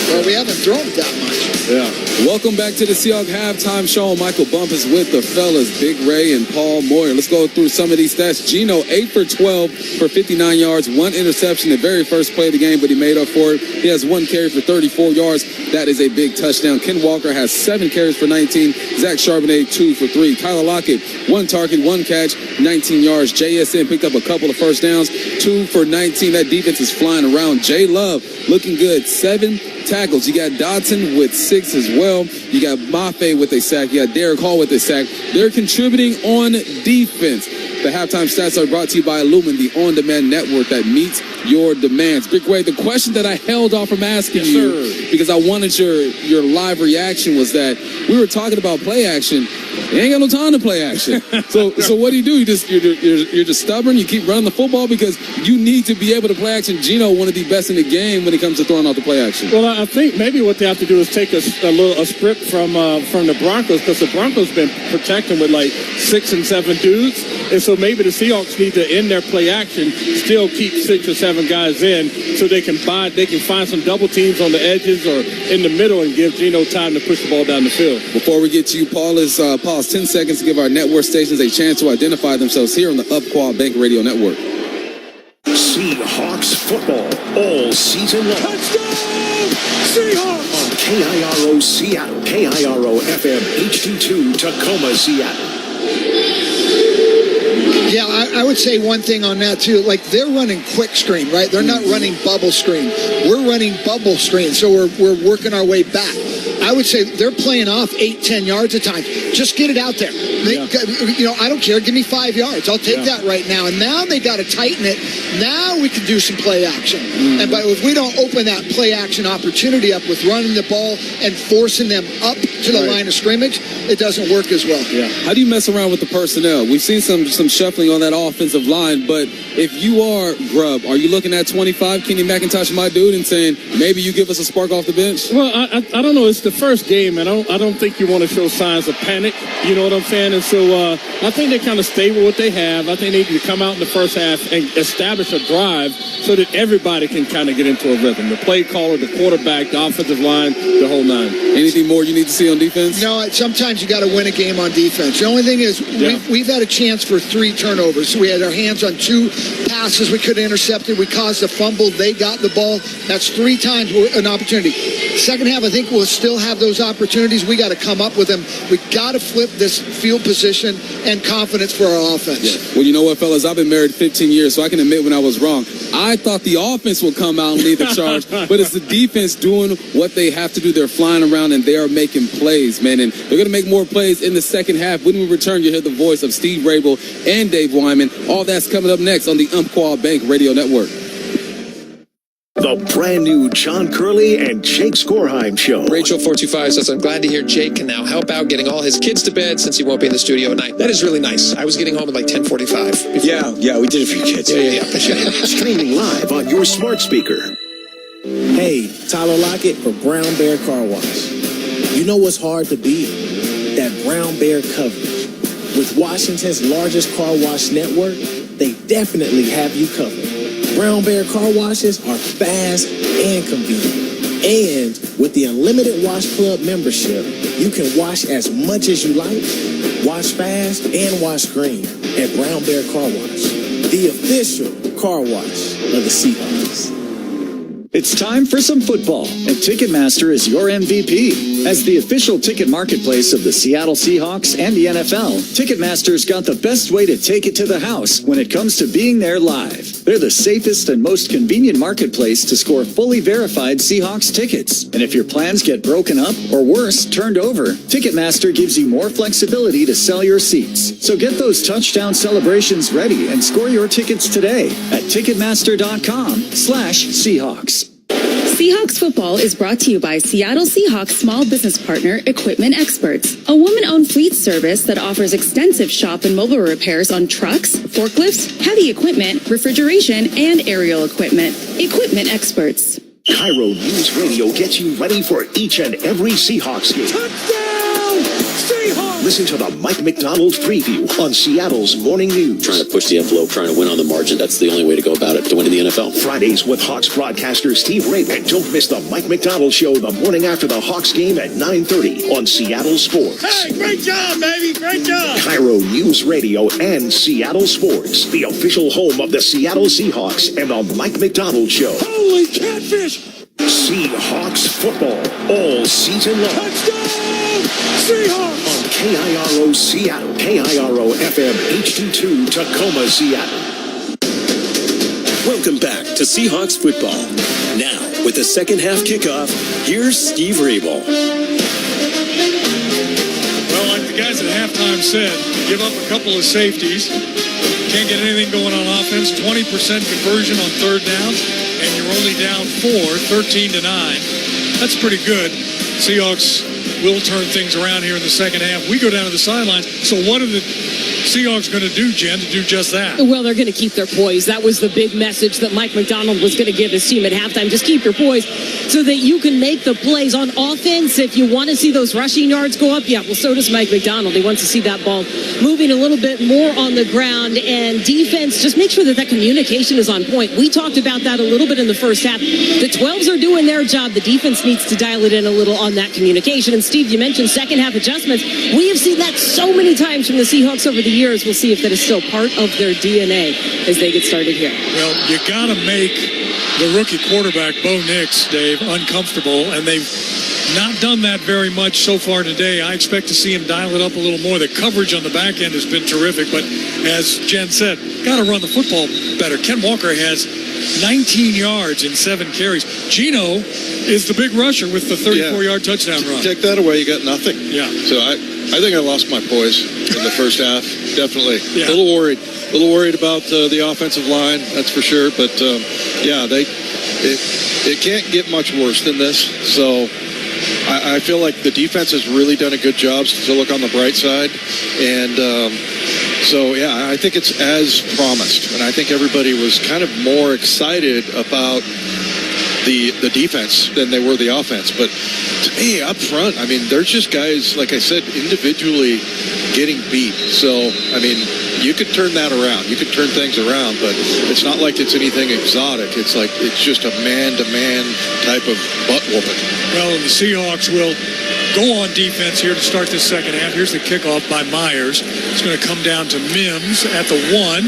N: Well, we haven't thrown that much.
W: Yeah.
F: Welcome back to the Seahawks halftime show. Michael Bumpus with the fellas, Big Ray and Paul Moyer. Let's go through some of these stats. Geno, 8 for 12 for 59 yards, 1 interception the very first play of the game, but he made up for it. He has 1 carry for 34 yards. That is a big touchdown. Ken Walker has 7 carries for 19. Zach Charbonnet, 2 for 3. Tyler Lockett, 1 target, 1 catch, 19 yards. JSN picked up a couple of first downs, 2 for 19. That defense is flying around. J Love looking good, 7 tackles. You got Dodson with 6 as well. You got Mafe with a sack. You got Derek Hall with a sack. They're contributing on defense. The halftime stats are brought to you by Lumen, the on-demand network that meets your demands. Big Ray, the question that I held off from asking you, because I wanted your live reaction, was that we were talking about play action, He ain't got no time to play action. So what do? You're just stubborn. You keep running the football because you need to be able to play action. Geno, one of the best in the game when it comes to throwing out the play action.
W: Well, I think maybe what they have to do is take a script from the Broncos, because the Broncos been protecting with like 6 and 7 dudes, and so maybe the Seahawks need to end their play action, still keep 6 or 7 guys in, so they can find some double teams on the edges or in the middle and give Geno time to push the ball down the field.
F: Before we get to you, Paul, let's pause 10 seconds to give our network stations a chance to identify themselves here on the Umpqua Bank Radio Network.
C: Seahawks football all season long.
V: Touchdown! Seahawks!
C: On KIRO Seattle, KIRO FM HD2 Tacoma, Seattle.
N: Yeah, I would say one thing on that, too. Like, they're running quick screen, right? They're not running bubble screen. We're running bubble screen, so we're working our way back. I would say they're playing off 8-10 yards a time. Just get it out there. I don't care. Give me 5 yards. I'll take that right now. And now they got to tighten it. Now we can do some play action. But if we don't open that play action opportunity up with running the ball and forcing them up to the line of scrimmage, it doesn't work as well.
F: Yeah. How do you mess around with the personnel? We've seen some shuffling on that offensive line, but if you are Grubb, are you looking at 25, Kenny McIntosh, my dude, and saying maybe you give us a spark off the bench?
W: Well, I don't know. It's the first game, and I don't think you want to show signs of panic. You know what I'm saying? And so I think they kind of stay with what they have. I think they need to come out in the first half and establish a drive so that everybody can kind of get into a rhythm. The play caller, the quarterback, the offensive line, the whole nine.
F: Anything more you need to see on defense?
N: No, sometimes you got to win a game on defense. The only thing is we've had a chance for 3 turnovers. So we had our hands on 2 passes we could have intercepted. We caused a fumble. They got the ball. That's 3 times an opportunity. Second half, I think we'll still have those opportunities. We got to come up with them. We got to flip this field position and confidence for our offense.
F: Yeah. Well, you know what, fellas? I've been married 15 years, so I can admit when I was wrong. I thought the offense would come out and lead the charge, but it's the defense doing what they have to do. They're flying around and they are making plays, man, and they're going to make more plays in the second half. When we return, you'll hear the voice of Steve Rabel and Dave Wyman. All that's coming up next on the Umpqua Bank Radio Network.
C: The brand new John Curley and Jake Skorheim Show.
K: Rachel 425 says, I'm glad to hear Jake can now help out getting all his kids to bed since he won't be in the studio at night. That is really nice. I was getting home at like 10:45.
Q: Yeah, we did it for your kids.
K: Yeah. Appreciate it.
C: Streaming live on your smart speaker.
P: Hey, Tyler Lockett for Brown Bear Car Wash. You know what's hard to beat? That Brown Bear coverage. With Washington's largest car wash network, they definitely have you covered. Brown Bear car washes are fast and convenient. And with the Unlimited Wash Club membership, you can wash as much as you like, wash fast, and wash green at Brown Bear Car Wash, the official car wash of the Seahawks.
D: It's time for some football, and Ticketmaster is your MVP. As the official ticket marketplace of the Seattle Seahawks and the NFL, Ticketmaster's got the best way to take it to the house when it comes to being there live. They're the safest and most convenient marketplace to score fully verified Seahawks tickets. And if your plans get broken up, or worse, turned over, Ticketmaster gives you more flexibility to sell your seats. So get those touchdown celebrations ready and score your tickets today at Ticketmaster.com/Seahawks.
J: Seahawks football is brought to you by Seattle Seahawks small business partner Equipment Experts, a woman-owned fleet service that offers extensive shop and mobile repairs on trucks, forklifts, heavy equipment, refrigeration, and aerial equipment. Equipment Experts.
C: Cairo News Radio gets you ready for each and every Seahawks game.
V: Touchdown! Seahawks!
C: Listen to the Mike McDonald preview on Seattle's Morning News.
R: Trying to push the envelope, trying to win on the margin. That's the only way to go about it, to win in the NFL.
C: Fridays with Hawks broadcaster Steve Rabel. And don't miss the Mike McDonald Show the morning after the Hawks game at 9:30 on Seattle Sports.
V: Hey, great job, baby. Great job.
C: Cairo News Radio and Seattle Sports, the official home of the Seattle Seahawks and the Mike McDonald Show.
V: Holy catfish!
C: Seahawks football all season long.
V: Touchdown! Seahawks!
C: On KIRO Seattle, KIRO FM HD2 Tacoma, Seattle.
Q: Welcome back to Seahawks football. Now, with the second half kickoff, here's Steve Rabel.
A: Well, like the guys at halftime said, give up a couple of safeties. Can't get anything going on offense. 20% conversion on third downs, and you're only down 4, 13-9. That's pretty good. Seahawks will turn things around here in the second half. We go down to the sidelines. So what are the Seahawks going to do, Jen, to do just that?
L: Well, they're going to keep their poise. That was the big message that Mike McDonald was going to give his team at halftime. Just keep your poise so that you can make the plays on offense. If you want to see those rushing yards go up, yeah, well, so does Mike McDonald. He wants to see that ball moving a little bit more on the ground. And defense, just make sure that communication is on point. We talked about that a little bit in the first half. The 12s are doing their job. The defense needs to dial it in a little on that communication. And Steve, you mentioned second half adjustments. We have seen that so many times from the Seahawks over the years. We'll see if that is still part of their DNA as they get started here.
A: Well, you got to make the rookie quarterback, Bo Nix, Dave, uncomfortable, and they've not done that very much so far today. I expect to see him dial it up a little more. The coverage on the back end has been terrific, but as Jen said, got to run the football better. Ken Walker has 19 yards in 7 carries. Gino is the big rusher with the 34-yard touchdown run.
B: Take that away, you got nothing.
A: Yeah.
B: So I think I lost my poise in the first half, definitely.
A: Yeah.
B: A little worried about the offensive line, that's for sure. But, it can't get much worse than this. So I feel like the defense has really done a good job to look on the bright side. And I think it's as promised. And I think everybody was kind of more excited about the defense than they were the offense. But to me, up front, I mean, there's just guys, like I said, individually getting beat. So, I mean, you could turn that around. You could turn things around, but it's not like it's anything exotic. It's like it's just a man-to-man type of butt-whooping.
A: Well, the Seahawks will go on defense here to start this second half. Here's the kickoff by Myers. It's going to come down to Mims at the 1.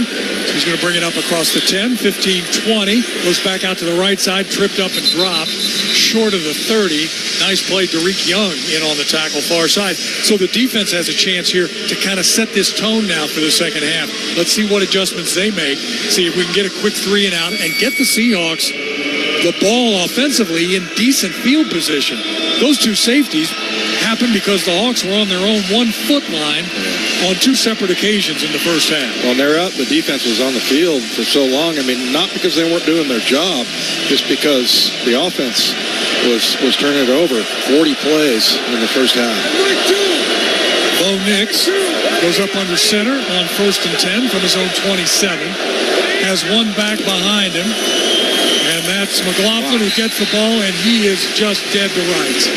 A: He's going to bring it up across the 10, 15, 20. Goes back out to the right side, tripped up and dropped. Short of the 30. Nice play, Derek Young in on the tackle far side. So the defense has a chance here to kind of set this tone now for the second half. Let's see what adjustments they make. See if we can get a quick 3 and out and get the Seahawks the ball offensively in decent field position. Those 2 safeties happened because the Hawks were on their own 1-foot line on 2 separate occasions in the first half.
B: Well, they're out. The defense was on the field for so long. I mean, not because they weren't doing their job, just because the offense was turning it over 40 plays in the first half.
A: Bo Nix goes up under center on 1st and 10 from his own 27. Has one back behind him. And that's McLaughlin who gets the ball, and he is just dead to rights.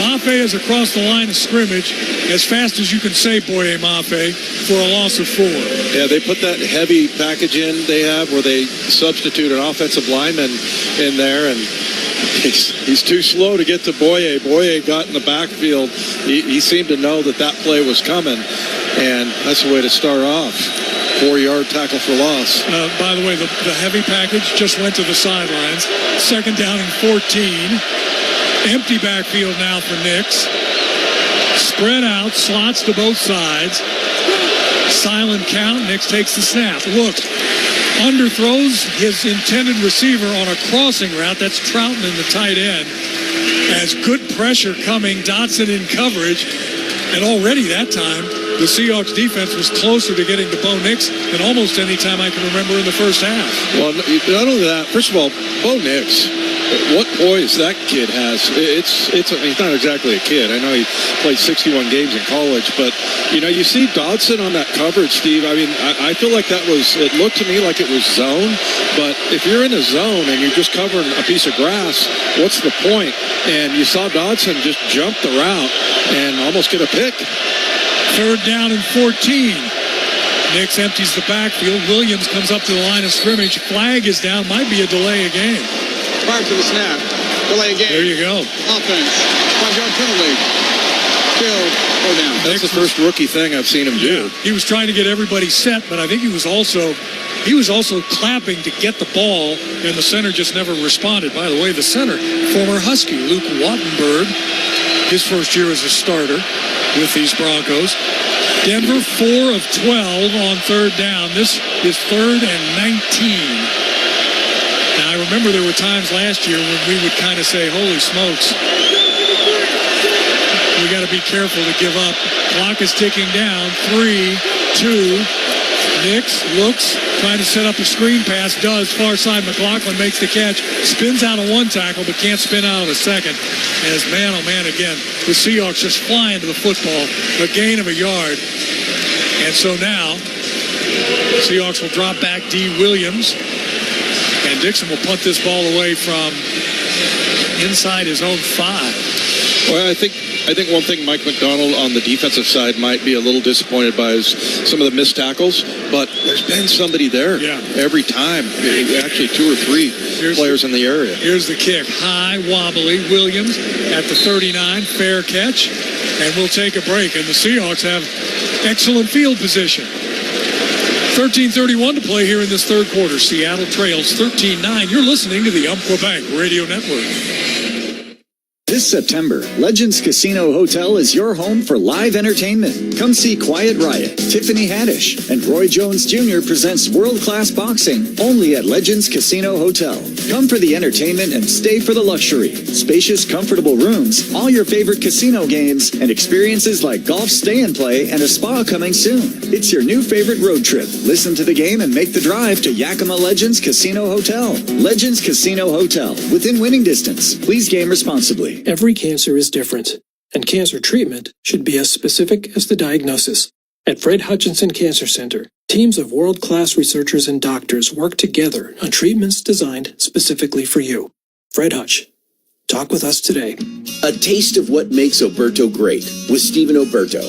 A: Mafe is across the line of scrimmage as fast as you can say, Boye Mafe, for a loss of 4.
B: Yeah, they put that heavy package in they have where they substitute an offensive lineman in there, and he's too slow to get to Boye. Boye got in the backfield. He seemed to know that play was coming, and that's the way to start off. 4-yard tackle for loss.
A: By the way, the heavy package just went to the sidelines. 2nd down and 14. Empty backfield now for Nix. Spread out, slots to both sides. Silent count. Nix takes the snap. Look, underthrows his intended receiver on a crossing route. That's Troughton in the tight end. Has good pressure coming. Dotson in coverage. And already that time, the Seahawks defense was closer to getting to Bo Nix than almost any time I can remember in the first half.
B: Well, not only that, first of all, Bo Nix, what poise that kid has. He's not exactly a kid. I know he played 61 games in college, but, you see Dodson on that coverage, Steve. I mean, I feel like it looked to me like it was zone, but if you're in a zone and you're just covering a piece of grass, what's the point? And you saw Dodson just jump the route and almost get a pick.
A: 3rd down and 14. Nix empties the backfield. Williams comes up to the line of scrimmage. Flag is down. Might be a delay of game.
I: Prior to the snap. Delay of game.
A: There you go.
I: Offense. 5-yard penalty. Still go down.
B: That's the first rookie thing I've seen him do.
A: He was trying to get everybody set, but I think he was also clapping to get the ball, and the center just never responded. By the way, the center, former Husky, Luke Wattenberg, his first year as a starter with these Broncos. Denver 4 of 12 on 3rd down. This is 3rd and 19. Now, I remember there were times last year when we would kind of say, holy smokes, we got to be careful to give up. Clock is ticking down. 3, 2, Nix looks, trying to set up a screen pass, does. Far side, McLaughlin makes the catch, spins out of one tackle, but can't spin out of the second. As man, oh man, again, the Seahawks just fly into the football, a gain of a yard. And so now, the Seahawks will drop back D. Williams, and Dixon will punt this ball away from inside his own 5.
B: Well, I think one thing Mike McDonald on the defensive side might be a little disappointed by is some of the missed tackles, but there's been somebody there every time. Actually, 2 or 3 players in the area.
A: Here's the kick. High, wobbly. Williams at the 39. Fair catch. And we'll take a break. And the Seahawks have excellent field position. 13:31 to play here in this third quarter. Seattle trails 13-9. You're listening to the Umpqua Bank Radio Network.
D: This September, Legends Casino Hotel is your home for live entertainment. Come see Quiet Riot, Tiffany Haddish, and Roy Jones Jr. presents world-class boxing only at Legends Casino Hotel. Come for the entertainment and stay for the luxury. Spacious, comfortable rooms, all your favorite casino games, and experiences like golf stay and play and a spa coming soon. It's your new favorite road trip. Listen to the game and make the drive to Yakima Legends Casino Hotel. Legends Casino Hotel, within winning distance. Please game responsibly.
E: Every cancer is different, and cancer treatment should be as specific as the diagnosis. At Fred Hutchinson Cancer Center, teams of world-class researchers and doctors work together on treatments designed specifically for you. Fred Hutch. Talk with us today.
T: A taste of what makes Oberto great with Stephen Oberto.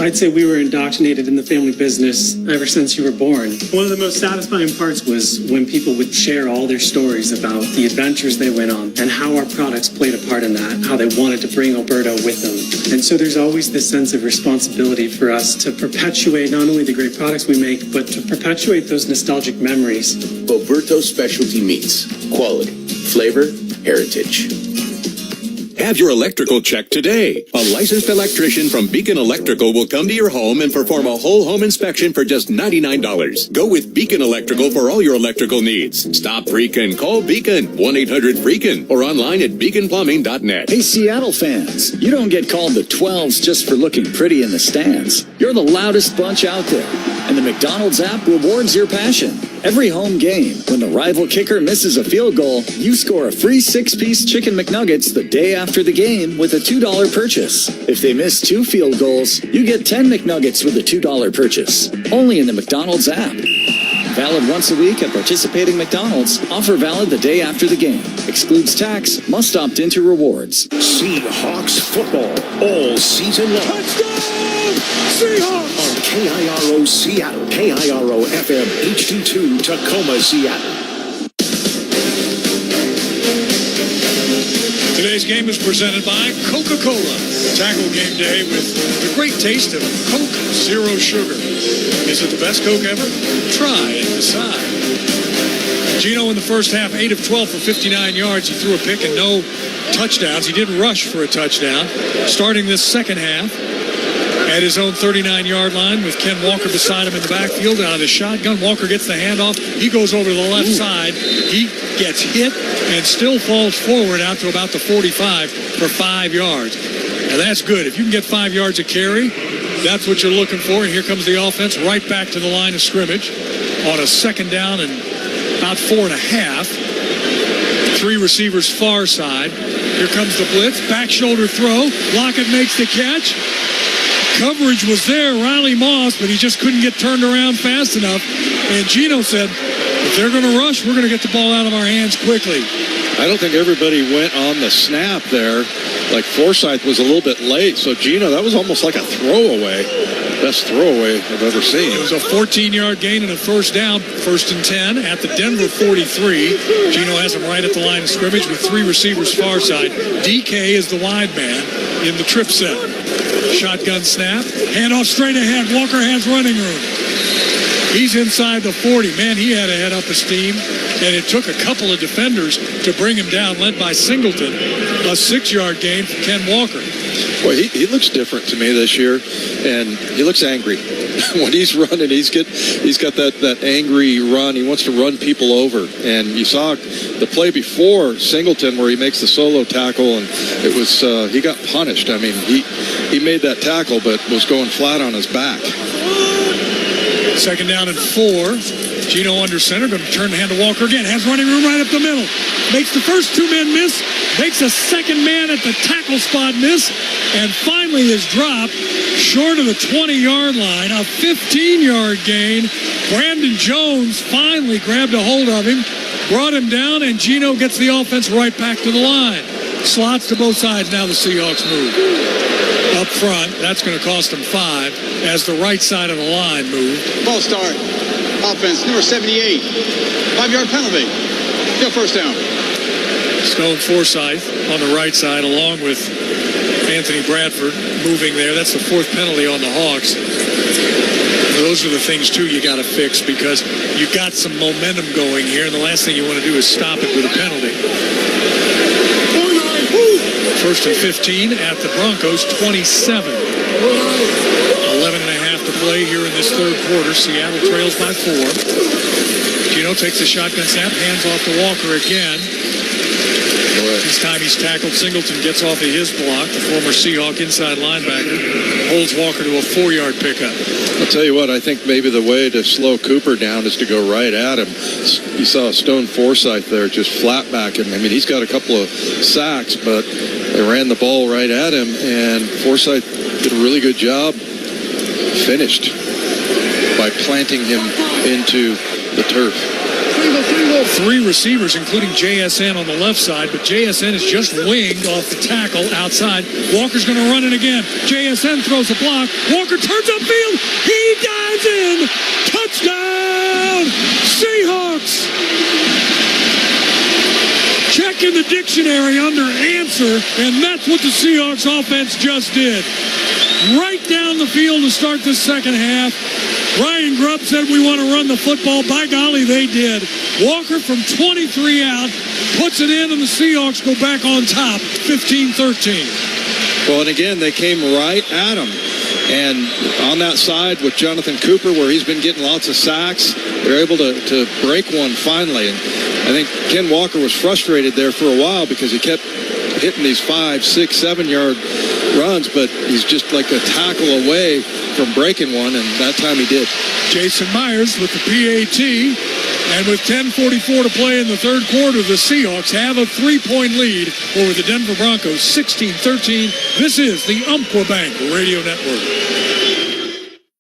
E: I'd say we were indoctrinated in the family business ever since you were born. One of the most satisfying parts was when people would share all their stories about the adventures they went on and how our products played a part in that, how they wanted to bring Oberto with them. And so there's always this sense of responsibility for us to perpetuate not only the great products we make, but to perpetuate those nostalgic memories.
T: Oberto Specialty Meats. Quality, flavor, heritage.
U: Have your electrical checked today. A licensed electrician from Beacon Electrical will come to your home and perform a whole home inspection for just $99. Go with Beacon Electrical for all your electrical needs. Stop freaking. Call Beacon. 1-800-FREAKIN or online at beaconplumbing.net.
D: Hey, Seattle fans, you don't get called the 12s just for looking pretty in the stands. You're the loudest bunch out there. And the McDonald's app rewards your passion. Every home game, when the rival kicker misses a field goal, you score a free 6-piece Chicken McNuggets the day after the game with a $2 purchase. If they miss 2 field goals, you get 10 McNuggets with a $2 purchase. Only in the McDonald's app. Valid once a week at participating McDonald's. Offer valid the day after the game. Excludes tax. Must opt into rewards.
C: Seahawks football all season long.
A: Touchdown! Seahawks!
C: On KIRO Seattle, KIRO FM HD2 Tacoma, Seattle.
A: Today's game is presented by Coca-Cola. Tackle game day with the great taste of Coke Zero Sugar. Is it the best Coke ever? Try and decide. Gino in the first half, 8 of 12 for 59 yards. He threw a pick and no touchdowns. He did rush for a touchdown. Starting this second half at his own 39-yard line with Ken Walker beside him in the backfield out of the shotgun. Walker gets the handoff. He goes over to the left side. He gets hit and still falls forward out to about the 45 for 5 yards. Now that's good. If you can get 5 yards of carry, that's what you're looking for. And here comes the offense right back to the line of scrimmage on a second down and about 4.5. 3 receivers far side. Here comes the blitz. Back shoulder throw. Lockett makes the catch. Coverage was there, Riley Moss, but he just couldn't get turned around fast enough. And Gino said, if they're going to rush, we're going to get the ball out of our hands quickly.
B: I don't think everybody went on the snap there. Like Forsythe was a little bit late. So, Gino, that was almost like a throwaway. Best throwaway I've ever seen.
A: It was a 14-yard gain and a first down, 1st and 10 at the Denver 43. Gino has him right at the line of scrimmage with 3 receivers far side. DK is the wide man in the trip set. Shotgun snap, handoff straight ahead. Walker has running room. He's inside the 40. Man, he had a head up of steam, and it took a couple of defenders to bring him down, led by Singleton. A 6-yard gain for Ken Walker.
B: Well, he looks different to me this year, and he looks angry. When he's running, he's got that angry run. He wants to run people over. And you saw the play before Singleton where he makes the solo tackle, and it was he got punished. I mean, he made that tackle, but was going flat on his back.
A: Second down and 4. Gino under center, going to turn the hand to Walker again. Has running room right up the middle. Makes the first two men miss. Makes a second man at the tackle spot miss. And finally is dropped short of the 20-yard line. A 15-yard gain. Brandon Jones finally grabbed a hold of him, brought him down, and Gino gets the offense right back to the line. Slots to both sides. Now the Seahawks move. Up front, that's going to cost them 5 as the right side of the line moved.
I: Ball start. Offense, number 78. 5-yard penalty. Still first down.
A: Stone Forsythe on the right side along with Anthony Bradford moving there. That's the 4th penalty on the Hawks. Those are the things, too, you got to fix because you got some momentum going here, and the last thing you want to do is stop it with a penalty. First and 15 at the Broncos, 27. 11.5 to play here in this third quarter. Seattle trails by 4. Gino takes a shotgun snap, hands off to Walker again. This time he's tackled. Singleton gets off of his block. The former Seahawk inside linebacker holds Walker to a 4-yard pickup.
B: I'll tell you what, I think maybe the way to slow Cooper down is to go right at him. You saw Stone Forsythe there just flat back him. I mean, he's got a couple of sacks, but they ran the ball right at him, and Forsythe did a really good job. Finished by planting him into the turf.
A: 3 receivers, including JSN on the left side, but JSN is just winged off the tackle outside. Walker's going to run it again. JSN throws a block. Walker turns upfield. He dives in. Touchdown, Seahawks. Check in the dictionary under answer, and that's what the Seahawks offense just did. Right down the field to start the second half. Ryan Grubb said we want to run the football. By golly, they did. Walker from 23 out puts it in, and the Seahawks go back on top, 15-13.
B: Well, and again, they came right at him. And on that side with Jonathan Cooper, where he's been getting lots of sacks, they're able to break one finally. And I think Ken Walker was frustrated there for a while because he kept hitting these 5, 6, 7-yard runs, but he's just like a tackle away from breaking one, and that time he did.
A: Jason Myers with the PAT, and with 10:44 to play in the third quarter, the Seahawks have a 3-point lead over the Denver Broncos, 16-13. This is the Umpqua Bank Radio Network.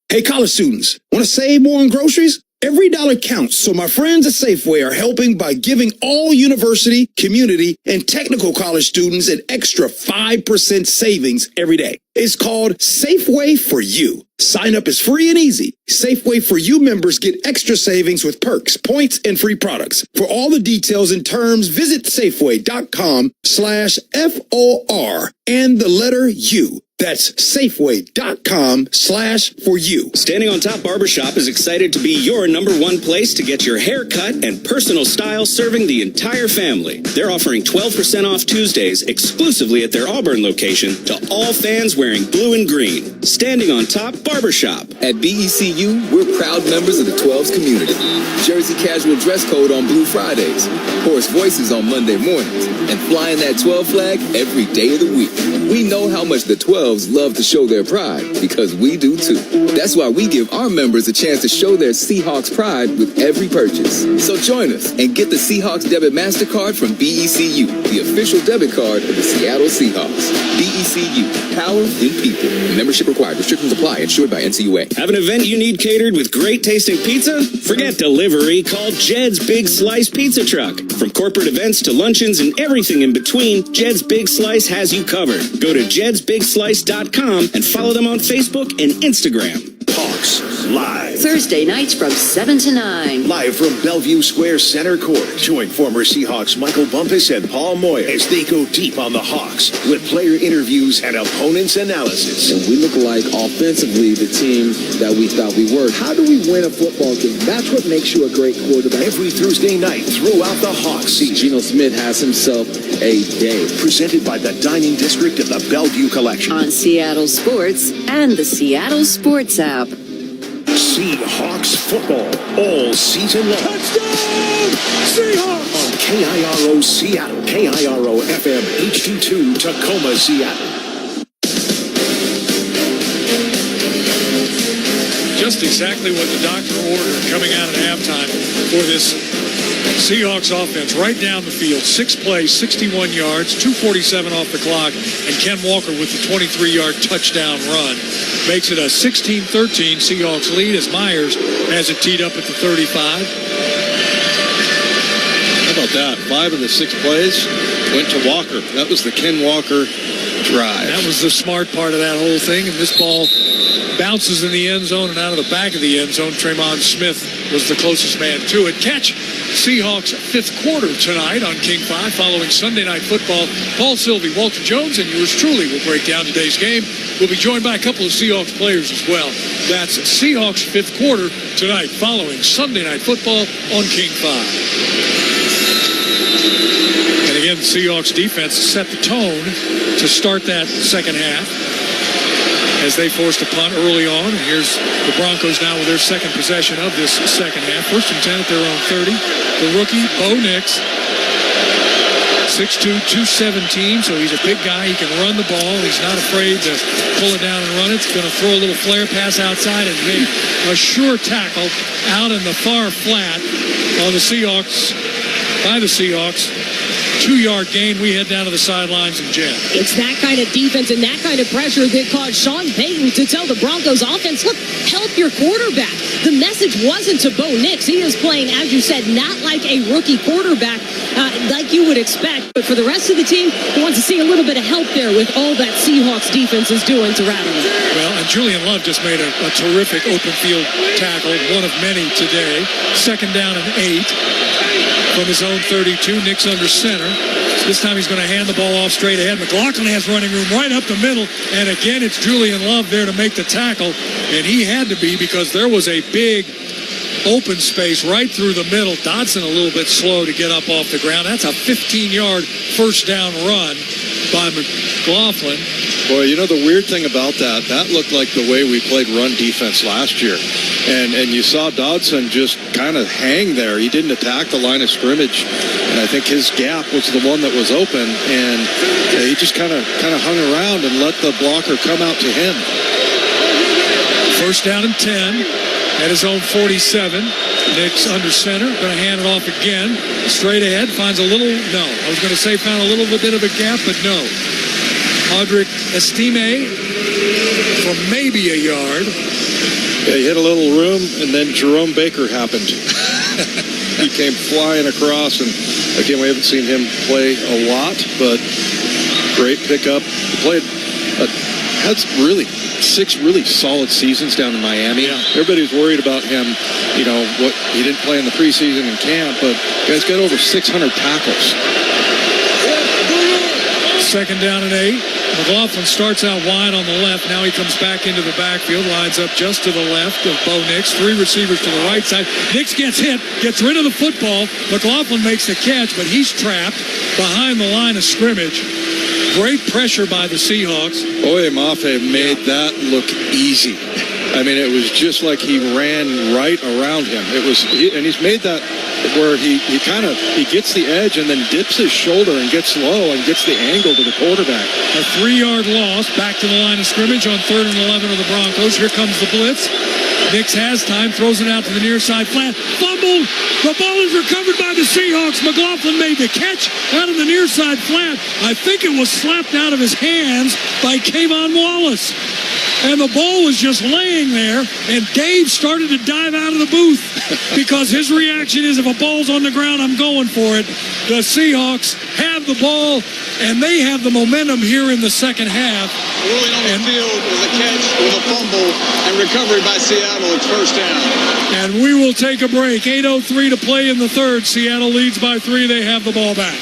G: Hey, college students, want to save more on groceries? Every dollar counts, so my friends at Safeway are helping by giving all university, community, and technical college students an extra 5% savings every day. It's called Safeway for You. Sign up is free and easy. Safeway for You members get extra savings with perks, points, and free products. For all the details and terms, visit Safeway.com/FOR and the letter U. That's Safeway.com/for-you.
M: Standing on Top Barbershop is excited to be your #1 place to get your hair cut and personal style, serving the entire family. They're offering 12% off Tuesdays exclusively at their Auburn location to all fans wearing blue and green. Standing on Top Barbershop.
S: At BECU, we're proud members of the 12s community. Jersey casual dress code on Blue Fridays, hoarse voices on Monday mornings, and flying that 12 flag every day of the week. We know how much the 12s love to show their pride, because we do too. That's why we give our members a chance to show their Seahawks pride with every purchase. So join us and get the Seahawks Debit MasterCard from BECU, the official debit card of the Seattle Seahawks. BECU, power in people. Membership required. Restrictions apply. Insured by NCUA.
M: Have an event you need catered with great tasting pizza? Forget delivery. Call Jed's Big Slice Pizza Truck. From corporate events to luncheons and everything in between, Jed's Big Slice has you covered. Go to jedsbigslice.com and follow them on Facebook and Instagram.
C: Hawks Live.
O: Thursday nights from 7 to 9.
C: Live from Bellevue Square Center Court. Join former Seahawks Michael Bumpus and Paul Moyer as they go deep on the Hawks with player interviews and opponents analysis.
F: And we look like offensively the team that we thought we were.
N: How do we win a football game? That's what makes you a great quarterback.
C: Every Thursday night throughout the Hawks season.
F: Geno Smith has himself a day.
C: Presented by the Dining District of the Bellevue Collection.
O: On Seattle Sports and the Seattle Sports app.
C: Seahawks football all season long.
A: Touchdown! Seahawks!
C: On KIRO Seattle, KIRO FM HD2 Tacoma, Seattle.
A: just exactly what the doctor ordered coming out at halftime for this Seahawks offense. Right down the field, 6 plays, 61 yards, 2:47 off the clock, and Ken Walker with the 23-yard touchdown run. Makes it a 16-13 Seahawks lead as Myers has it teed up at the 35.
B: How about that? 5 of the 6 plays went to Walker. That was the Ken Walker drive.
A: That was the smart part of that whole thing, and this ball bounces in the end zone and out of the back of the end zone. Tremon Smith was the closest man to it. Catch Seahawks 5th quarter tonight on King 5 following Sunday Night Football. Paul Sylvie, Walter Jones, and yours truly will break down today's game. We'll be joined by a couple of Seahawks players as well. That's Seahawks 5th quarter tonight following Sunday Night Football on King 5. And again, the Seahawks defense set the tone to start that second half as they forced a punt early on. And here's the Broncos now with their second possession of this second half. 1st and 10 at their own 30. The rookie, Bo Nix, 6'2", 217, so he's a big guy. He can run the ball. He's not afraid to pull it down and run it. He's going to throw a little flare pass outside, and man, a sure tackle out in the far flat on the Seahawks, by the Seahawks. 2-yard gain. We head down to the sidelines and Jen.
L: It's that kind of defense and that kind of pressure that caused Sean Payton to tell the Broncos offense, look, help your quarterback. The message wasn't to Bo Nix. He is playing, as you said, not like a rookie quarterback like you would expect. But for the rest of the team, he wants to see a little bit of help there with all that Seahawks defense is doing to rattle them.
A: Well, and Julian Love just made a terrific open field tackle, one of many today. 2nd down and 8. From his own 32, Nix under center. This time he's going to hand the ball off straight ahead. McLaughlin has running room right up the middle. And again, it's Julian Love there to make the tackle. And he had to be because there was a big open space right through the middle. Dodson a little bit slow to get up off the ground. That's a 15-yard first down run by McLaughlin.
B: Boy, you know the weird thing about that looked like the way we played run defense last year. And you saw Dodson just kind of hang there. He didn't attack the line of scrimmage. And I think his gap was the one that was open. And he just kind of hung around and let the blocker come out to him.
A: 1st down and 10 at his own 47. Nix under center. Going to hand it off again. Straight ahead. Finds a little, no. I was going to say found a little bit of a gap, but no. Audric Estime from maybe a yard.
B: Yeah, he hit a little room, and then Jerome Baker happened. He came flying across, and again, we haven't seen him play a lot, but great pickup. He played, had really 6 really solid seasons down in Miami. Yeah. Everybody was worried about him, you know, what he didn't play in the preseason and camp, but the guy's got over 600 tackles.
A: 2nd down and 8. McLaughlin starts out wide on the left. Now he comes back into the backfield, lines up just to the left of Bo Nix. 3 receivers to the right side. Nix gets hit, gets rid of the football. McLaughlin makes the catch, but he's trapped behind the line of scrimmage. Great pressure by the Seahawks.
B: Oye Mafe made that look easy. I mean, it was just like he ran right around him. It was, and he's made that where he gets the edge and then dips his shoulder and gets low and gets the angle to the quarterback.
A: A 3-yard loss back to the line of scrimmage on 3rd and 11 of the Broncos. Here comes the blitz. Nix has time, throws it out to the near side flat. Fumble! The ball is recovered by the Seahawks. McLaughlin made the catch out of the near side flat. I think it was slapped out of his hands by Kayvon Wallace. And the ball was just laying there, and Dave started to dive out of the booth because his reaction is, if a ball's on the ground, I'm going for it. The Seahawks have the ball, and they have the momentum here in the second half.
I: Rolling on the field is a catch with a fumble and recovery by Seattle. It's 1st down.
A: And we will take a break. 8:03 to play in the 3rd. Seattle leads by 3. They have the ball back.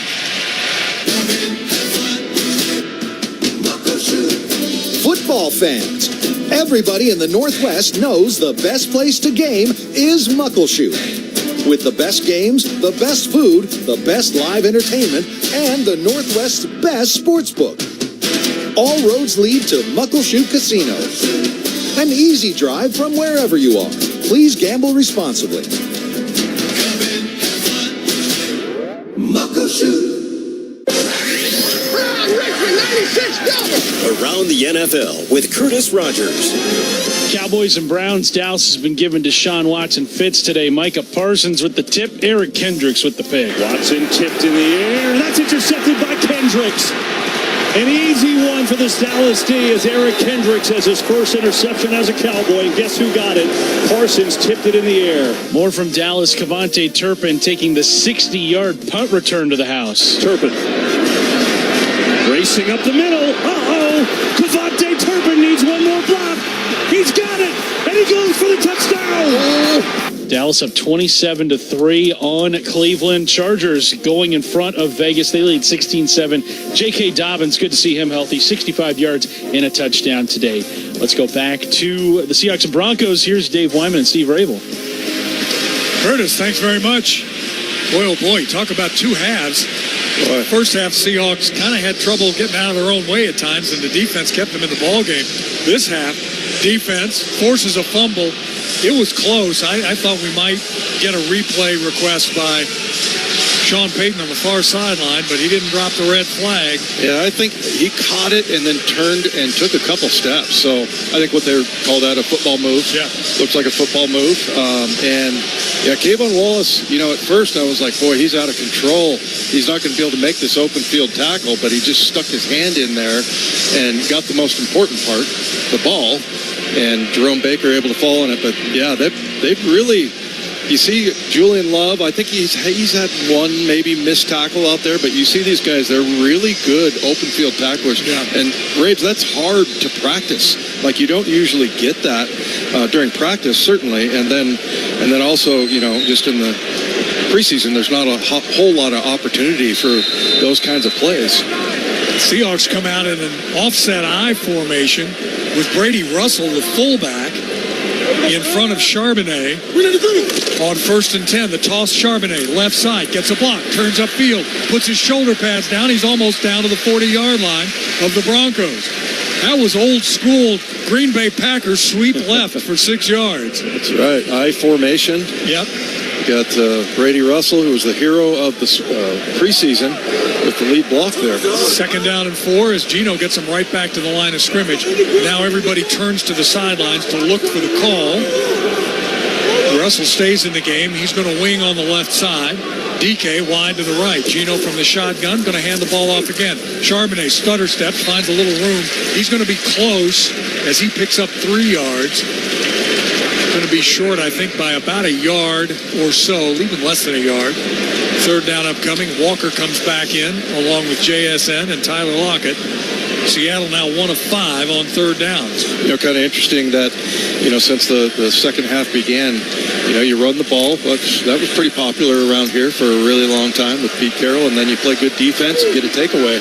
H: Football fans, everybody in the Northwest knows the best place to game is Muckleshoot. With the best games, the best food, the best live entertainment, and the Northwest's best sportsbook. All roads lead to Muckleshoot Casino. An easy drive from wherever you are. Please gamble responsibly. Muckleshoot.
N: Richmond 96 double.
Q: Around around the NFL with Curtis Rogers.
V: Cowboys and Browns. Dallas has been given to Deshaun Watson fits today. Micah Parsons with the tip. Eric Kendricks with the pick. Watson tipped in the air. That's intercepted by Kendricks. An easy one for this Dallas D as Eric Kendricks has his first interception as a Cowboy. And guess who got it? Parsons tipped it in the air. More from Dallas. Kevontae Turpin taking the 60-yard punt return to the house. Turpin racing up the middle. Kevontae Turpin needs one more block. He's got it, and he goes for the touchdown. Dallas up 27-3 on Cleveland. Chargers going in front of Vegas. They lead 16-7. J.K. Dobbins, good to see him healthy. 65 yards and a touchdown today. Let's go back to the Seahawks and Broncos. Here's Dave Wyman and Steve Rabel.
A: Curtis, thanks very much. Boy, oh boy, talk about two halves. First half, Seahawks kind of had trouble getting out of their own way at times, and the defense kept them in the ball game. This half, defense forces a fumble. It was close. I thought we might get a replay request by Sean Payton on the far sideline, but he didn't drop the red flag.
B: Yeah, I think he caught it and then turned and took a couple steps. So I think what they call that a football move.
A: Yeah.
B: Looks like a football move. And yeah, Kayvon Wallace, at first I was like, boy, he's out of control. He's not going to be able to make this open field tackle, but he just stuck his hand in there and got the most important part, the ball. And Jerome Baker able to fall on it. But yeah, they've really, you see Julian Love, I think he's had one maybe missed tackle out there, but you see these guys, they're really good open field tacklers.
A: Yeah.
B: And Raves, that's hard to practice. Like you don't usually get that during practice, certainly. And then also, just in the preseason, there's not a whole lot of opportunity for those kinds of plays.
A: Seahawks come out in an offset I formation with Brady Russell, the fullback, in front of Charbonnet on 1st and 10. The toss, Charbonnet, left side, gets a block, turns upfield, puts his shoulder pads down. He's almost down to the 40-yard line of the Broncos. That was old school Green Bay Packers sweep left for 6 yards.
B: That's right. I formation.
A: Yep.
B: Got Brady Russell, who was the hero of the preseason, with the lead block there.
A: 2nd down and 4 as Geno gets him right back to the line of scrimmage. Now everybody turns to the sidelines to look for the call. Russell stays in the game. He's going to wing on the left side. DK wide to the right. Geno from the shotgun going to hand the ball off again. Charbonnet stutter steps, finds a little room. He's going to be close as he picks up 3 yards. Going to be short, I think, by about a yard or so, even less than a yard. 3rd down upcoming. Walker comes back in along with JSN and Tyler Lockett. Seattle now 1 of 5 on 3rd downs.
B: Kind of interesting that, since the second half began, you run the ball, which that was pretty popular around here for a really long time with Pete Carroll, and then you play good defense and get a takeaway.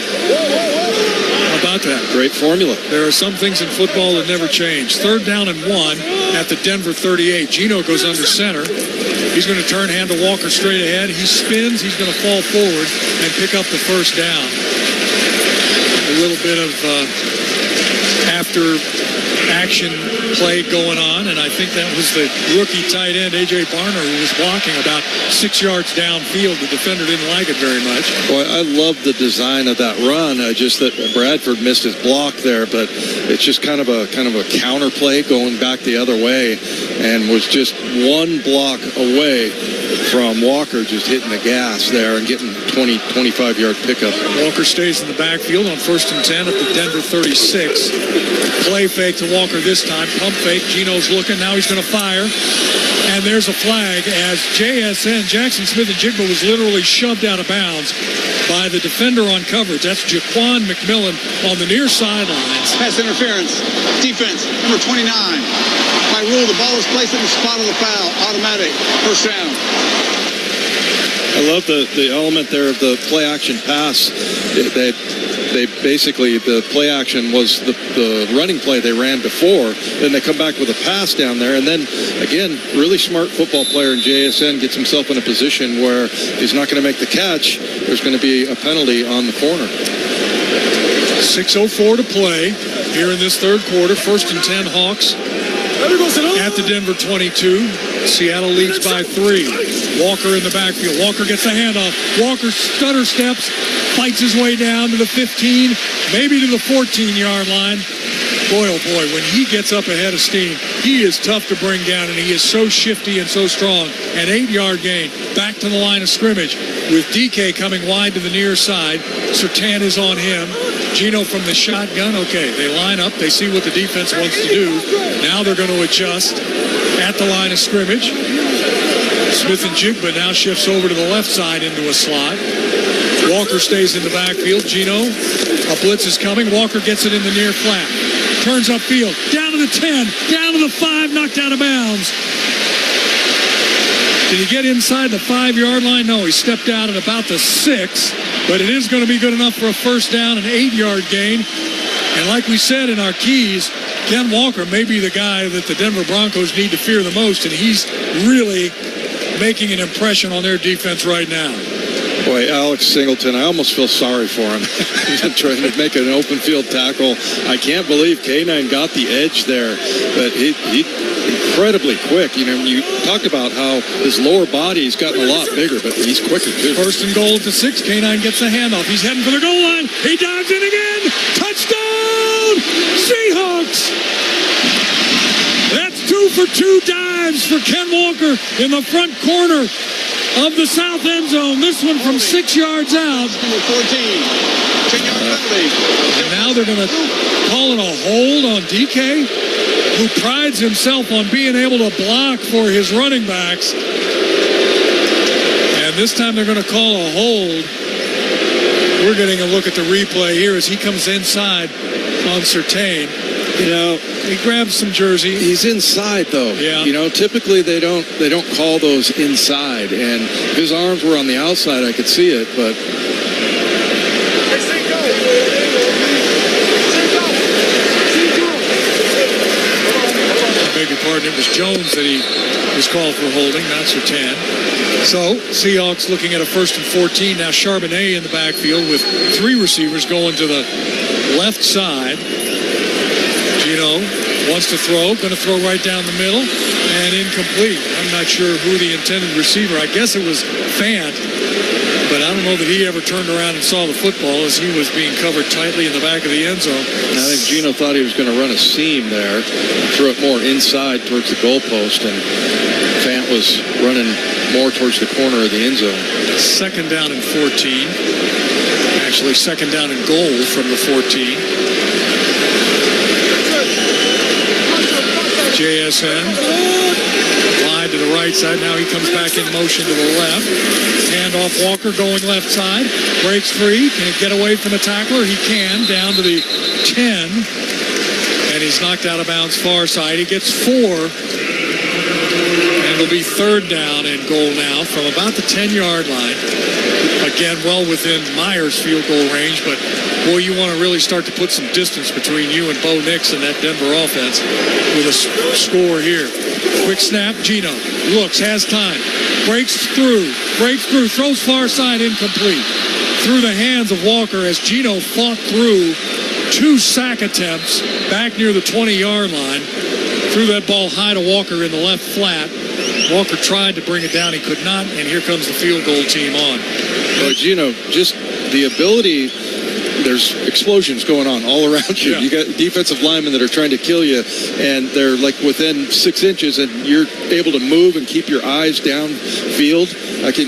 A: How about that?
B: Great formula.
A: There are some things in football that never change. 3rd down and 1 at the Denver 38. Geno goes under center. He's going to turn, hand to Walker straight ahead. He spins. He's going to fall forward and pick up the 1st down. A little bit of after-action play going on, and I think that was the rookie tight end, A.J. Barner, who was blocking about 6 yards downfield. The defender didn't like it very much.
B: Boy, I love the design of that run. Just that Bradford missed his block there, but it's just kind of a counter play going back the other way, and was just one block away from Walker just hitting the gas there and getting 20, 25-yard pickup.
A: Walker stays in the backfield on 1st and 10 at the Denver 36. Play fake to Walker this time. Pump fake. Geno's looking. Now he's going to fire. And there's a flag as JSN, Jackson Smith-Njigba, was literally shoved out of bounds by the defender on coverage. That's Jaquan McMillan on the near sidelines.
I: Pass interference. Defense, number 29. By rule, the ball is placed in the spot of the foul. Automatic. 1st down.
B: I love the element there of the play-action pass. They basically, the play action was the running play they ran before. Then they come back with a pass down there. And then, again, really smart football player in JSN gets himself in a position where he's not going to make the catch. There's going to be a penalty on the corner.
A: 6:04 to play here in this 3rd quarter. 1st and 10 Hawks at the Denver 22. Seattle leads by 3. Walker in the backfield. Walker gets the handoff. Walker stutter steps, fights his way down to the 15, maybe to the 14-yard line. Boy, oh boy, when he gets up ahead of steam, he is tough to bring down, and he is so shifty and so strong. An 8-yard gain, back to the line of scrimmage with DK coming wide to the near side. Surtain is on him. Gino from the shotgun. Okay, they line up. They see what the defense wants to do. Now they're going to adjust at the line of scrimmage. Smith and Jigba now shifts over to the left side into a slot. Walker stays in the backfield. Gino, a blitz is coming. Walker gets it in the near flat. Turns upfield. Down to the 10. Down to the 5. Knocked out of bounds. Did he get inside the 5-yard line? No, he stepped out at about the 6. But it is going to be good enough for a first down, an 8-yard gain. And like we said in our keys, Ken Walker may be the guy that the Denver Broncos need to fear the most, and he's really making an impression on their defense right now.
B: Boy, Alex Singleton, I almost feel sorry for him. He's trying to make an open field tackle. I can't believe K9 got the edge there, but he incredibly quick. You know, you talked about how his lower body's gotten a lot bigger, but he's quicker too.
A: First and goal at the 6. K9 gets the handoff. He's heading for the goal line. He dives in again. Touchdown, Seahawks! That's 2 for 2 dives for Ken Walker in the front corner of the south end zone. This one from 6 yards out.
I: Number 14. 10-yard penalty.
A: And now they're going to call it a hold on DK, who prides himself on being able to block for his running backs. And this time they're going to call a hold. We're getting a look at the replay here as he comes inside on Surtain.
B: You know,
A: he grabs some jersey.
B: He's inside though.
A: Yeah.
B: You know, typically they don't call those inside, and if his arms were on the outside, I could see it, but
A: I beg your pardon, it was Jones that he was called for holding, not Surtain. So, Seahawks looking at a 1st and 14. Now Charbonnet in the backfield with 3 receivers going to the left side. Gino wants to throw, going to throw right down the middle, and incomplete. I'm not sure who the intended receiver. I guess it was Fant, but I don't know that he ever turned around and saw the football as he was being covered tightly in the back of the end zone.
B: I think Gino thought he was going to run a seam there, throw it more inside towards the goalpost, and Fant was running more towards the corner of the end zone.
A: 2nd down and 14. Actually, 2nd down and goal from the 14. JSN wide to the right side. Now he comes back in motion to the left. Handoff Walker going left side. Breaks free. Can he get away from the tackler? He can. Down to the 10. And he's knocked out of bounds far side. He gets 4. And it'll be 3rd down and goal now from about the 10-yard line. Again, well within Myers' field goal range, but boy, you want to really start to put some distance between you and Bo Nix and that Denver offense with a score here. Quick snap, Gino looks, has time, breaks through, throws far side, incomplete. Through the hands of Walker as Gino fought through 2 sack attempts back near the 20-yard line. Threw that ball high to Walker in the left flat. Walker tried to bring it down. He could not, and here comes the field goal team on.
B: But Gino, just the ability, there's explosions going on all around you.
A: Yeah.
B: You got defensive linemen that are trying to kill you, and they're like within 6 inches, and you're able to move and keep your eyes downfield.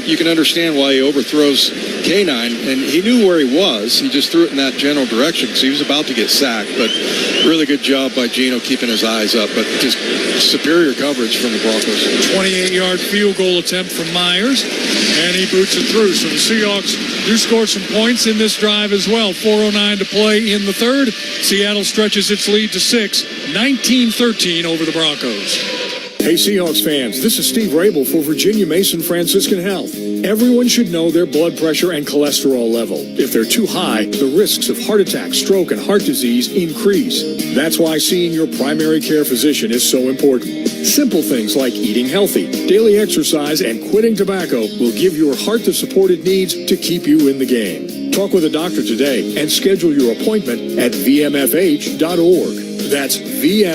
B: You can understand why he overthrows K9, and he knew where he was. He just threw it in that general direction because he was about to get sacked. But really good job by Gino keeping his eyes up, but just superior coverage from the Broncos.
A: 28-yard field goal attempt from Myers, and he boots it through. So the Seahawks do score some points in this drive as well. 4:09 to play in the 3rd. Seattle stretches its lead to 6, 19-13 over the Broncos.
K: Hey Seahawks fans, this is Steve Rabel for Virginia Mason Franciscan Health. Everyone should know their blood pressure and cholesterol level. If they're too high, the risks of heart attack, stroke, and heart disease increase. That's why seeing your primary care physician is so important. Simple things like eating healthy, daily exercise, and quitting tobacco will give your heart the support it needs to keep you in the game. Talk with a doctor today and schedule your appointment at vmfh.org. That's vmfh.org.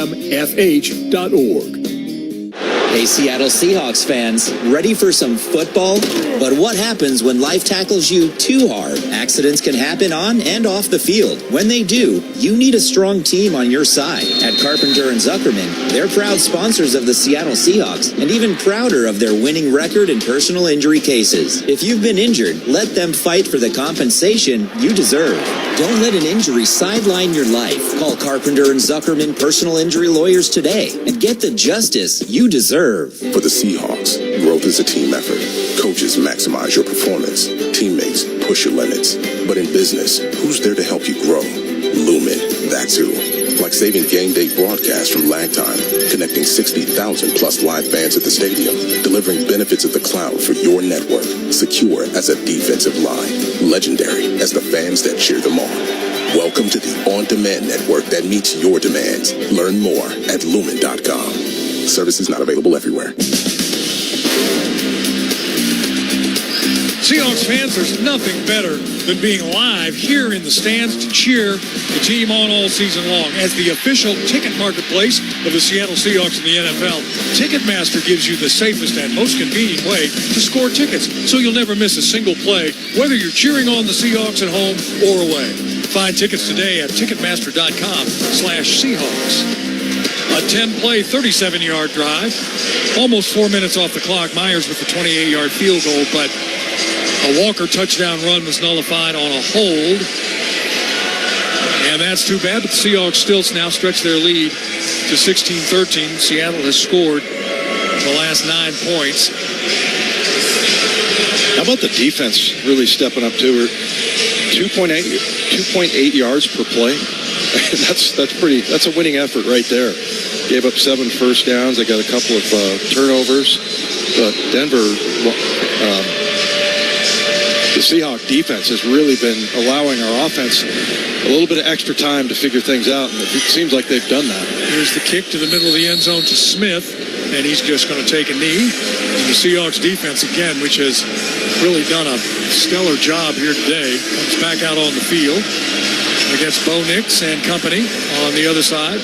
J: Hey, Seattle Seahawks fans, ready for some football? But what happens when life tackles you too hard? Accidents can happen on and off the field. When they do, you need a strong team on your side. At Carpenter and Zuckerman, they're proud sponsors of the Seattle Seahawks and even prouder of their winning record in personal injury cases. If you've been injured, let them fight for the compensation you deserve. Don't let an injury sideline your life. Call Carpenter and Zuckerman personal injury lawyers today and get the justice you deserve.
P: For the Seahawks, growth is a team effort. Coaches maximize your performance. Teammates push your limits. But in business, who's there to help you grow? Lumen, that's who. Like saving game day broadcasts from lag time, connecting 60,000 plus live fans at the stadium, delivering benefits of the cloud for your network, secure as a defensive line, legendary as the fans that cheer them on. Welcome to the on-demand network that meets your demands. Learn more at lumen.com. Services not available everywhere.
A: Seahawks fans, there's nothing better than being live here in the stands to cheer the team on all season long. As the official ticket marketplace of the Seattle Seahawks in the NFL, Ticketmaster gives you the safest and most convenient way to score tickets, so you'll never miss a single play, whether you're cheering on the Seahawks at home or away. Find tickets today at Ticketmaster.com/Seahawks. A 10-play, 37-yard drive. Almost 4 minutes off the clock. Myers with the 28-yard field goal, but a Walker touchdown run was nullified on a hold. And that's too bad, but the Seahawks still now stretch their lead to 16-13. Seattle has scored the last 9 points.
B: How about the defense really stepping up to her? 2.8 yards per play. That's a winning effort right there. Gave up 7 first downs. They got a couple of turnovers. But Denver, the Seahawks defense has really been allowing our offense a little bit of extra time to figure things out, and it seems like they've done that.
A: Here's the kick to the middle of the end zone to Smith, and he's just going to take a knee. And the Seahawks defense, again, which has really done a stellar job here today, comes back out on the field against Bo Nix and company on the other side.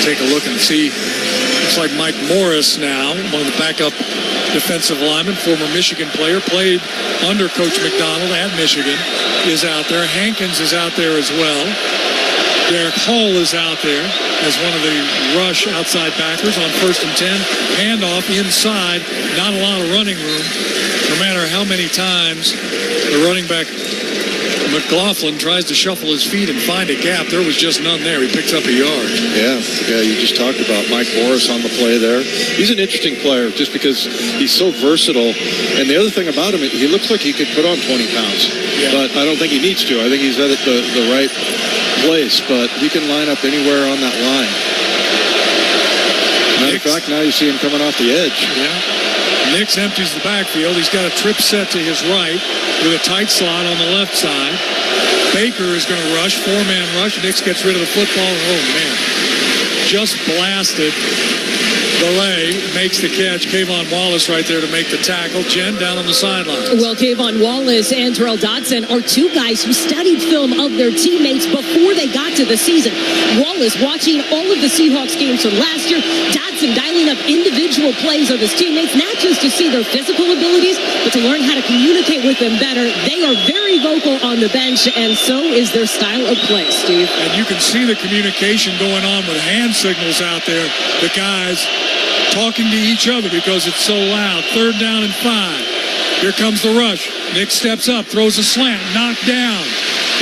A: Take a look and see. Looks like Mike Morris now, one of the backup defensive linemen, former Michigan player, played under Coach McDonald at Michigan, is out there. Hankins is out there as well. Derek Hall is out there as one of the rush outside backers on 1st and 10. Handoff inside. Not a lot of running room. No matter how many times the running back McLaughlin tries to shuffle his feet and find a gap, there was just none there. He picks up a yard.
B: Yeah, you just talked about Mike Morris on the play there. He's an interesting player just because he's so versatile. And the other thing about him, he looks like he could put on 20 pounds. Yeah. But I don't think he needs to. I think he's at the right place, but he can line up anywhere on that line. Matter of fact, now you see him coming off the edge.
A: Yeah. Nix empties the backfield. He's got a trip set to his right with a tight slot on the left side. Baker is going to rush, 4-man rush. Nix gets rid of the football. Oh, man. Just blasted. Delay makes the catch. Kayvon Wallace right there to make the tackle. Jen down on the sideline.
L: Well, Kayvon Wallace and Terrell Dodson are two guys who studied film of their teammates before they got to the season. Wallace watching all of the Seahawks games from last year. Dodson dialing up individual plays of his teammates, not just to see their physical abilities, but to learn how to communicate with them better. They are very vocal on the bench, and so is their style of play, Steve.
A: And you can see the communication going on with hand signals out there. The guys talking to each other because it's so loud. 3rd down and 5. Here comes the rush. Nick steps up, throws a slant, knocked down.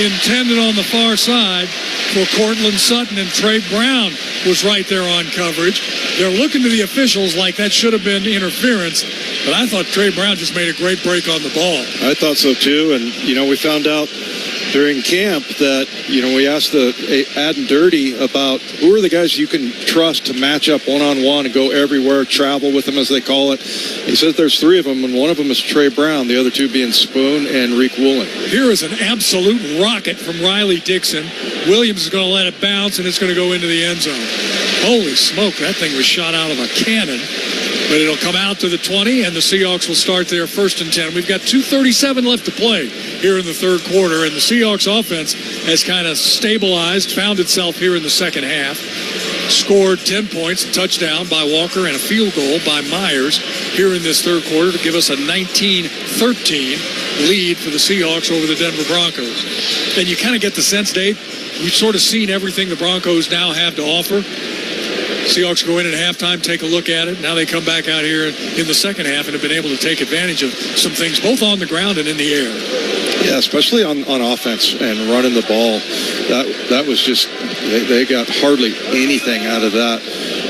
A: Intended on the far side for Cortland Sutton, and Trey Brown was right there on coverage. They're looking to the officials like that should have been interference, but I thought Trey Brown just made a great break on the ball.
B: I thought so too, and we found out during camp that, we asked Ad and Dirty about who are the guys you can trust to match up one-on-one and go everywhere, travel with them as they call it. He says there's 3 of them, and one of them is Trey Brown, the other 2 being Spoon and Reek Woolen.
A: Here is an absolute rocket from Riley Dixon. Williams is going to let it bounce, and it's going to go into the end zone. Holy smoke, that thing was shot out of a cannon. But it'll come out to the 20, and the Seahawks will start their 1st and 10. We've got 2:37 left to play here in the third quarter, and the Seahawks offense has kind of stabilized, found itself here in the second half. Scored 10 points, a touchdown by Walker, and a field goal by Myers here in this third quarter to give us a 19-13 lead for the Seahawks over the Denver Broncos. And you kind of get the sense, Dave, we've sort of seen everything the Broncos now have to offer. Seahawks go in at halftime, take a look at it. Now they come back out here in the second half and have been able to take advantage of some things, both on the ground and in the air.
B: Yeah, especially on offense and running the ball. That was just, they got hardly anything out of that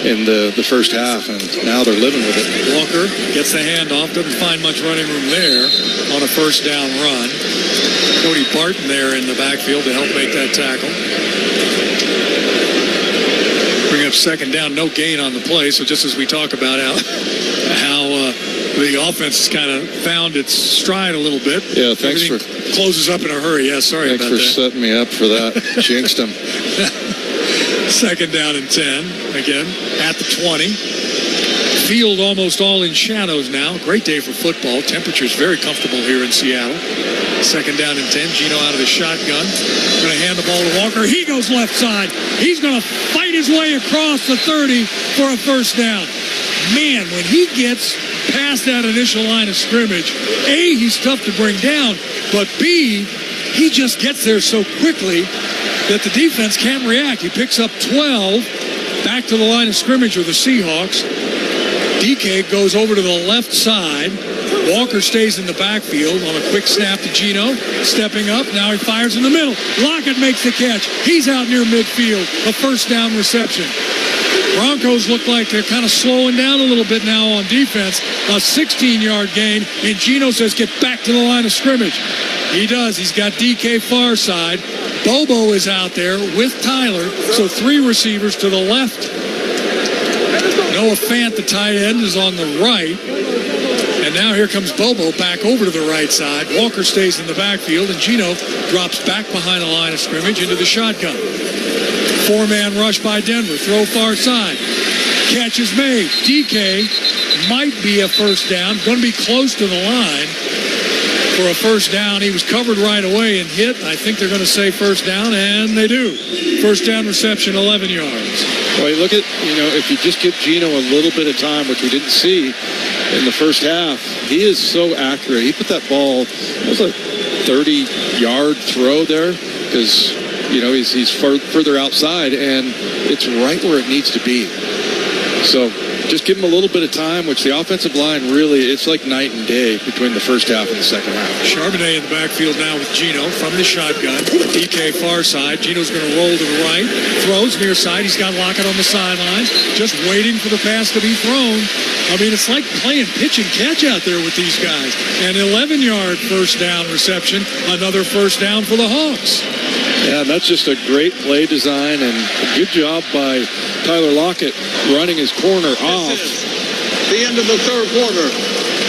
B: in the first half, and now they're living with it.
A: Walker gets the handoff, doesn't find much running room there on a first down run. Cody Barton there in the backfield to help make that tackle. Bring up second down, no gain on the play. So just as we talk about how the offense has kind of found its stride a little bit.
B: Yeah, thanks
A: Everything closes up in a hurry. Yeah, sorry about that.
B: Thanks for setting me up for that. Jinxed him.
A: Second down and 10. Again, at the 20. Field almost all in shadows now. Great day for football. Temperature's very comfortable here in Seattle. Second down and 10. Gino out of the shotgun. Going to hand the ball to Walker. He goes left side. He's going to fight his way across the 30 for a first down. Man, when he gets past that initial line of scrimmage, A, he's tough to bring down, but B, he just gets there so quickly that the defense can't react. He picks up 12 back to the line of scrimmage with the Seahawks. DK goes over to the left side. Walker stays in the backfield on a quick snap to Gino. Stepping up. Now he fires in the middle. Lockett makes the catch. He's out near midfield. A first down reception. Broncos look like they're kind of slowing down a little bit now on defense. A 16-yard gain, and Gino says, get back to the line of scrimmage. He does. He's got DK far side. Bobo is out there with Tyler, so 3 receivers to the left. Noah Fant, the tight end, is on the right. And now here comes Bobo back over to the right side. Walker stays in the backfield, and Gino drops back behind the line of scrimmage into the shotgun. 4-man rush by Denver. Throw far side. Catch is made. DK might be a first down. Going to be close to the line for a first down. He was covered right away and hit. I think they're going to say first down, and they do. First down reception, 11 yards.
B: Well, look at, if you just give Gino a little bit of time, which we didn't see in the first half, he is so accurate. He put that ball, it was a 30-yard throw there because, he's further outside, and it's right where it needs to be. So just give him a little bit of time, which the offensive line really, it's like night and day between the first half and the second half.
A: Charbonnet in the backfield now with Gino from the shotgun. DK far side. Gino's going to roll to the right. Throws near side. He's got Lockett on the sideline, just waiting for the pass to be thrown. I mean, it's like playing pitch and catch out there with these guys. An 11-yard first down reception. Another first down for the Hawks.
B: Yeah, that's just a great play design and a good job by Tyler Lockett running his corner off.
I: The end of the third quarter.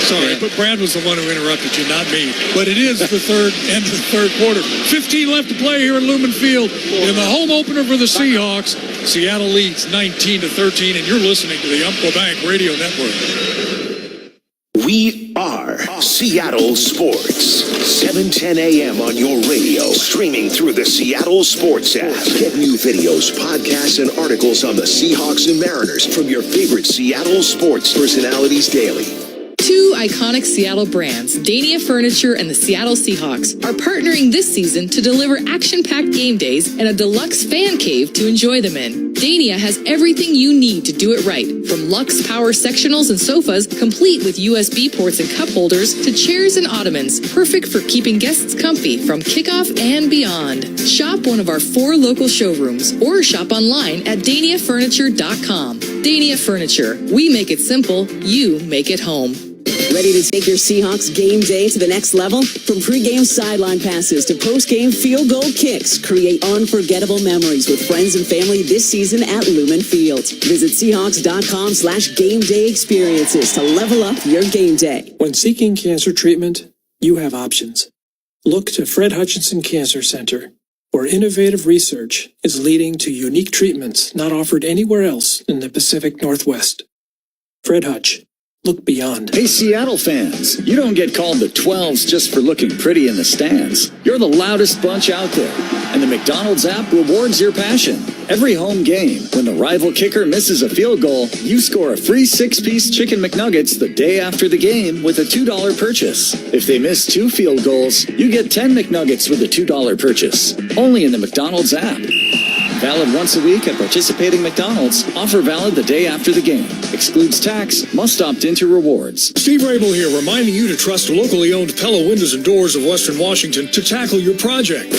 A: Sorry, but Brad was the one who interrupted you, not me. But it is the end of the third quarter. 15 left to play here at Lumen Field. In the home opener for the Seahawks, Seattle leads 19-13, and you're listening to the Umpqua Bank Radio Network.
C: We are Seattle Sports. 7:10 a.m. on your radio. Streaming through the Seattle Sports app. Get new videos, podcasts, and articles on the Seahawks and Mariners from your favorite Seattle sports personalities daily.
E: 2 iconic Seattle brands, Dania Furniture and the Seattle Seahawks, are partnering this season to deliver action-packed game days and a deluxe fan cave to enjoy them in. Dania has everything you need to do it right, from luxe power sectionals and sofas, complete with USB ports and cup holders, to chairs and ottomans, perfect for keeping guests comfy from kickoff and beyond. Shop one of our 4 local showrooms or shop online at DaniaFurniture.com. Dania Furniture. We make it simple. You make it home.
R: Ready to take your Seahawks game day to the next level? From pregame sideline passes to postgame field goal kicks, create unforgettable memories with friends and family this season at Lumen Field. Visit Seahawks.com/game day experiences to level up your game day.
W: When seeking cancer treatment, you have options. Look to Fred Hutchinson Cancer Center, where innovative research is leading to unique treatments not offered anywhere else in the Pacific Northwest. Fred Hutch, Look beyond.
D: Hey, Seattle fans, you don't get called the 12s just for looking pretty in the stands. You're the loudest bunch out there, and the McDonald's app rewards your passion. Every home game, when the rival kicker misses a field goal, you score a free 6-piece Chicken McNuggets the day after the game with a $2 purchase. If they miss 2 field goals, you get 10 McNuggets with a $2 purchase. Only in the McDonald's app. Valid once a week at participating McDonald's. Offer valid the day after the game. Excludes tax. Must opt into rewards.
K: Steve Rabel here, reminding you to trust locally owned Pella Windows and Doors of Western Washington to tackle your project.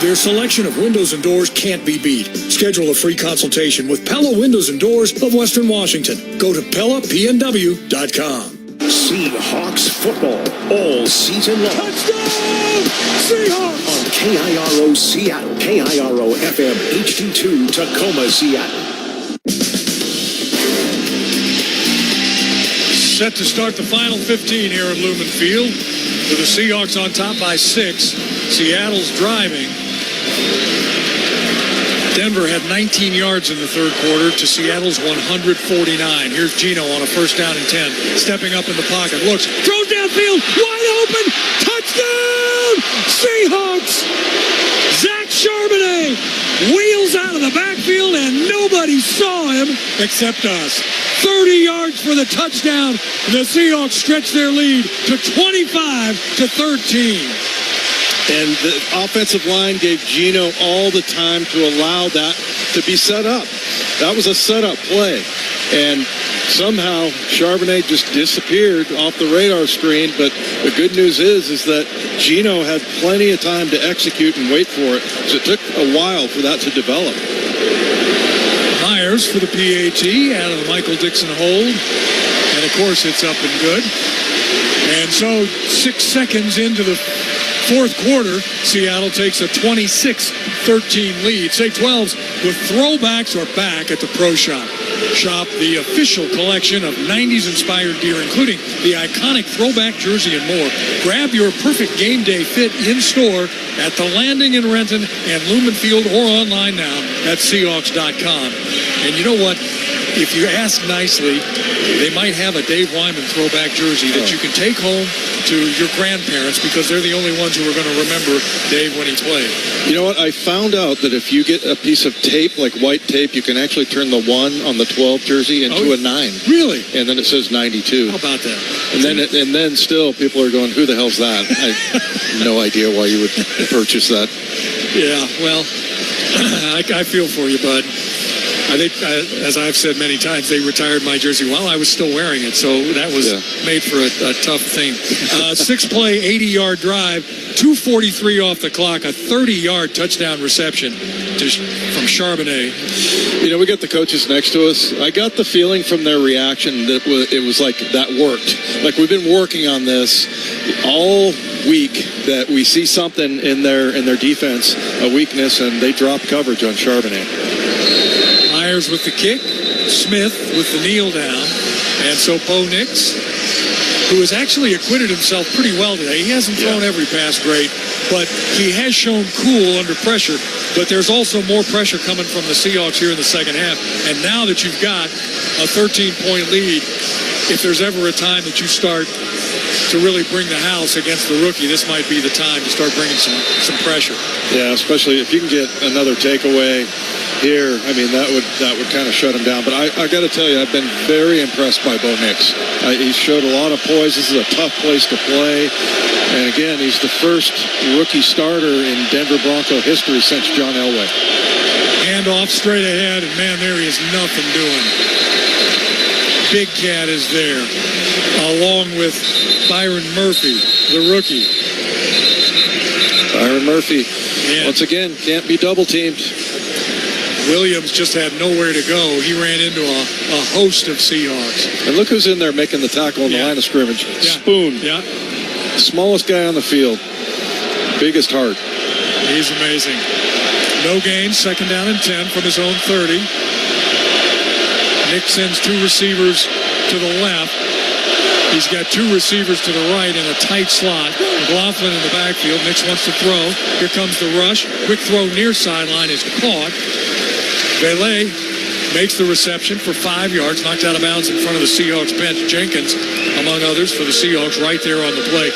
K: Their selection of windows and doors can't be beat. Schedule a free consultation with Pella Windows and Doors of Western Washington. Go to PellaPNW.com.
C: Seahawks football all season long.
K: Touchdown! Seahawks!
C: On KIRO Seattle, KIRO FM HD2 Tacoma, Seattle.
A: Set to start the final 15 here at Lumen Field with the Seahawks on top by 6. Seattle's driving. Denver had 19 yards in the third quarter to Seattle's 149. Here's Gino on a first down and 10. Stepping up in the pocket. Looks. Throws downfield. Wide open. Touchdown! Seahawks! Zach Charbonnet wheels out of the backfield and nobody saw him except us. 30 yards for the touchdown. The Seahawks stretch their lead to 25-13.
B: And the offensive line gave Gino all the time to allow that to be set up. That was a setup play. And somehow Charbonnet just disappeared off the radar screen. But the good news is that Gino had plenty of time to execute and wait for it. So it took a while for that to develop.
A: Myers for the PAT out of the Michael Dixon hold. And, of course, it's up and good. And so 6 seconds into the fourth quarter, Seattle takes a 26-13 lead. Say 12s with throwbacks are back at the Pro Shop. Shop the official collection of 90s-inspired gear, including the iconic throwback jersey and more. Grab your perfect game day fit in-store at The Landing in Renton and Lumen Field or online now at Seahawks.com. And you know what? If you ask nicely, they might have a Dave Wyman throwback jersey that you can take home to your grandparents because they're the only ones who are going to remember Dave when he played.
B: You know what? I found out that if you get a piece of tape, like white tape, you can actually turn the 1 on the 12 jersey into a 9.
A: Really?
B: And then it says 92.
A: How about that?
B: And then still people are going, who the hell's that? I have no idea why you would purchase that.
A: Yeah, well, I feel for you, bud. I think, as I've said many times, they retired my jersey while I was still wearing it, so that was made for a tough thing. 6-play, 80-yard drive, 2:43 off the clock, a 30-yard touchdown reception from Charbonnet.
B: You know, we got the coaches next to us. I got the feeling from their reaction that it was like that worked. Like we've been working on this all week, that we see something in their defense, a weakness, and they drop coverage on Charbonnet.
A: Myers with the kick, Smith with the kneel down, and so Bo Nix, who has actually acquitted himself pretty well today. He hasn't thrown every pass great, but he has shown cool under pressure. But there's also more pressure coming from the Seahawks here in the second half. And now that you've got a 13-point lead, if there's ever a time that you start to really bring the house against the rookie, this might be the time to start bringing some pressure.
B: Yeah, especially if you can get another takeaway here. I mean, that would kind of shut him down. But I got to tell you, I've been very impressed by Bo Nix. He showed a lot of poise. This is a tough place to play. And again, he's the first rookie starter in Denver Bronco history since John Elway.
A: Hand off straight ahead, and man, there he is nothing doing. Big Cat is there, along with Byron Murphy, the rookie.
B: Byron Murphy, once again, can't be double-teamed.
A: Williams just had nowhere to go. He ran into a host of Seahawks.
B: And look who's in there making the tackle on the line of scrimmage. Spoon.
A: Yeah.
B: Smallest guy on the field. Biggest heart.
A: He's amazing. No gain, second down and 10 from his own 30. Nick sends 2 receivers to the left. He's got 2 receivers to the right in a tight slot. McLaughlin in the backfield. Nix wants to throw. Here comes the rush. Quick throw near sideline is caught. Vele makes the reception for 5 yards, knocked out of bounds in front of the Seahawks bench. Jenkins, among others, for the Seahawks right there on the play.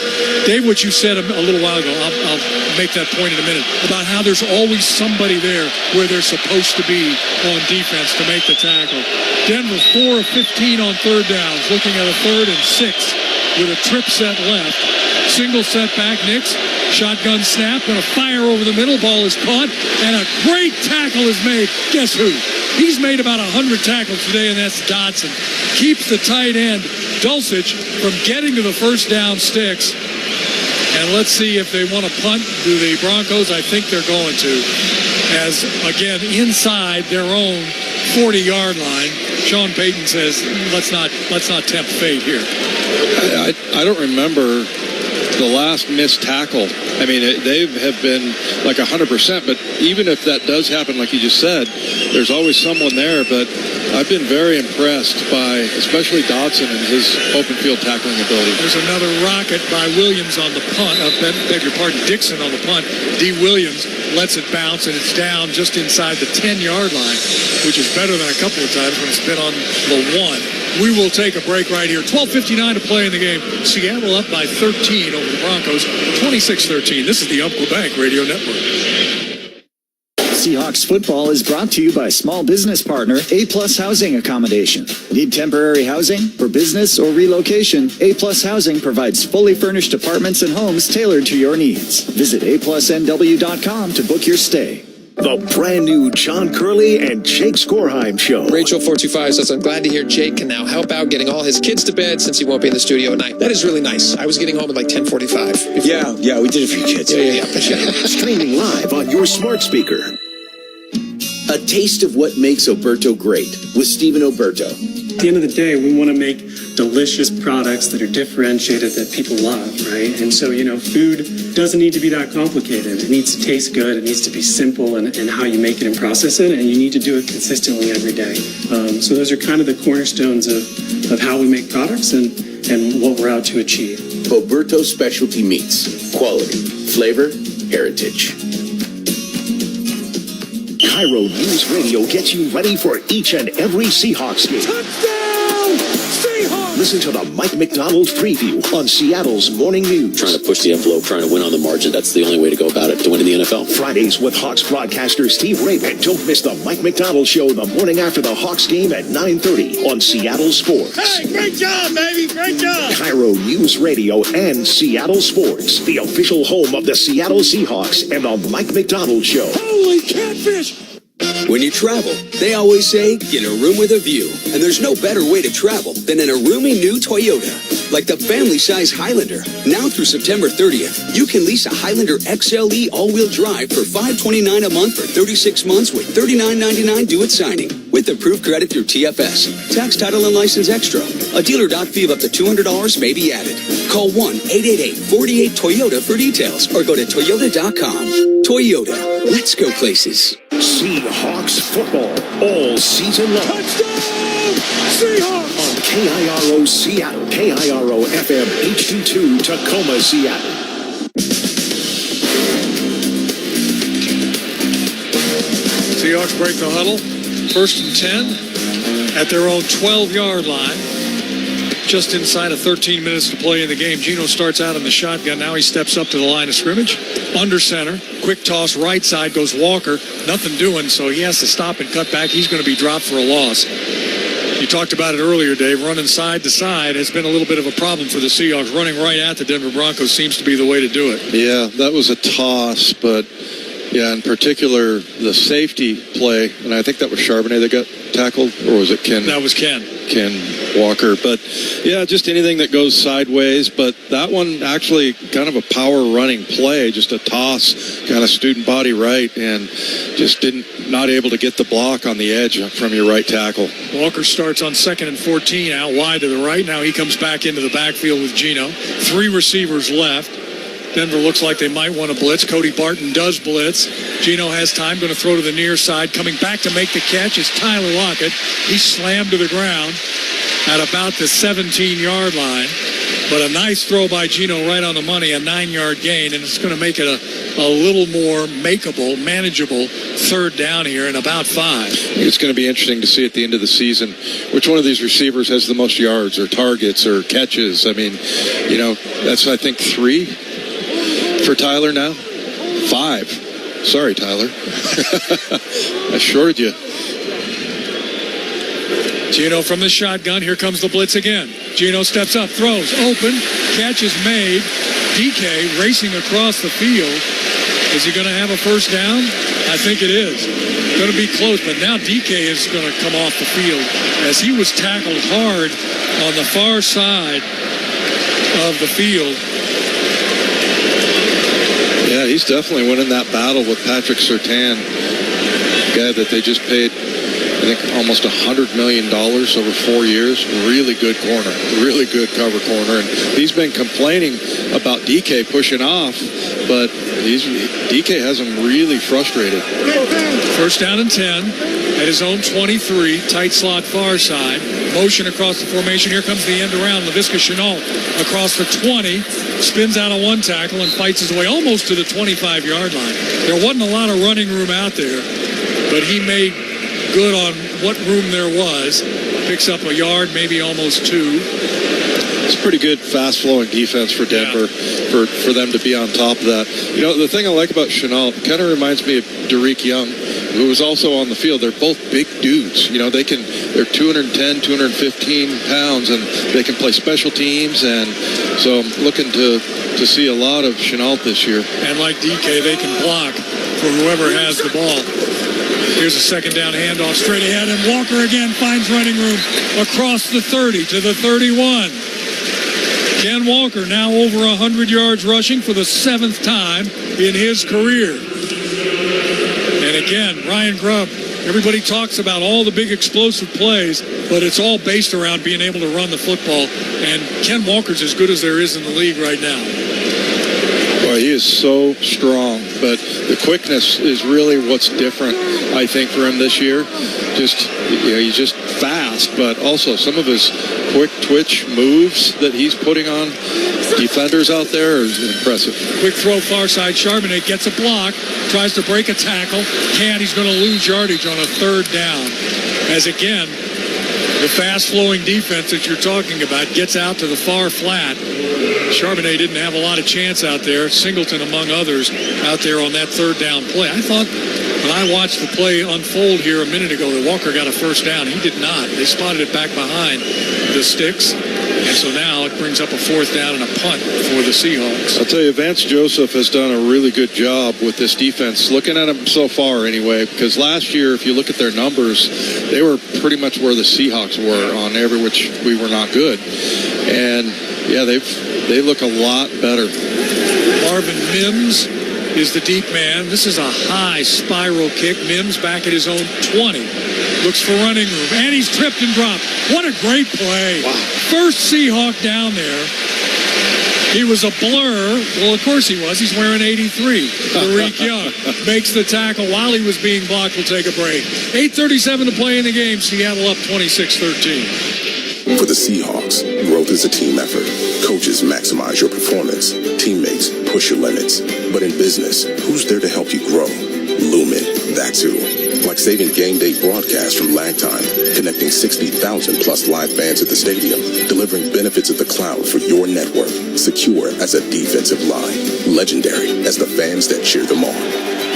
A: Dave, what you said a little while ago, I'll make that point in a minute, about how there's always somebody there where they're supposed to be on defense to make the tackle. Denver 4 of 15 on third downs, looking at a 3rd and 6 with a trip set left. Single set back, Nix. Shotgun snap, going to fire over the middle. Ball is caught, and a great tackle is made. Guess who? He's made about 100 tackles today, and that's Dodson. Keeps the tight end, Dulcich, from getting to the first down sticks. And let's see if they want to punt to the Broncos. I think they're going to. As, again, inside their own 40-yard line, Sean Payton says, let's not tempt fate here.
B: I don't remember the last missed tackle. I mean, they have been like 100%, but even if that does happen, like you just said, there's always someone there. But I've been very impressed by especially Dodson and his open field tackling ability.
A: There's another rocket by Williams on the punt. Beg your pardon, Dixon on the punt. D. Williams lets it bounce, and it's down just inside the 10-yard line, which is better than a couple of times when it's been on the 1. We will take a break right here. 12:59 to play in the game. Seattle up by 13 over the Broncos, 26-13. This is the Umpqua Bank Radio Network.
D: Seahawks football is brought to you by small business partner A-Plus Housing Accommodation. Need temporary housing for business or relocation? A-Plus Housing provides fully furnished apartments and homes tailored to your needs. Visit aplusnw.com to book your stay.
C: The brand new John Curley and Jake Skorheim Show.
G: Rachel425 says, I'm glad to hear Jake can now help out getting all his kids to bed since he won't be in the studio at night. That is really nice. I was getting home at like 10:45.
Q: Yeah, we did it for your kids.
G: Yeah.
C: Streaming live on your smart speaker.
Q: A taste of what makes Oberto great with Stephen Oberto.
T: At the end of the day, we want to make delicious products that are differentiated that people love, right? And so, food doesn't need to be that complicated. It needs to taste good. It needs to be simple in how you make it and process it, and you need to do it consistently every day. So those are kind of the cornerstones of how we make products and what we're out to achieve.
Q: Oberto Specialty Meats. Quality, flavor, heritage.
C: Cairo News Radio gets you ready for each and every Seahawks game.
N: Touchdown, Seahawks!
C: Listen to the Mike McDonald preview on Seattle's Morning News.
U: Trying to push the envelope, trying to win on the margin. That's the only way to go about it, to win in the NFL.
C: Fridays with Hawks broadcaster Steve Raven. Don't miss the Mike McDonald Show the morning after the Hawks game at 9:30 on Seattle Sports.
N: Hey, great job, baby, great job!
C: Cairo News Radio and Seattle Sports, the official home of the Seattle Seahawks and the Mike McDonald Show.
N: Holy catfish!
X: When you travel, they always say, get a room with a view. And there's no better way to travel than in a roomy new Toyota. Like the family-size Highlander. Now through September 30th, you can lease a Highlander XLE all-wheel drive for $529 a month for 36 months with $39.99 due at signing. With approved credit through TFS. Tax, title, and license extra. A dealer doc fee of up to $200 may be added. Call 1-888-48-TOYOTA for details or go to Toyota.com. Toyota. Let's go places.
C: Seahawks football all season long.
N: Touchdown, Seahawks!
C: On KIRO Seattle, KIRO FM HD2 Tacoma, Seattle.
A: Seahawks break the huddle. 1st and 10 at their own 12-yard line. Just inside of 13 minutes to play in the game. Geno starts out in the shotgun. Now he steps up to the line of scrimmage. Under center. Quick toss right side goes Walker. Nothing doing, so he has to stop and cut back. He's going to be dropped for a loss. You talked about it earlier, Dave. Running side to side has been a little bit of a problem for the Seahawks. Running right at the Denver Broncos seems to be the way to do it.
B: Yeah, that was a toss, but yeah, in particular, the safety play, and I think that was Charbonnet that got tackled, or was it Ken?
A: That was Ken
B: Walker. But yeah, just anything that goes sideways. But that one actually kind of a power running play, just a toss, kind of student body right, and just not able to get the block on the edge from your right tackle.
A: Walker starts on 2nd and 14 out wide to the right. Now he comes back into the backfield with Geno. 3 receivers left. Denver looks like they might want to blitz. Cody Barton does blitz. Geno has time, going to throw to the near side. Coming back to make the catch is Tyler Lockett. He's slammed to the ground at about the 17-yard line. But a nice throw by Gino right on the money, a 9-yard gain, and it's going to make it a little more makeable, manageable third down here in about 5.
B: It's going to be interesting to see at the end of the season which one of these receivers has the most yards or targets or catches. I mean, that's, I think, 3 for Tyler now. 5. Sorry, Tyler. I shorted you.
A: Gino from the shotgun. Here comes the blitz again. Gino steps up, throws, open, catch is made. DK racing across the field. Is he going to have a first down? I think it is. Going to be close, but now DK is going to come off the field as he was tackled hard on the far side of the field.
B: Yeah, he's definitely winning that battle with Patrick Surtain, the guy that they just paid, I think, almost $100 million over 4 years. Really good corner, really good cover corner. And he's been complaining about DK pushing off, but DK has him really frustrated.
A: First down and 10 at his own 23, tight slot far side. Motion across the formation. Here comes the end around. Laviska Shenault across the 20, spins out of one tackle and fights his way almost to the 25-yard line. There wasn't a lot of running room out there, but he made good on what room there was. Picks up a yard, maybe almost 2.
B: It's a pretty good fast-flowing defense for Denver, for them to be on top of that. The thing I like about Shenault kind of reminds me of Derek Young, who was also on the field. They're both big dudes. They're 210, 215 pounds, and they can play special teams. And so I'm looking to see a lot of Shenault this year.
A: And like DK, they can block for whoever has the ball. Here's a second down handoff straight ahead, and Walker again finds running room across the 30 to the 31. Ken Walker now over 100 yards rushing for the 7th time in his career. And again, Ryan Grubb, everybody talks about all the big explosive plays, but it's all based around being able to run the football. And Ken Walker's as good as there is in the league right now.
B: Boy, he is so strong, but the quickness is really what's different, I think, for him this year. He's just fast, but also some of his quick twitch moves that he's putting on defenders out there is impressive.
A: Quick throw far side. Charbonnet gets a block, tries to break a tackle. Can't. He's going to lose yardage on a third down. As again, the fast-flowing defense that you're talking about gets out to the far flat. Charbonnet didn't have a lot of chance out there. Singleton, among others, out there on that third down play. I thought when I watched the play unfold here a minute ago that Walker got a first down. He did not. They spotted it back behind the sticks. And so now it brings up a fourth down and a punt for the Seahawks.
B: I'll tell you, Vance Joseph has done a really good job with this defense, looking at them so far anyway, because last year, if you look at their numbers, they were pretty much where the Seahawks were on every which we were not good. And, yeah, they look a lot better.
A: Marvin Mims is the deep man. This is a high spiral kick. Mims back at his own 20. Looks for running room. And he's tripped and dropped. What a great play. Wow. First Seahawk down there. He was a blur. Well, of course he was. He's wearing 83. Tariq Young makes the tackle while he was being blocked. We'll take a break. 8:37 to play in the game. Seattle up 26-13.
P: For the Seahawks, growth is a team effort. Coaches maximize your performance. Teammates push your limits. But in business, who's there to help you grow? Lumen, that's who. Like saving game day broadcasts from lag time, connecting 60,000 plus live fans at the stadium, delivering benefits of the cloud for your network, secure as a defensive line, legendary as the fans that cheer them on.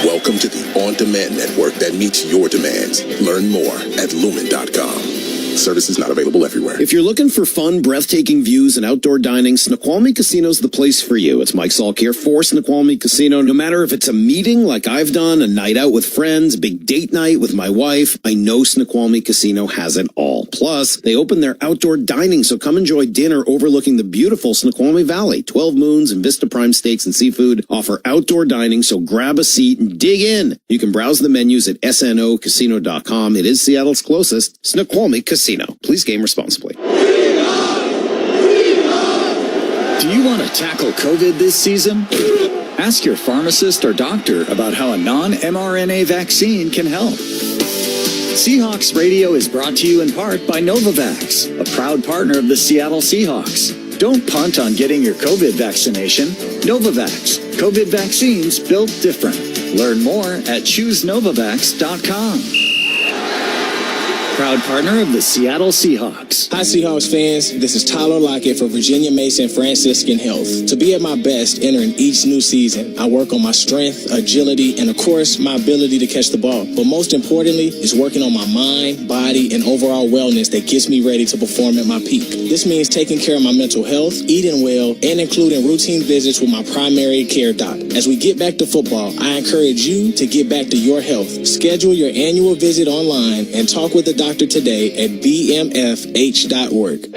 P: Welcome to the on-demand network that meets your demands. Learn more at lumen.com. Services not available everywhere.
F: If you're looking for fun, breathtaking views and outdoor dining, Snoqualmie Casino's the place for you. It's Mike Salk here for Snoqualmie Casino. No matter if it's a meeting like I've done, a night out with friends, a big date night with my wife, I know Snoqualmie Casino has it all. Plus, they open their outdoor dining, so come enjoy dinner overlooking the beautiful Snoqualmie Valley. 12 Moons and Vista Prime Steaks and Seafood offer outdoor dining, so grab a seat and dig in. You can browse the menus at snocasino.com. It is Seattle's closest, Snoqualmie Casino. Please game responsibly.
D: Do you want to tackle COVID this season? Ask your pharmacist or doctor about how a non-mRNA vaccine can help. Seahawks Radio is brought to you in part by Novavax, a proud partner of the Seattle Seahawks. Don't punt on getting your COVID vaccination. Novavax. COVID vaccines built different. Learn more at ChooseNovavax.com. Proud partner of the Seattle Seahawks.
H: Hi, Seahawks fans. This is Tyler Lockett for Virginia Mason Franciscan Health. To be at my best entering each new season, I work on my strength, agility, and of course, my ability to catch the ball. But most importantly, is working on my mind, body, and overall wellness that gets me ready to perform at my peak. This means taking care of my mental health, eating well, and including routine visits with my primary care doc. As we get back to football, I encourage you to get back to your health. Schedule your annual visit online and talk with the doctor today at bmfh.org.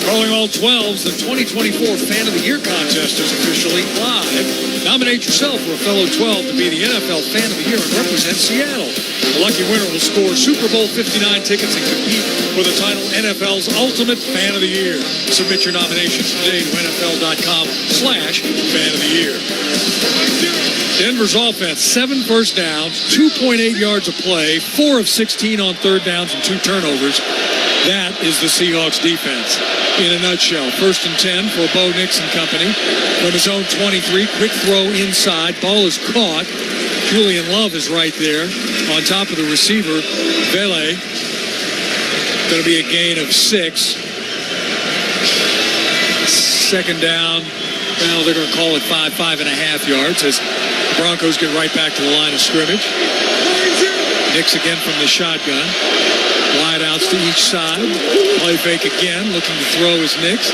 A: Calling all 12s, the 2024 Fan of the Year contest is officially live. Nominate yourself for a fellow 12 to be the NFL Fan of the Year and represent Seattle. The lucky winner will score Super Bowl 59 tickets and compete for the title NFL's Ultimate Fan of the Year. Submit your nominations today to NFL.com/Fan of the Year. Denver's offense, 7 first downs, 2.8 yards of play, 4 of 16 on third downs and 2 turnovers. That is the Seahawks defense in a nutshell. 1st and 10 for Bo Nix and company. From his own 23, quick throw inside. Ball is caught. Julian Love is right there on top of the receiver. Vele. Going to be a gain of 6. 2nd down. Well, they're going to call it 5.5 yards as the Broncos get right back to the line of scrimmage. Nix again from the shotgun. Wide outs to each side. Play fake again. Looking to throw is Nix.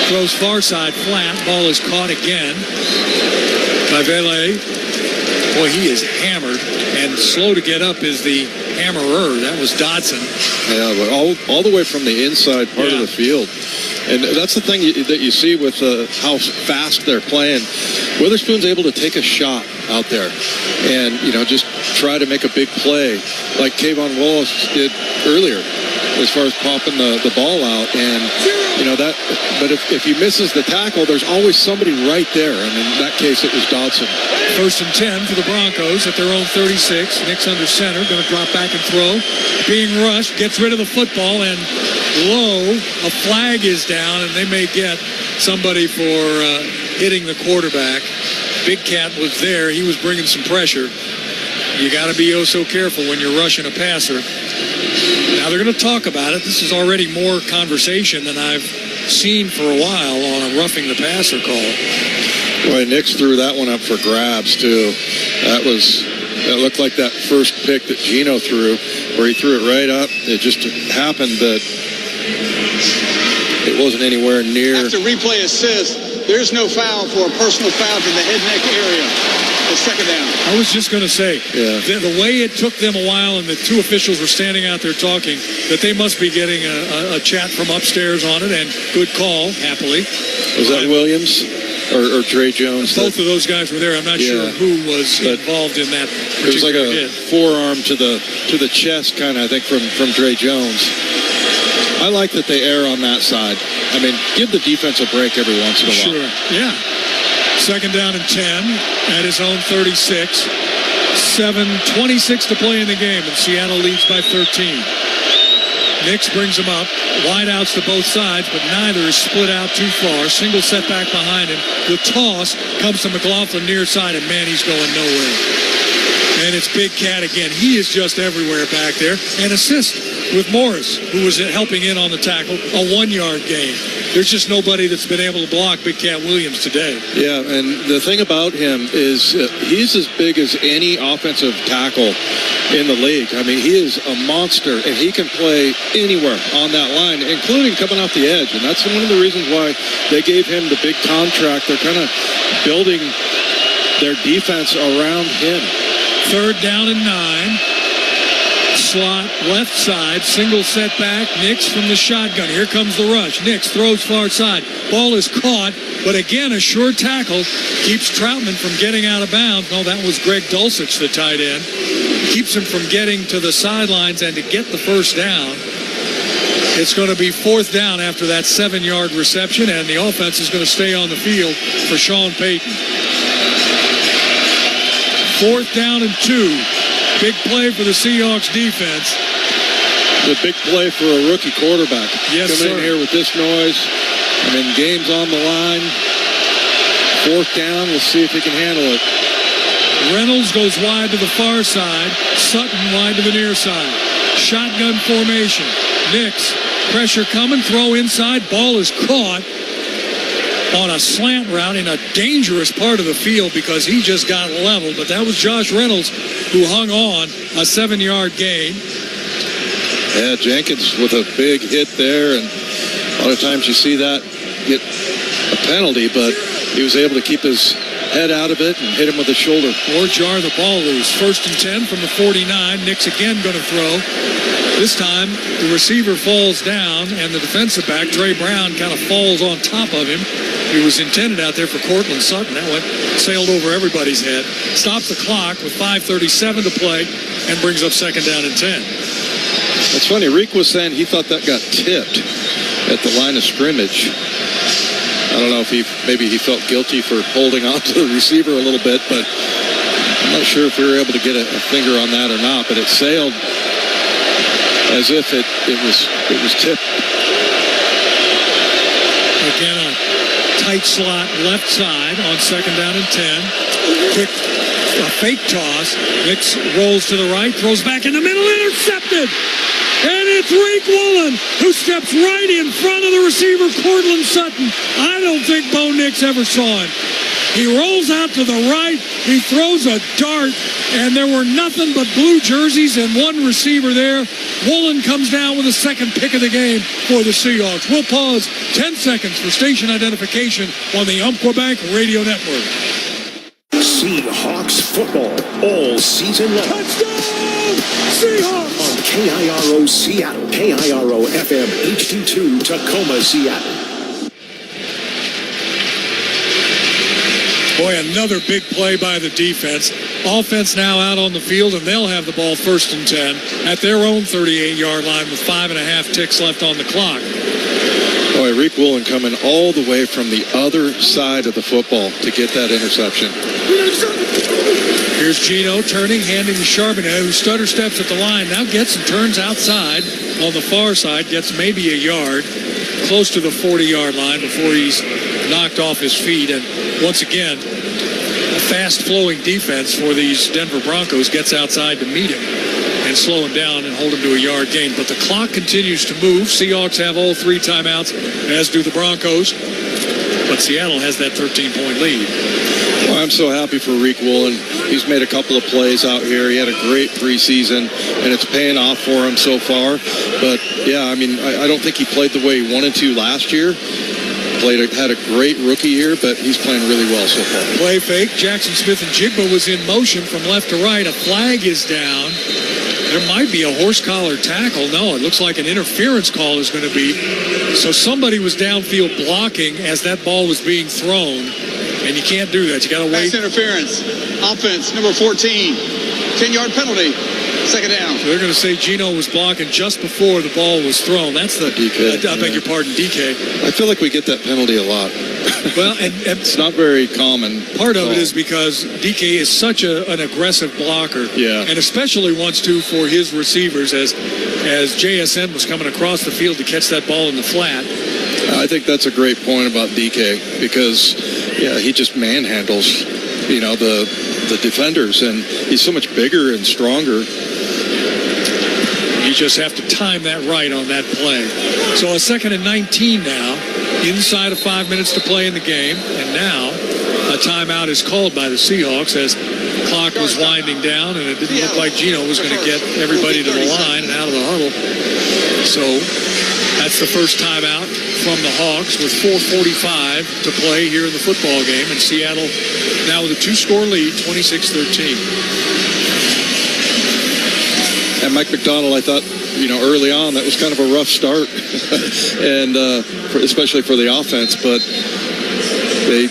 A: Throws far side flat. Ball is caught again by Vele. Boy, he is hammered. And slow to get up is the hammerer. That was Dodson.
B: Yeah, but all the way from the inside part of the field. And that's the thing that you see with how fast they're playing. Witherspoon's able to take a shot out there and, just try to make a big play like Kayvon Wallace did earlier as far as popping the ball out. And, but if he misses the tackle, there's always somebody right there. And in that case, it was Dodson.
A: 1st and 10 for the Broncos at their own 36. Nix under center, going to drop back and throw. Being rushed, gets rid of the football, and a flag is down, and they may get somebody for hitting the quarterback. Big Cat was there. He was bringing some pressure. You got to be so careful when you're rushing a passer. Now they're going to talk about it. This is already more conversation than I've seen for a while on a roughing the passer call.
B: Boy, Nix threw that one up for grabs, too. That looked like that first pick that Gino threw, where he threw it right up. It just happened that it wasn't anywhere near.
I: After replay assist, there's no foul for a personal foul from the head neck area. It's 2nd down.
A: I was just going to say, the way it took them a while and the 2 officials were standing out there talking, that they must be getting a chat from upstairs on it, and good call, happily.
B: Was that Williams or Dre Jones?
A: Both of those guys were there. I'm not sure who was involved in that particular
B: It was like a
A: hit.
B: forearm to the chest kind of, I think, from Dre Jones. I like that they err on that side. I mean, give the defense a break every once in a while.
A: Sure, yeah. 2nd down and 10 at his own 36. 7:26 to play in the game, and Seattle leads by 13. Nix brings him up. Wide outs to both sides, but neither is split out too far. Single setback behind him. The toss comes to McLaughlin near side, and man, he's going nowhere. And it's Big Cat again. He is just everywhere back there. And assist with Morris, who was helping in on the tackle. A 1-yard gain. There's just nobody that's been able to block Big Cat Williams today.
B: Yeah, and the thing about him is he's as big as any offensive tackle in the league. I mean, he is a monster, and he can play anywhere on that line, including coming off the edge. And that's one of the reasons why they gave him the big contract. They're kind of building their defense around him.
A: 3rd down and 9. Slot left side, single setback. Nix from the shotgun. Here comes the rush. Nix throws far side. Ball is caught, but again a sure tackle keeps Troutman from getting out of bounds. No, that was Greg Dulcich, the tight end. Keeps him from getting to the sidelines and to get the 1st down. It's going to be 4th down after that 7-yard reception, and the offense is going to stay on the field for Sean Payton. 4th down and 2. Big play for the Seahawks defense.
B: The big play for a rookie quarterback.
A: Yes,
B: Coming in here with this noise, and then game's on the line. 4th down. We'll see if he can handle it.
A: Reynolds goes wide to the far side. Sutton wide to the near side. Shotgun formation. Nix, pressure coming, throw inside. Ball is caught on a slant route in a dangerous part of the field because he just got leveled. But that was Josh Reynolds who hung on a 7-yard gain.
B: Yeah, Jenkins with a big hit there, and a lot of times you see that get a penalty, but he was able to keep his head out of it and hit him with his shoulder.
A: Or jar the ball loose. 1st and 10 from the 49. Nix again going to throw. This time, the receiver falls down, and the defensive back, Trey Brown, kind of falls on top of him. He was intended out there for Cortland Sutton. That one sailed over everybody's head. Stops the clock with 5:37 to play and brings up 2nd down and 10.
B: It's funny, Reek was saying he thought that got tipped at the line of scrimmage. I don't know if maybe he felt guilty for holding on to the receiver a little bit, but I'm not sure if we were able to get a finger on that or not, but it sailed as if it was tipped.
A: Again, a tight slot left side on 2nd down and 10. Quick a fake toss. Nix rolls to the right, throws back in the middle, intercepted. And it's Reek Woolen who steps right in front of the receiver, Cortland Sutton. I don't think Bo Nix ever saw him. He rolls out to the right. He throws a dart, and there were nothing but blue jerseys and one receiver there. Woolen comes down with the 2nd pick of the game for the Seahawks. We'll pause 10 seconds for station identification on the Umpqua Bank Radio Network.
C: Seahawks football all season long.
A: Touchdown, Seahawks!
C: On KIRO Seattle, KIRO FM HD2 Tacoma, Seattle.
A: Boy, another big play by the defense. Offense now out on the field, and they'll have the ball 1st and 10 at their own 38-yard line with 5.5 ticks left on the clock.
B: Boy, Reek Woolen coming all the way from the other side of the football to get that interception.
A: Here's Gino turning, handing to Charbonnet, who stutter steps at the line. Now gets and turns outside on the far side, gets maybe a yard, close to the 40-yard line before he's knocked off his feet. And once again, a fast-flowing defense for these Denver Broncos gets outside to meet him and slow him down and hold him to a yard gain. But the clock continues to move. Seahawks have all 3 timeouts, as do the Broncos. But Seattle has that 13-point lead.
B: Well, I'm so happy for Reek Woolen. He's made a couple of plays out here. He had a great preseason, and it's paying off for him so far. But, yeah, I mean, I don't think he played the way he wanted to last year. Had a great rookie year, but he's playing really well so far.
A: Play fake. Jackson Smith and Jigba was in motion from left to right. A flag is down. There might be a horse collar tackle. No, it looks like an interference call is going to be. So somebody was downfield blocking as that ball was being thrown, and you can't do that. You got to wait.
I: Pass interference. Offense, number 14. 10-yard penalty. 2nd down.
A: So they're going to say Gino was blocking just before the ball was thrown. That's the DK. I beg your pardon, DK.
B: I feel like we get that penalty a lot.
A: Well, and
B: it's not very common.
A: Part of it is because DK is such an aggressive blocker.
B: Yeah.
A: And especially wants to for his receivers as JSN was coming across the field to catch that ball in the flat.
B: I think that's a great point about DK because, yeah, he just manhandles, the defenders, and he's so much bigger and stronger.
A: You just have to time that right on that play. So a 2nd and 19 now, inside of 5 minutes to play in the game. And now a timeout is called by the Seahawks as clock was winding down, and it didn't look like Gino was going to get everybody to the line and out of the huddle. So that's the first timeout from the Hawks with 4:45 to play here in the football game. And Seattle now with a 2-score lead, 26-13.
B: And Mike McDonald, I thought, early on, that was kind of a rough start, and especially for the offense. But they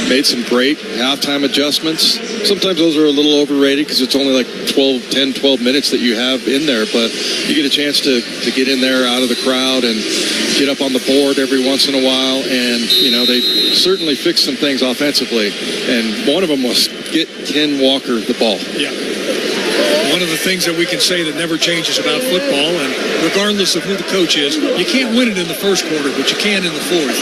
B: made some great halftime adjustments. Sometimes those are a little overrated because it's only like 10, 12 minutes that you have in there. But you get a chance to get in there out of the crowd and get up on the board every once in a while. And, they certainly fixed some things offensively. And one of them was get Ken Walker the ball.
A: Yeah. One of the things that we can say that never changes about football, and regardless of who the coach is, you can't win it in the first quarter, but you can in the fourth.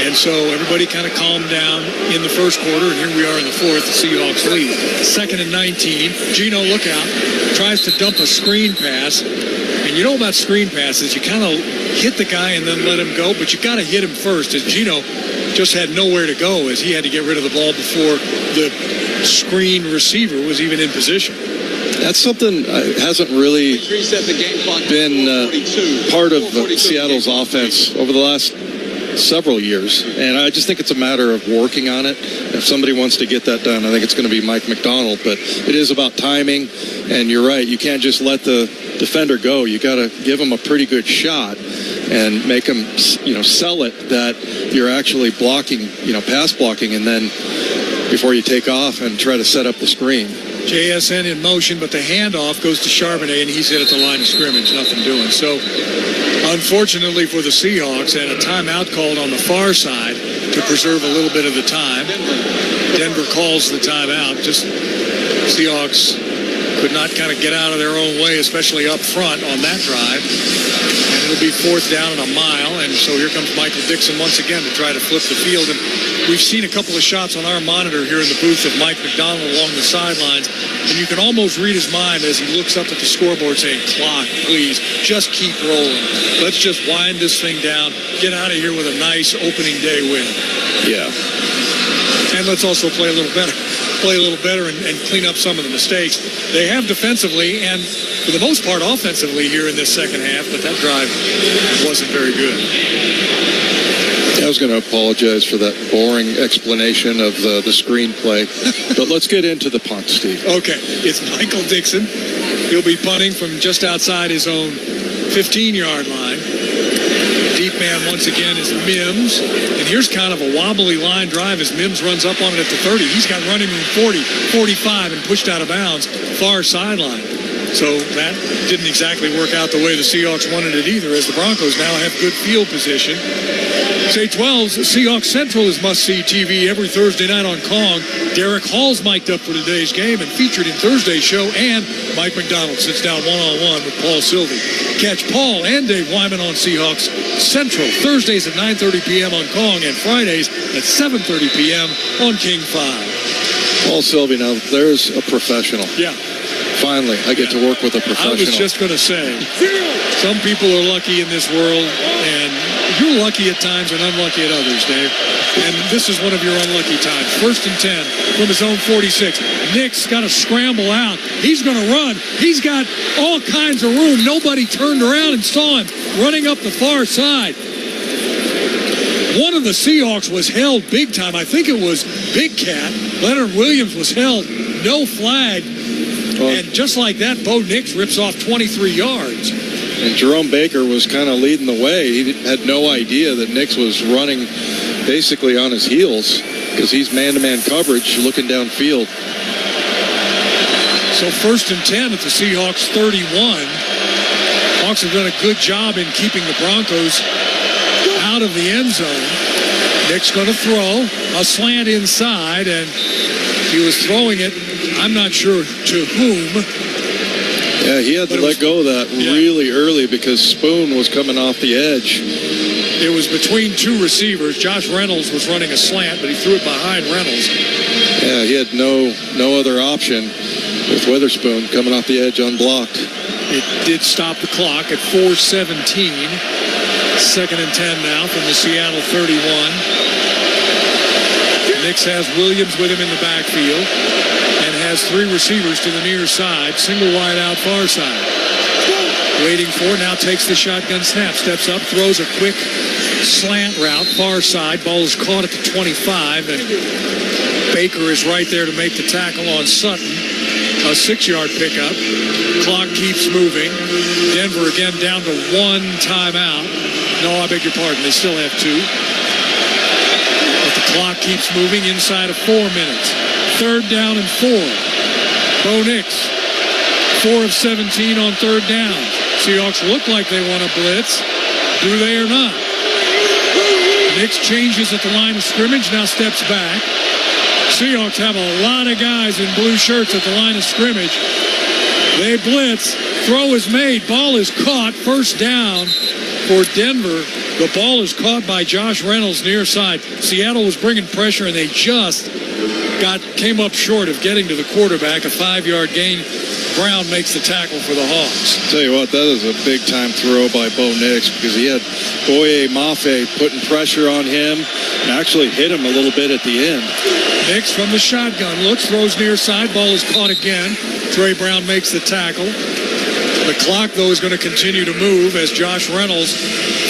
A: And so everybody kind of calmed down in the first quarter, and here we are in the fourth. The Seahawks lead. 2nd and 19. Gino, look out, tries to dump a screen pass. And you know about screen passes, you kind of hit the guy and then let him go, but you got to hit him first, as Gino just had nowhere to go, as he had to get rid of the ball before the screen receiver was even in position.
B: That's something hasn't really been part of Seattle's offense over the last several years, and I just think it's a matter of working on it. If somebody wants to get that done, I think it's going to be Mike McDonald, but it is about timing, and you're right, you can't just let the defender go. You got to give him a pretty good shot and make him, sell it that you're actually blocking, pass blocking, and then before you take off and try to set up the screen.
A: JSN in motion, but the handoff goes to Charbonnet, and he's hit at the line of scrimmage. Nothing doing. So, unfortunately for the Seahawks, and a timeout called on the far side to preserve a little bit of the time. Denver calls the timeout. Just Seahawks could not kind of get out of their own way, especially up front on that drive. And it'll be 4th down and a mile. And so here comes Michael Dixon once again to try to flip the field. And we've seen a couple of shots on our monitor here in the booth of Mike McDonald along the sidelines. And you can almost read his mind as he looks up at the scoreboard saying, clock, please, just keep rolling. Let's just wind this thing down, get out of here with a nice opening day win.
B: Yeah.
A: And let's also play a little better and clean up some of the mistakes they have defensively and for the most part offensively here in this second half, but that drive wasn't very good.
B: I was going to apologize for that boring explanation of the screenplay, but let's get into the punt, Steve.
A: Okay, it's Michael Dixon. He'll be punting from just outside his own 15-yard line. Deep man once again is Mims. And here's kind of a wobbly line drive as Mims runs up on it at the 30. He's got running room 40, 45, and pushed out of bounds, far sideline. So that didn't exactly work out the way the Seahawks wanted it either, as the Broncos now have good field position. Say 12's Seahawks Central is must-see TV every Thursday night on Kong. Derek Hall's mic'd up for today's game and featured in Thursday's show, and Mike McDonald sits down one-on-one with Paul Sylvie. Catch Paul and Dave Wyman on Seahawks Central Thursdays at 9:30 p.m. on Kong and Fridays at 7:30 p.m. on King 5.
B: Paul Sylvie, now there's a professional.
A: Yeah.
B: Finally, I get to work with a professional.
A: I was just going to say, some people are lucky in this world, and you're lucky at times and unlucky at others, Dave. And this is one of your unlucky times. 1st and 10 from his own 46. Nick's got to scramble out. He's going to run. He's got all kinds of room. Nobody turned around and saw him running up the far side. One of the Seahawks was held big time. I think it was Big Cat. Leonard Williams was held. No flag. And just like that, Bo Nix rips off 23 yards.
B: And Jerome Baker was kind of leading the way. He had no idea that Nix was running basically on his heels because he's man-to-man coverage looking downfield.
A: So 1st and 10 at the Seahawks 31. Hawks have done a good job in keeping the Broncos out of the end zone. Nick's going to throw a slant inside, and he was throwing it, I'm not sure to whom.
B: Yeah, he had to let go of that really early because Spoon was coming off the edge.
A: It was between two receivers. Josh Reynolds was running a slant, but he threw it behind Reynolds.
B: Yeah, he had no other option with Witherspoon coming off the edge unblocked.
A: It did stop the clock at 4:17. 2nd and 10 now from the Seattle 31. Nix has Williams with him in the backfield and has 3 receivers to the near side, single wide out far side. Waiting for, now takes the shotgun snap, steps up, throws a quick slant route, far side. Ball is caught at the 25, and Baker is right there to make the tackle on Sutton. A 6-yard pickup. Clock keeps moving. Denver again down to 1 timeout. No, I beg your pardon, they still have 2. But the clock keeps moving inside of 4 minutes. 3rd down and 4. Bo Nix, 4 of 17 on 3rd down. Seahawks look like they want to blitz. Do they or not? Nix changes at the line of scrimmage, now steps back. Seahawks have a lot of guys in blue shirts at the line of scrimmage. They blitz. Throw is made. Ball is caught. First down for Denver. The ball is caught by Josh Reynolds near side. Seattle was bringing pressure, and they just came up short of getting to the quarterback. A 5-yard gain. Brown makes the tackle for the Hawks.
B: Tell you what, that is a big-time throw by Bo Nix because he had Boye Mafe putting pressure on him and actually hit him a little bit at the end.
A: Nix from the shotgun. Looks, throws near side. Ball is caught again. Trey Brown makes the tackle. The clock, though, is going to continue to move as Josh Reynolds'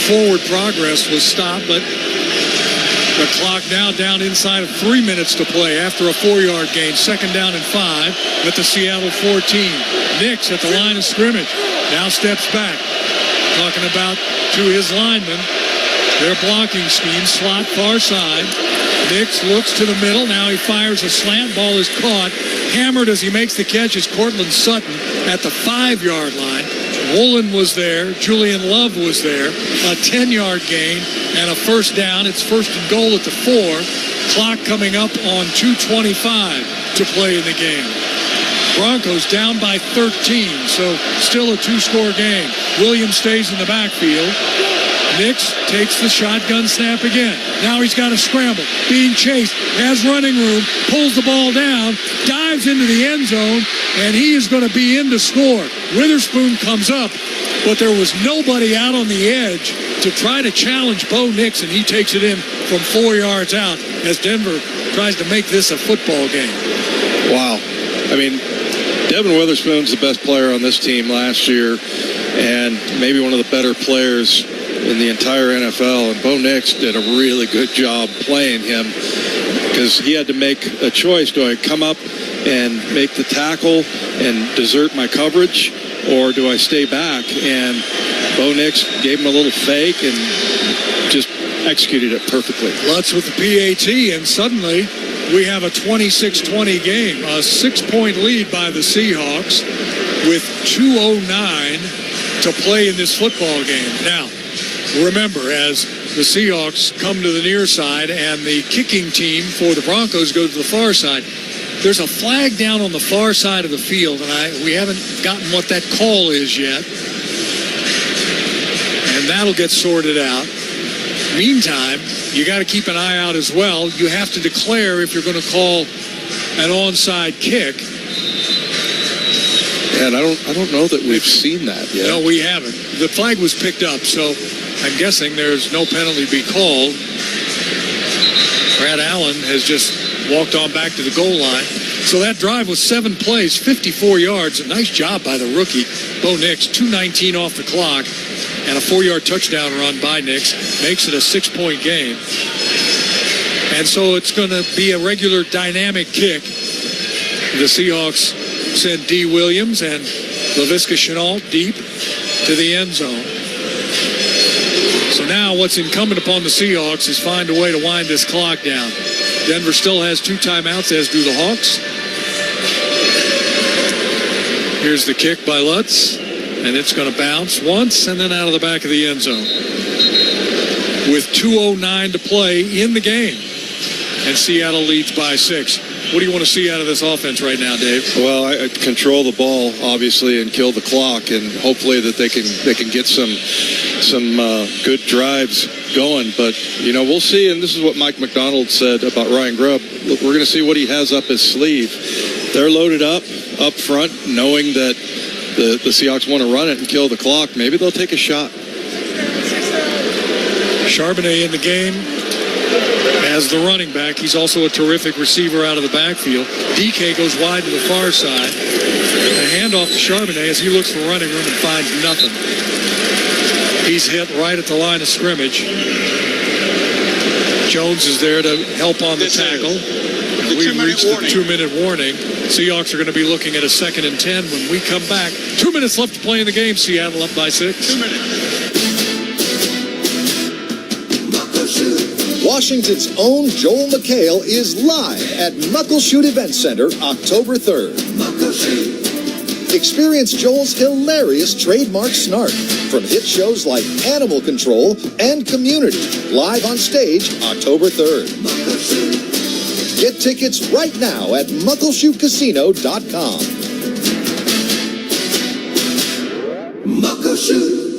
A: forward progress was stopped, but the clock now down inside of 3 minutes to play after a 4-yard gain. Second down and 5 at the Seattle 14. Nix at the line of scrimmage. Now steps back. Talking about to his linemen. Their blocking scheme. Slot far side. Nix looks to the middle. Now he fires a slant. Ball is caught. Hammered as he makes the catch is Cortland Sutton at the 5-yard line. Woolen was there. Julian Love was there. A 10-yard gain and a first down. It's first and goal at the 4. Clock coming up on 2:25 to play in the game. Broncos down by 13, so still a 2-score game. Williams stays in the backfield. Nix takes the shotgun snap again. Now he's got to scramble. Being chased, has running room, pulls the ball down, dives into the end zone, and he is going to be in to score. Witherspoon comes up, but there was nobody out on the edge to try to challenge Bo Nix, and he takes it in from 4 yards out as Denver tries to make this a football game.
B: Wow. I mean, Devin Witherspoon's the best player on this team last year and maybe one of the better players in the entire NFL, and Bo Nix did a really good job playing him because he had to make a choice. Do I come up and make the tackle and desert my coverage, or do I stay back? And Bo Nix gave him a little fake and just executed it perfectly.
A: Lutz with the PAT, and suddenly we have a 26-20 game, a 6-point lead by the Seahawks with 2:09 to play in this football game. Now, remember, as the Seahawks come to the near side and the kicking team for the Broncos go to the far side, there's a flag down on the far side of the field, and we haven't gotten what that call is yet. And that'll get sorted out. Meantime, you got to keep an eye out as well. You have to declare if you're going to call an onside kick.
B: And I don't know that we've seen that yet.
A: No, we haven't. The flag was picked up, so I'm guessing there's no penalty to be called. Brad Allen has just walked on back to the goal line. So that drive was 7 plays, 54 yards. A nice job by the rookie, Bo Nix. 2:19 off the clock. And a 4-yard touchdown run by Nix makes it a 6-point game. And so it's going to be a regular dynamic kick. The Seahawks send D. Williams and LaVisca Chenault deep to the end zone. So now what's incumbent upon the Seahawks is find a way to wind this clock down. Denver still has 2 timeouts, as do the Hawks. Here's the kick by Lutz, and it's going to bounce once and then out of the back of the end zone. With 2:09 to play in the game, and Seattle leads by 6. What do you want to see out of this offense right now, Dave?
B: Well, I control the ball, obviously, and kill the clock, and hopefully that they can get some good drives going. But, we'll see, and this is what Mike McDonald said about Ryan Grubb. Look, we're going to see what he has up his sleeve. They're loaded up front, knowing that the Seahawks want to run it and kill the clock. Maybe they'll take a shot.
A: Charbonnet in the game as the running back. He's also a terrific receiver out of the backfield. DK goes wide to the far side. A handoff to Charbonnet as he looks for running room and finds nothing. He's hit right at the line of scrimmage. Jones is there to help on the tackle. We've reached the 2-minute warning. Seahawks are going to be looking at a 2nd and 10 when we come back. 2 minutes left to play in the game. Seattle up by 6.
I: 2 minutes.
M: Washington's own Joel McHale is live at Muckleshoot Event Center October 3rd. Experience Joel's hilarious trademark snark from hit shows like Animal Control and Community, live on stage October 3rd. Get tickets right now at muckleshootcasino.com.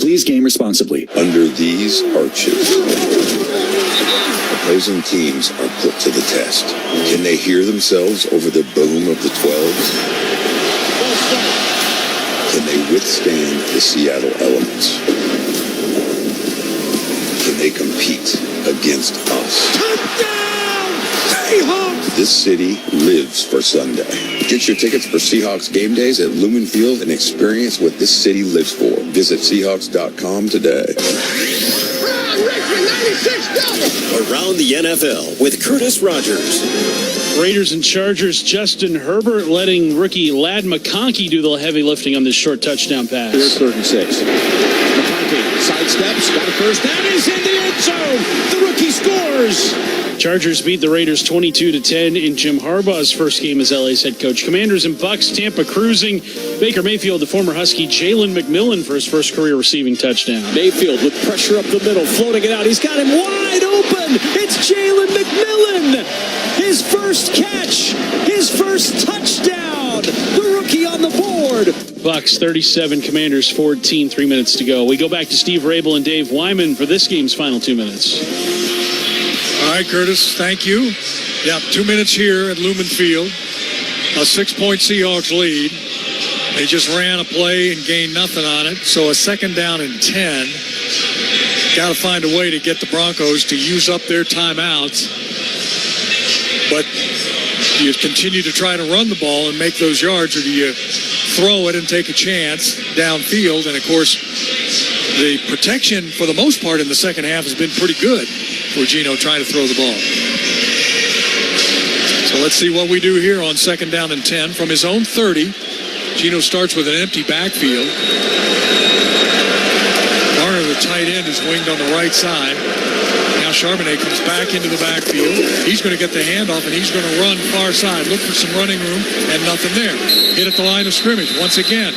D: Please game responsibly.
J: Under these arches, opposing teams are put to the test. Can they hear themselves over the boom of the 12s? Can they withstand the Seattle elements? Can they compete against us?
N: Touchdown, Seahawks!
J: This city lives for Sunday. Get your tickets for Seahawks game days at Lumen Field and experience what this city lives for. Visit Seahawks.com today.
Q: Around the NFL with Curtis Rogers.
O: Raiders and Chargers, Justin Herbert letting rookie Ladd McConkey do the heavy lifting on this short touchdown pass.
S: Here's 3rd and 6. McConkey sidesteps, got a first down, is in the end zone. The rookie scores.
O: Chargers beat the Raiders 22-10 in Jim Harbaugh's first game as LA's head coach. Commanders and Bucks, Tampa cruising. Baker Mayfield, the former Husky, Jalen McMillan for his first career receiving touchdown.
S: Mayfield with pressure up the middle, floating it out. He's got him wide open. It's Jalen McMillan. His first catch, his first touchdown. The rookie on the board.
O: Bucks 37, Commanders 14, 3 minutes to go. We go back to Steve Rabel and Dave Wyman for this game's final 2 minutes.
A: All right, Curtis, thank you. Yeah, 2 minutes here at Lumen Field. A 6-point Seahawks lead. They just ran a play and gained nothing on it. So a 2nd down and 10. Got to find a way to get the Broncos to use up their timeouts. But do you continue to try to run the ball and make those yards, or do you throw it and take a chance downfield? And, of course, the protection for the most part in the second half has been pretty good for Gino trying to throw the ball. So let's see what we do here on 2nd down and 10 from his own 30. Gino starts with an empty backfield. Garner, the tight end, is winged on the right side. Now Charbonnet comes back into the backfield. He's going to get the handoff, and he's going to run far side. Look for some running room, and nothing there. Hit at the line of scrimmage once again.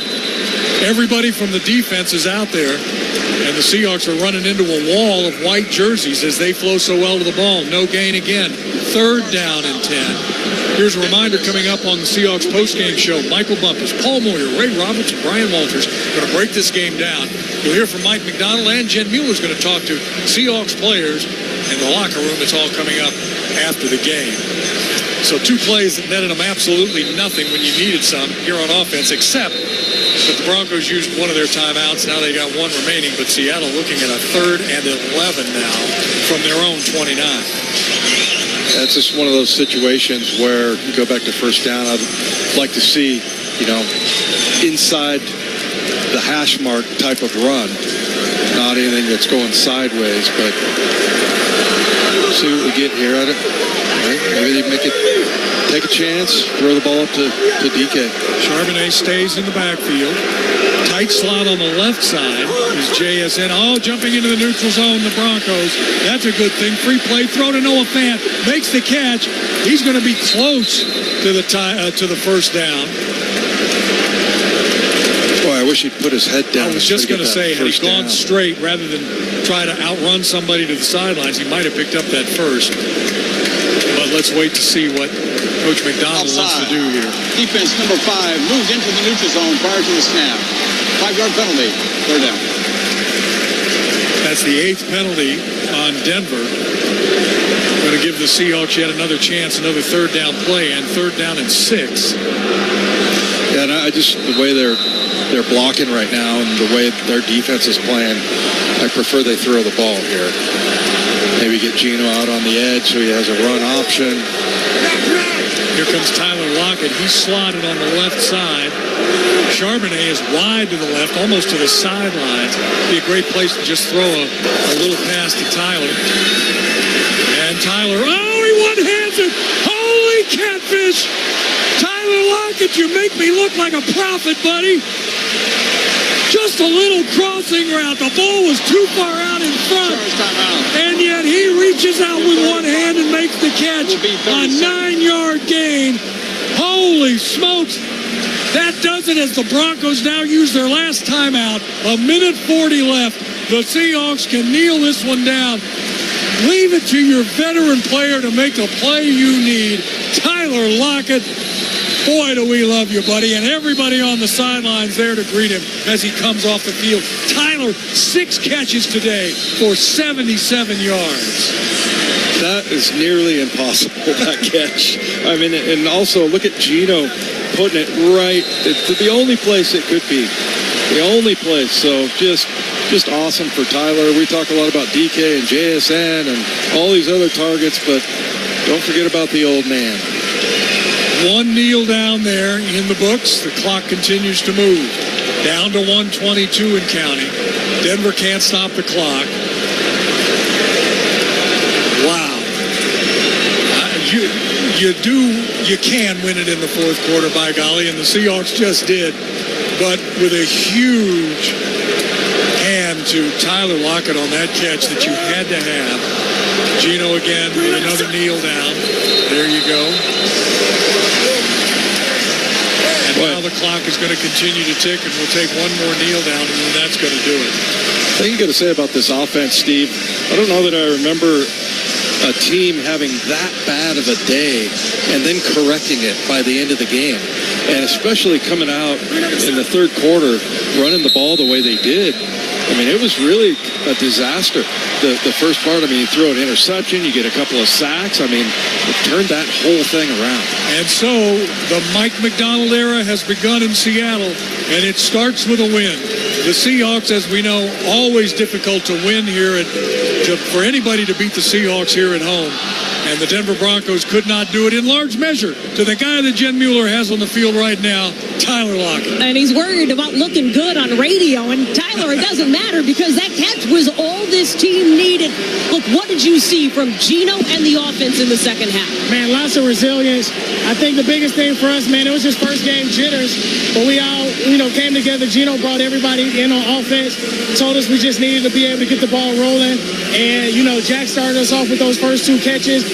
A: Everybody from the defense is out there, and the Seahawks are running into a wall of white jerseys as they flow so well to the ball. No gain again. 3rd down and 10. Here's a reminder coming up on the Seahawks postgame show. Michael Bumpus, Paul Moyer, Ray Roberts, and Brian Walters are going to break this game down. You'll hear from Mike McDonald, and Jen Mueller's going to talk to Seahawks players in the locker room. It's all coming up after the game. So 2 plays that netted them absolutely nothing when you needed some here on offense, except that the Broncos used one of their timeouts. Now they got 1 remaining, but Seattle looking at a 3rd and 11 now from their own 29.
B: That's just one of those situations where you go back to 1st down. I'd like to see, inside the hash mark type of run. Not anything that's going sideways, but see what we get here. Maybe they make it, take a chance, throw the ball up to DK.
A: Charbonnet stays in the backfield. Tight slot on the left side is JSN. Oh, jumping into the neutral zone, the Broncos. That's a good thing. Free play, throw to Noah Fant. Makes the catch. He's going to be close to the 1st down.
B: Boy, I wish he'd put his head down.
A: I was just going to say, had he gone straight rather than try to outrun somebody to the sidelines, he might have picked up that first. But let's wait to see what Coach McDonald wants to do here.
I: Defense number 5 moved into the neutral zone prior to the snap. 5-yard penalty. 3rd down.
A: That's the 8th penalty on Denver. Going to give the Seahawks yet another chance, another 3rd down play, and 3rd down and 6.
B: Yeah, and the way they're blocking right now and the way their defense is playing, I prefer they throw the ball here. Maybe get Gino out on the edge so he has a run option.
A: Here comes Tyler Lockett. He's slotted on the left side. Charbonnet is wide to the left, almost to the sidelines. Be a great place to just throw a little pass to Tyler. And Tyler, he one-hands it. Holy catfish! Tyler Lockett, you make me look like a prophet, buddy. Just a little crossing route. The ball was too far out in front. And yet he reaches out with one hand and makes the catch. A 9-yard gain. Holy smokes. That does it as the Broncos now use their last timeout. 1:40 left. The Seahawks can kneel this one down. Leave it to your veteran player to make the play you need. Tyler Lockett Boy, do we love you, buddy. And everybody on the sidelines there to greet him as he comes off the field. Tyler, 6 catches today for 77 yards.
B: That is nearly impossible, that catch. I mean, and also look at Gino putting it right to the only place it could be. The only place. So just awesome for Tyler. We talk a lot about DK and JSN and all these other targets, but don't forget about the old man.
A: 1 kneel down there in the books. The clock continues to move. Down to 1:22 and counting. Denver can't stop the clock. Wow. You can win it in the fourth quarter, by golly, and the Seahawks just did. But with a huge hand to Tyler Lockett on that catch that you had to have. Gino again with another kneel down. There you go. And now the clock is going to continue to tick, and we'll take one more kneel down, and then that's going to do it.
B: The thing you got to say about this offense, Steve, I don't know that I remember a team having that bad of a day and then correcting it by the end of the game. And especially coming out in the third quarter, running the ball the way they did. I mean, it was really a disaster. The first part, I mean, you throw an interception, you get a couple of sacks. I mean, it turned that whole thing around.
A: And so the Mike McDonald era has begun in Seattle, and it starts with a win. The Seahawks, as we know, always difficult to win here, for anybody to beat the Seahawks here at home. And the Denver Broncos could not do it in large measure to the guy that Jen Mueller has on the field right now, Tyler Lockett.
E: And he's worried about looking good on radio. And Tyler, it doesn't matter because that catch was all this team needed. Look, what did you see from Gino and the offense in the second half?
L: Man, lots of resilience. I think the biggest thing for us, man, it was his first game jitters. But we all, came together. Gino brought everybody in on offense. Told us we just needed to be able to get the ball rolling. And, Jack started us off with those first 2 catches.